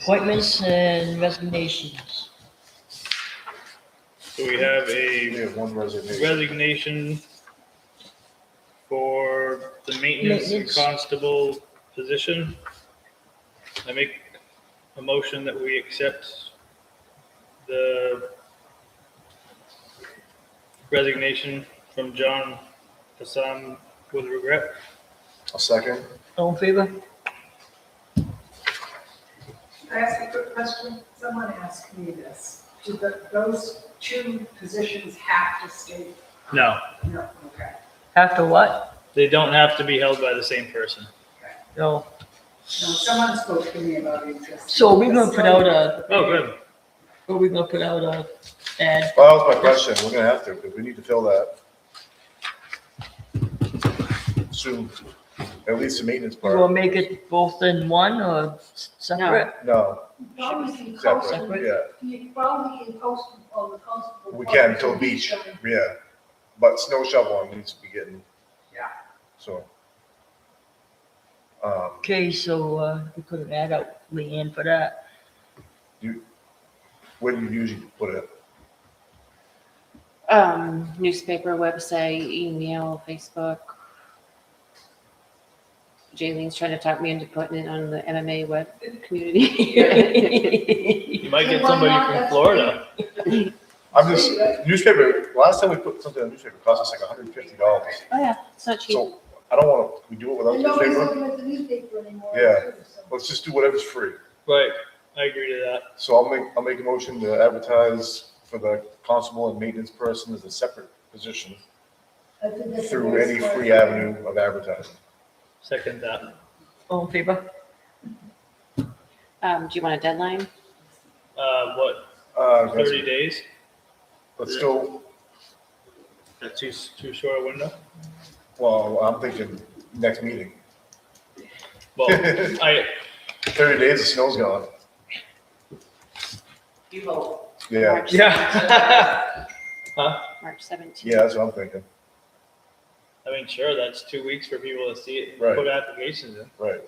S2: Appointments and resignations.
S1: So we have
S4: We
S1: a
S4: have one resignation.
S1: resignation for the maintenance
S2: Maintenance.
S1: constable position. I make a motion that we accept the resignation from John with regret.
S4: A second.
S2: All in favor?
S8: Can I ask a quick question? Someone asked me this. Do those two positions have to stay?
S1: No,
S8: No, okay.
S2: After what?
S1: they don't have to be held by the same person.
S2: No.
S8: No, someone spoke to me about interest.
S2: So we're gonna put out a,
S1: Oh, good.
S2: we're gonna put out a ad.
S4: Well, that was my question. We're gonna have to, because we need to fill that soon, at least the maintenance
S2: You wanna
S4: part.
S2: make it both in one or separate?
S4: No,
S6: Probably can post them,
S4: separate, yeah.
S6: you probably can post them on the constable.
S4: We can until beach, yeah. But snow shoveling needs to be getting.
S8: Yeah.
S4: So.
S2: Okay, so, we put an ad out, Leanne, for that.
S4: Where do you usually put it?
S5: Newspaper, website, email, Facebook. Jaylene's trying to talk me into putting it on the MMA web community.
S1: You might get somebody from Florida.
S4: I'm just, newspaper, last time we put something in the newspaper, it cost us like $150.
S5: Oh, yeah, it's not cheap.
S4: So I don't wanna, we do it without
S6: And nobody's
S4: newspaper?
S6: looking at the newspaper anymore.
S4: Yeah.
S6: too, so.
S4: Let's just do whatever's free.
S1: Right, I agree to that.
S4: So I'll make a motion to advertise for the constable and maintenance person as a separate position
S6: I think that's the
S4: through
S6: best
S4: any
S6: part.
S4: free avenue of advertising.
S1: Second that.
S2: All in favor?
S5: Do you want a deadline?
S1: What,
S4: That's-
S1: 30 days?
S4: But still,
S1: That's too short a window?
S4: well, I'm thinking next meeting.
S1: Well,
S4: 30 days, the snow's gone.
S9: You hope.
S4: Yeah,
S5: March
S1: yeah.
S5: March 17th.
S4: yeah, that's what I'm thinking.
S1: I mean, sure, that's 2 weeks for people to see it and
S4: Right.
S1: put applications in.
S4: Right.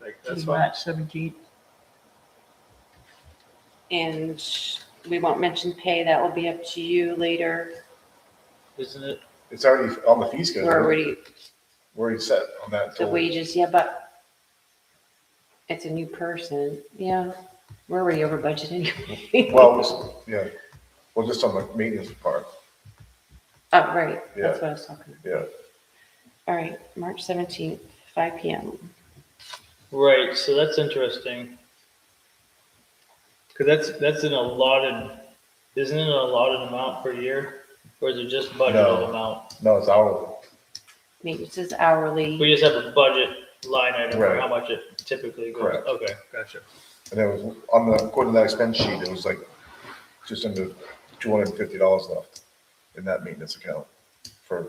S1: Like, that's fine.
S2: March 17th.
S5: And we won't mention pay, that will be up to you later.
S1: Isn't it?
S4: It's already on the fee schedule.
S5: We're already,
S4: We're already set on that.
S5: the
S4: total.
S5: wages, yeah, but it's a new person, yeah. We're already over budget anyway.
S4: Well, yeah, well, just on the maintenance part,
S5: Oh, right, that's what I was talking about.
S4: yeah.
S5: All right, March 17th, 5 PM.
S1: Right, so that's interesting. Cause that's an allotted, isn't it an allotted amount per year? Or is it just budgeted
S4: No.
S1: amount?
S4: No, it's hourly.
S5: Maintenance is hourly.
S1: We just have a budget line item for
S4: Right.
S1: how much it typically goes.
S4: Correct.
S1: Okay, gotcha.
S4: And it was, on the, according to that expense sheet, it was like just under $250 left in that maintenance account for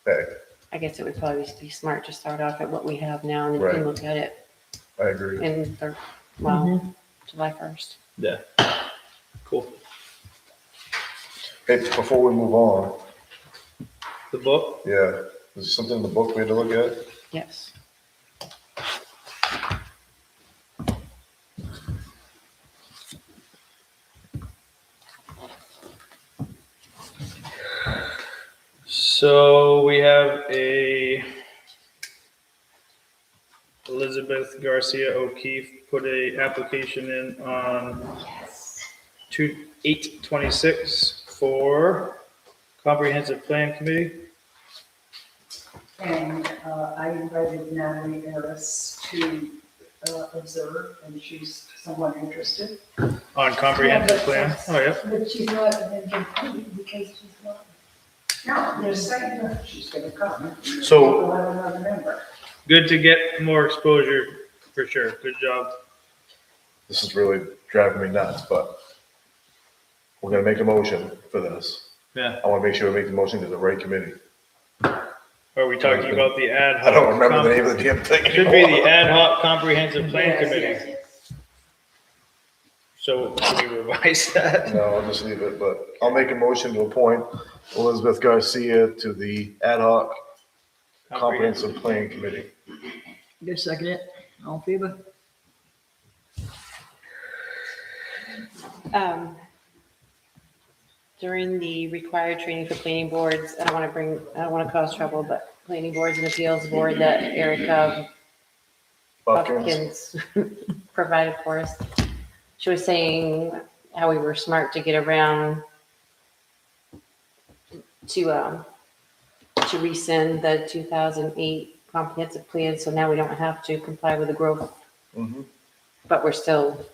S4: pay.
S5: I guess it would probably be smart to start off at what we have now and then we can
S4: Right.
S5: look at it
S4: I agree.
S5: in, well, July 1st.
S1: Yeah. Cool.
S4: Hey, before we move on,
S1: The book?
S4: yeah, is there something in the book we had to look at?
S5: Yes.
S1: So we have a Elizabeth Garcia O'Keefe put a application in on 8/26 for comprehensive plan committee.
S8: And I invited Natalie Harris to observe, and she's somewhat interested.
S1: On comprehensive plan. Oh, yeah.
S6: But she's not an independent because she's not.
S8: No, they're saying that she's gonna come.
S4: So-
S8: We'll have another member.
S1: Good to get more exposure for sure. Good job.
S4: This is really driving me nuts, but we're gonna make a motion for this.
S1: Yeah.
S4: I wanna make sure we make the motion to the right committee.
S1: Are we talking about the ad hoc?
S4: I don't remember the name of the damn thing
S1: Should be the
S4: anymore.
S1: ad hoc comprehensive plan
S3: Yes,
S1: committee.
S3: yes, yes.
S1: So can we revise that?
S4: No, I'll just leave it, but I'll make a motion to appoint Elizabeth Garcia to the ad hoc comprehensive plan committee.
S2: You second it? All in favor?
S5: During the required training for planning boards, I don't want to cause trouble, but planning boards and appeals board that Erica
S4: Buckins.
S5: Buckins provided for us. She was saying how we were smart to get around to to rescind the 2008 comprehensive plan, so now we don't have to comply with the growth,
S4: Mhm.
S5: but we're still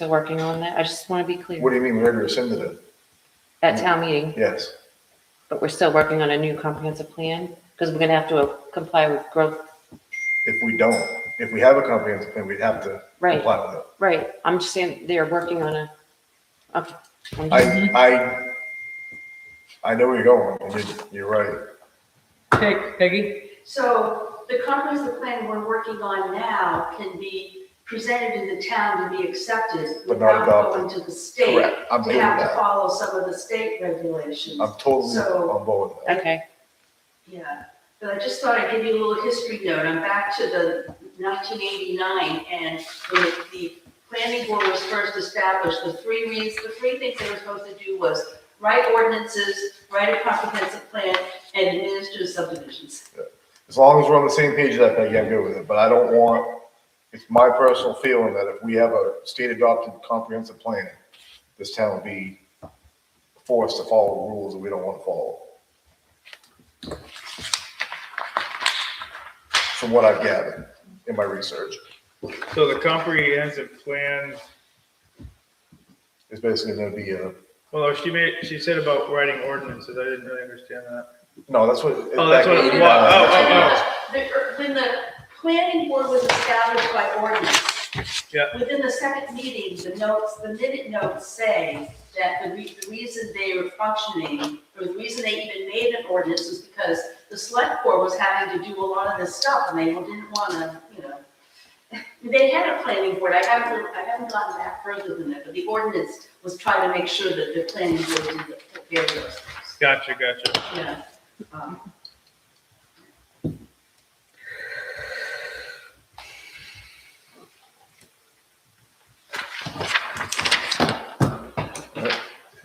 S5: working on that. I just want to be
S4: What
S5: clear
S4: do you mean, we already rescinded it?
S5: at town meeting,
S4: Yes.
S5: but we're still working on a new comprehensive plan because we're going to have to comply with growth.
S4: If we don't, if we have a comprehensive plan, we'd have to
S5: Right.
S4: comply with it.
S5: Right. I'm just saying they're working on a, okay.
S4: I know where you're going, and you're right.
S2: Peggy?
S3: So the comprehensive plan we're working on now can be presented in the town to be accepted
S4: But not
S3: without
S4: adopted.
S3: going to the state.
S4: Correct. I'm good
S3: To
S4: with
S3: have to
S4: that.
S3: follow some of the state regulations.
S4: I'm totally
S3: So-
S4: on board with that.
S5: Okay.
S3: Yeah, but I just thought I'd give you a little history note. I'm back to the 1989, and when the planning board was first established, the three things they were supposed to do was write ordinances, write a comprehensive plan, and administer subdivisions.
S4: As long as we're on the same page, that Peggy, I'm good with it, but I don't want, it's my personal feeling that if we have a state adopted comprehensive plan, this town will be forced to follow rules that we don't want to follow. From what I've gathered in my research,
S1: So the comprehensive plan,
S4: it's basically gonna be a,
S1: well, she said about writing ordinances. I didn't really understand that.
S4: no, that's what.
S1: Oh, that's what it was.
S3: When the planning board was established by ordinance.
S1: Yeah.
S3: Within the second meeting, the minute notes say that the reason they were functioning, or the reason they even made an ordinance was because the select board was having to do a lot of this stuff, and they didn't wanna, they had a planning board, I haven't gotten back further than that, but the ordinance was trying to make sure that the planning board did take care of those things.
S1: Gotcha.
S3: Yeah.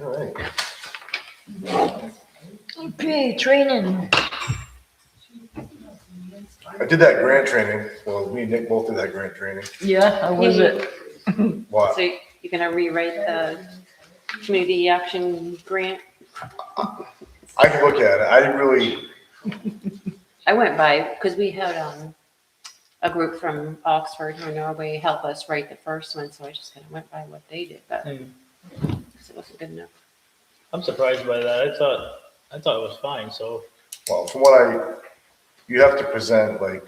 S4: All right.
S2: Okay, training.
S4: I did that grant training, well, me and Nick both did that grant training.
S2: Yeah, how was it?
S4: What?
S5: So you're going to rewrite the community action grant?
S4: I can look at it, I didn't really,
S5: I went by, because we had a group from Oxford or Norway help us write the first one, so I just kind of went by what they did, but it wasn't good enough.
S1: I'm surprised by that. I thought it was fine. So
S4: well, from what you have to present, like,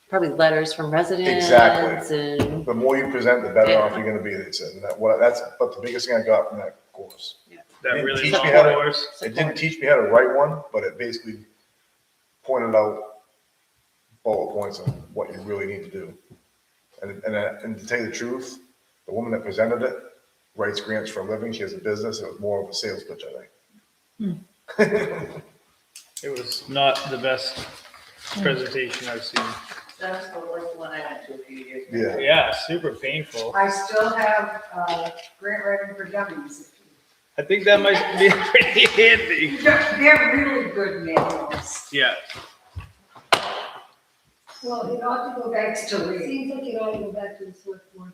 S5: Probably letters from residents.
S4: Exactly.
S5: And,
S4: the more you present, the better off you're gonna be, they said, and that's, but the biggest thing I got from that course.
S1: that
S4: Didn't
S1: really
S4: teach
S1: long
S4: me how to-
S1: course.
S4: It didn't teach me how to write one, but it basically pointed out bullet points on what you really need to do. And to tell you the truth, the woman that presented it writes grants for a living, she has a business, it was more of a sales pitch, I think.
S1: It was not the best presentation I've seen.
S9: Sounds like the one I went to a few years ago.
S4: Yeah,
S1: Yeah, super painful.
S8: I still have, grant writing for dummies.
S1: I think that might be pretty handy.
S8: They're really good manuals.
S1: Yeah.
S6: Well, it ought to go back,
S8: Thanks to Lee.
S6: seems like it ought to go back to the select board.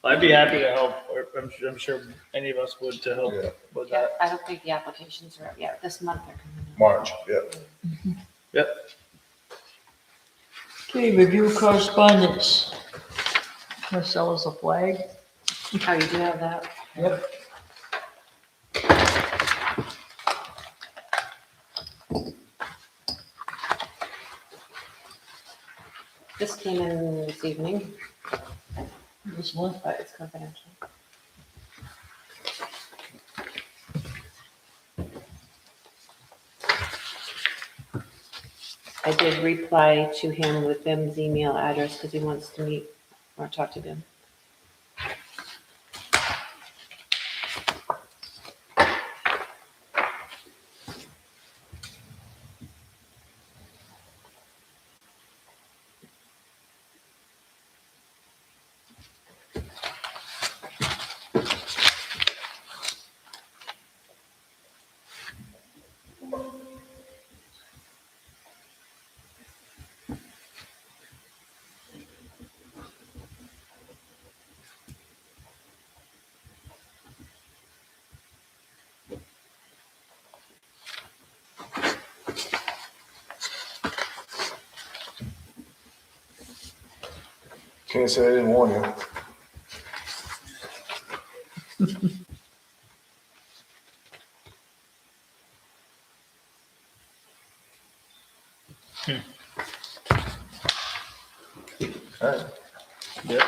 S1: I'd be happy to help. Or I'm sure any of us would to help
S4: Yeah.
S1: with
S5: yeah,
S1: that.
S5: I don't think the applications are up yet. This month they're coming in.
S4: March, yeah.
S1: Yep.
S2: Okay, review correspondence. Want to sell us a flag?
S5: Oh, you do have that?
S2: Yep.
S5: This came in this evening,
S2: This one?
S5: but it's confidential. I did reply to him with Bim's email address because he wants to meet or talk to Bim.
S4: Can't say I didn't warn you. All right.
S1: Yep.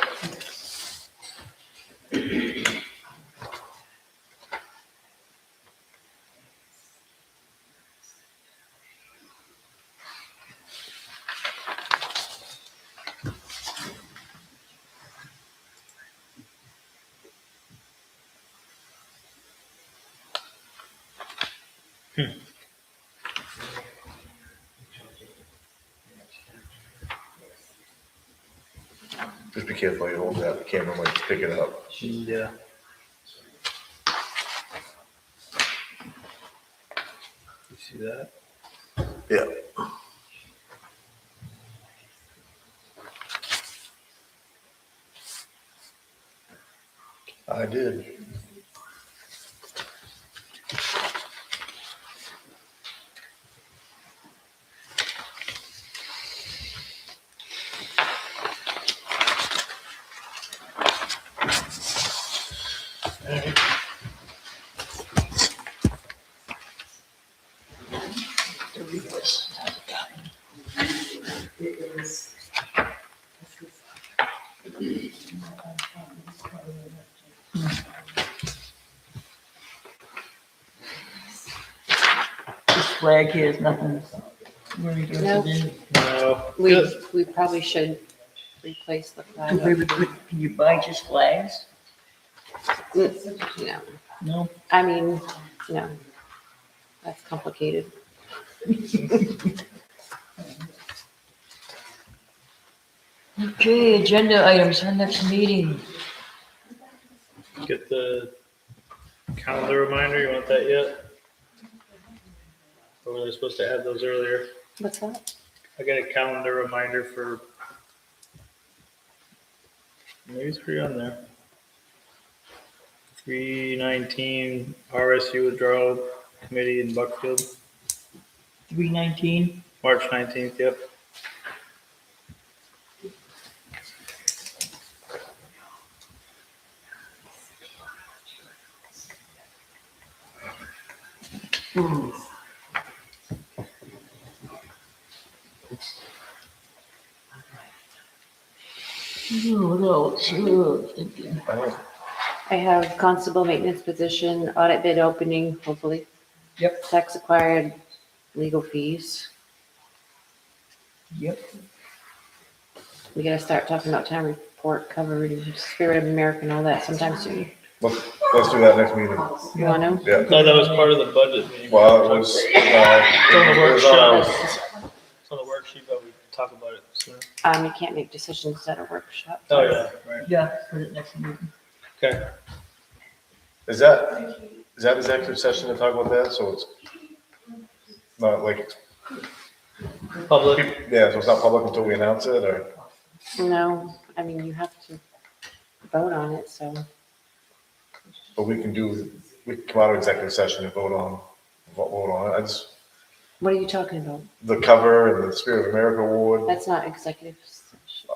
S4: Just be careful you hold that, the camera might pick it up.
S1: Yeah. You see that?
S4: Yeah. I did.
S8: It was.
S2: This flag here is nothing. Really
S5: Nope.
S2: interested in.
S1: No.
S5: We probably should replace the flag.
S2: Can you buy just flags?
S5: No,
S2: No?
S5: I mean, no, that's complicated.
S2: Okay, agenda items for next meeting.
S1: Get the calendar reminder, you want that yet? Or were they supposed to add those earlier?
S5: What's that?
S1: I got a calendar reminder for. Maybe it's pretty on there. 3/19 RSU withdrawal committee in Buckfield,
S2: 319.
S1: March 19th, yep.
S2: What else? Thinking.
S5: I have constable maintenance position, audit bid opening, hopefully.
S2: Yep.
S5: Tax acquired, legal fees.
S2: Yep.
S5: We gotta start talking about town report coverage, spirit of America and all that sometime soon.
S4: Let's do that next meeting.
S5: You wanna?
S4: Yeah.
S1: I thought that was part of the budget meeting.
S4: Well, it was,
S1: It's on the
S4: it was on
S1: workshop.
S4: our-
S1: It's on the worksheet, but we can talk about it soon.
S5: You can't make decisions at a workshop.
S1: Oh, yeah, right.
S2: Yeah, for the next meeting.
S1: Okay.
S4: Is that executive session to talk about that? So it's not like,
S1: Public,
S4: yeah, so it's not public until we announce it, or?
S5: No, I mean, you have to vote on it, so.
S4: But we can come out of executive session and vote on it. I just,
S5: What are you talking about?
S4: the cover and the Spirit of America Award.
S5: That's not executive session.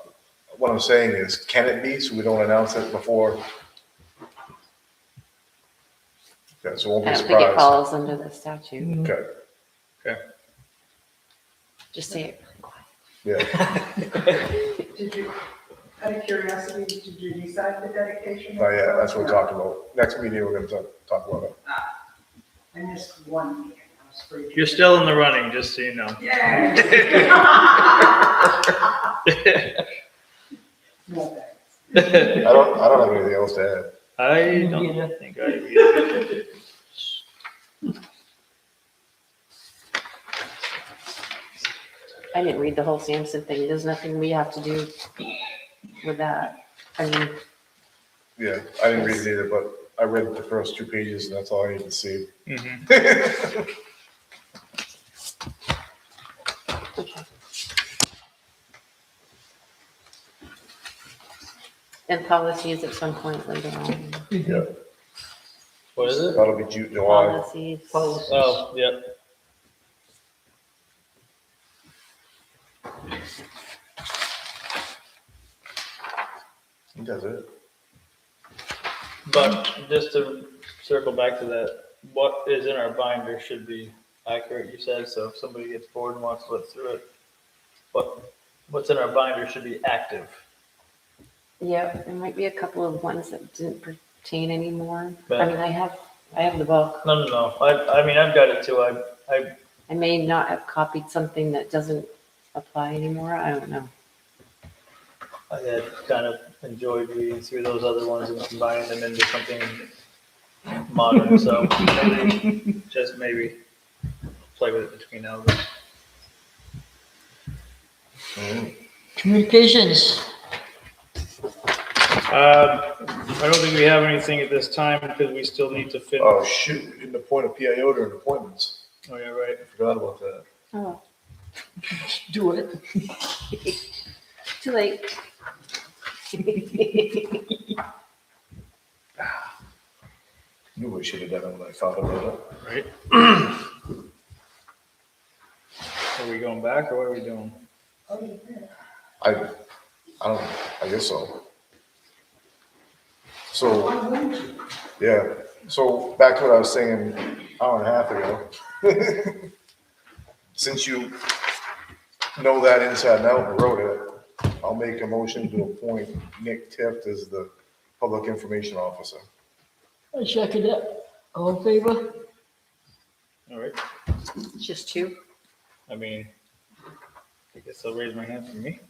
S4: What I'm saying is, can it be, so we don't announce it before? Okay, so we'll
S5: I
S4: be
S5: don't think it
S4: surprised.
S5: falls under the statute.
S4: Okay,
S5: Just say it.
S4: yeah,
S8: Did you, out of curiosity, did you decide the dedication?
S4: not yet, that's what we're talking about. Next meeting, we're gonna talk about it.
S8: I missed one meeting. I was free.
S1: you're still in the running, just so you know.
S8: Yeah. No thanks.
S4: I don't have anything else to add.
S1: I don't think I either.
S5: I didn't read the whole Sampson thing. There's nothing we have to do with that. I mean,
S4: Yeah, I didn't read it either, but I read the first 2 pages, and that's all I need to see.
S1: Mhm.
S5: okay. And policies at some point later on.
S4: Yeah,
S1: What is it?
S4: that'll be June, July.
S5: Policies.
S1: Oh, yep.
S4: I think that's it.
S1: But just to circle back to that, what is in our binder should be accurate, you said, so if somebody gets bored and wants to look through it, what's in our binder should be active.
S5: Yeah, there might be a couple of ones that didn't pertain anymore.
S1: But-
S5: I mean, I have the book.
S1: No, I mean, I've got it too,
S5: I may not have copied something that doesn't apply anymore. I don't know.
S1: I had kind of enjoyed reading through those other ones and combining them into something modern, so maybe play with it between now and then.
S2: Communications.
S1: I don't think we have anything at this time because we still need to finish.
S4: Oh, shoot, we didn't appoint a PIO during appointments.
S1: Oh, yeah, right.
S4: I forgot about that.
S5: Oh,
S2: Do it.
S5: too late.
S4: Knew I should have done it when I thought about it.
S1: Right. Are we going back or what are we doing?
S4: I don't, I guess so. So, yeah, so back to what I was saying an hour and a half ago. Since you know that inside and out and wrote it, I'll make a motion to appoint Nick Tift as the Public Information Officer.
S2: I second it. All in favor?
S1: All right.
S5: Just two.
S1: I mean, I guess I'll raise my hand for me.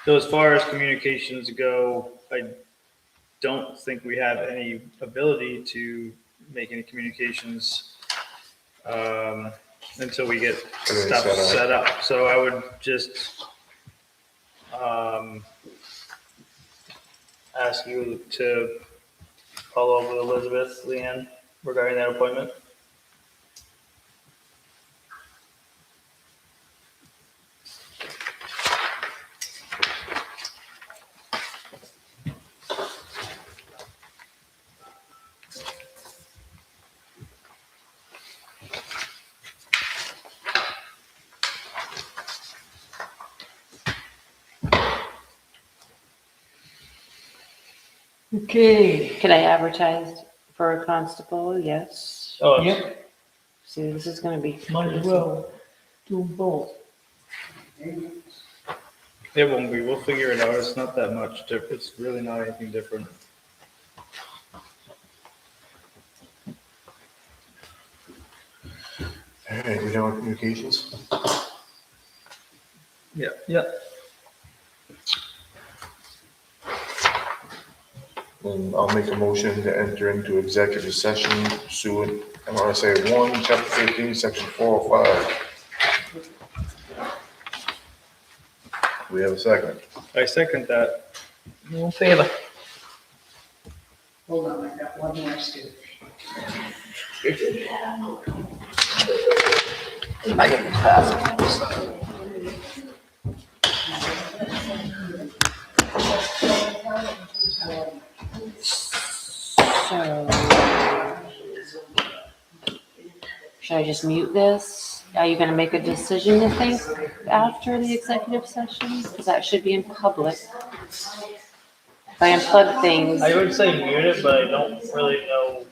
S1: So as far as communications go, I don't think we have any ability to make any communications until we get stuff set up. So I would just ask you to follow up with Elizabeth, Leanne, regarding that appointment.
S2: Okay.
S5: Could I advertise for a constable? Yes.
S1: Oh,
S2: Yep,
S5: See, this is gonna be.
S2: might as well do them both.
S1: it won't be. We'll figure it out. It's not that much. It's really not anything different.
S4: All right, we done with communications?
S1: Yeah.
S4: And I'll make a motion to enter into executive session pursuant MRSA 1, Chapter 13, Section 405. We have a second.
S1: I second that.
S2: All in favor?
S8: Hold on, I got one more student.
S5: So, should I just mute this? Are you gonna make a decision, you think, after the executive session? Because that should be in public. If I unplug things,
S1: I would say mute it, but I don't really know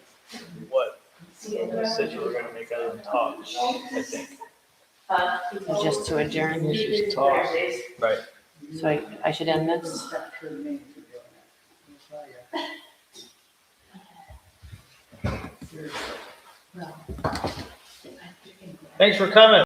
S1: what decision we're gonna make other than talk, I think.
S5: just to adjourn,
S1: Just talk. Right.
S5: so I should end this?
S1: Thanks for coming.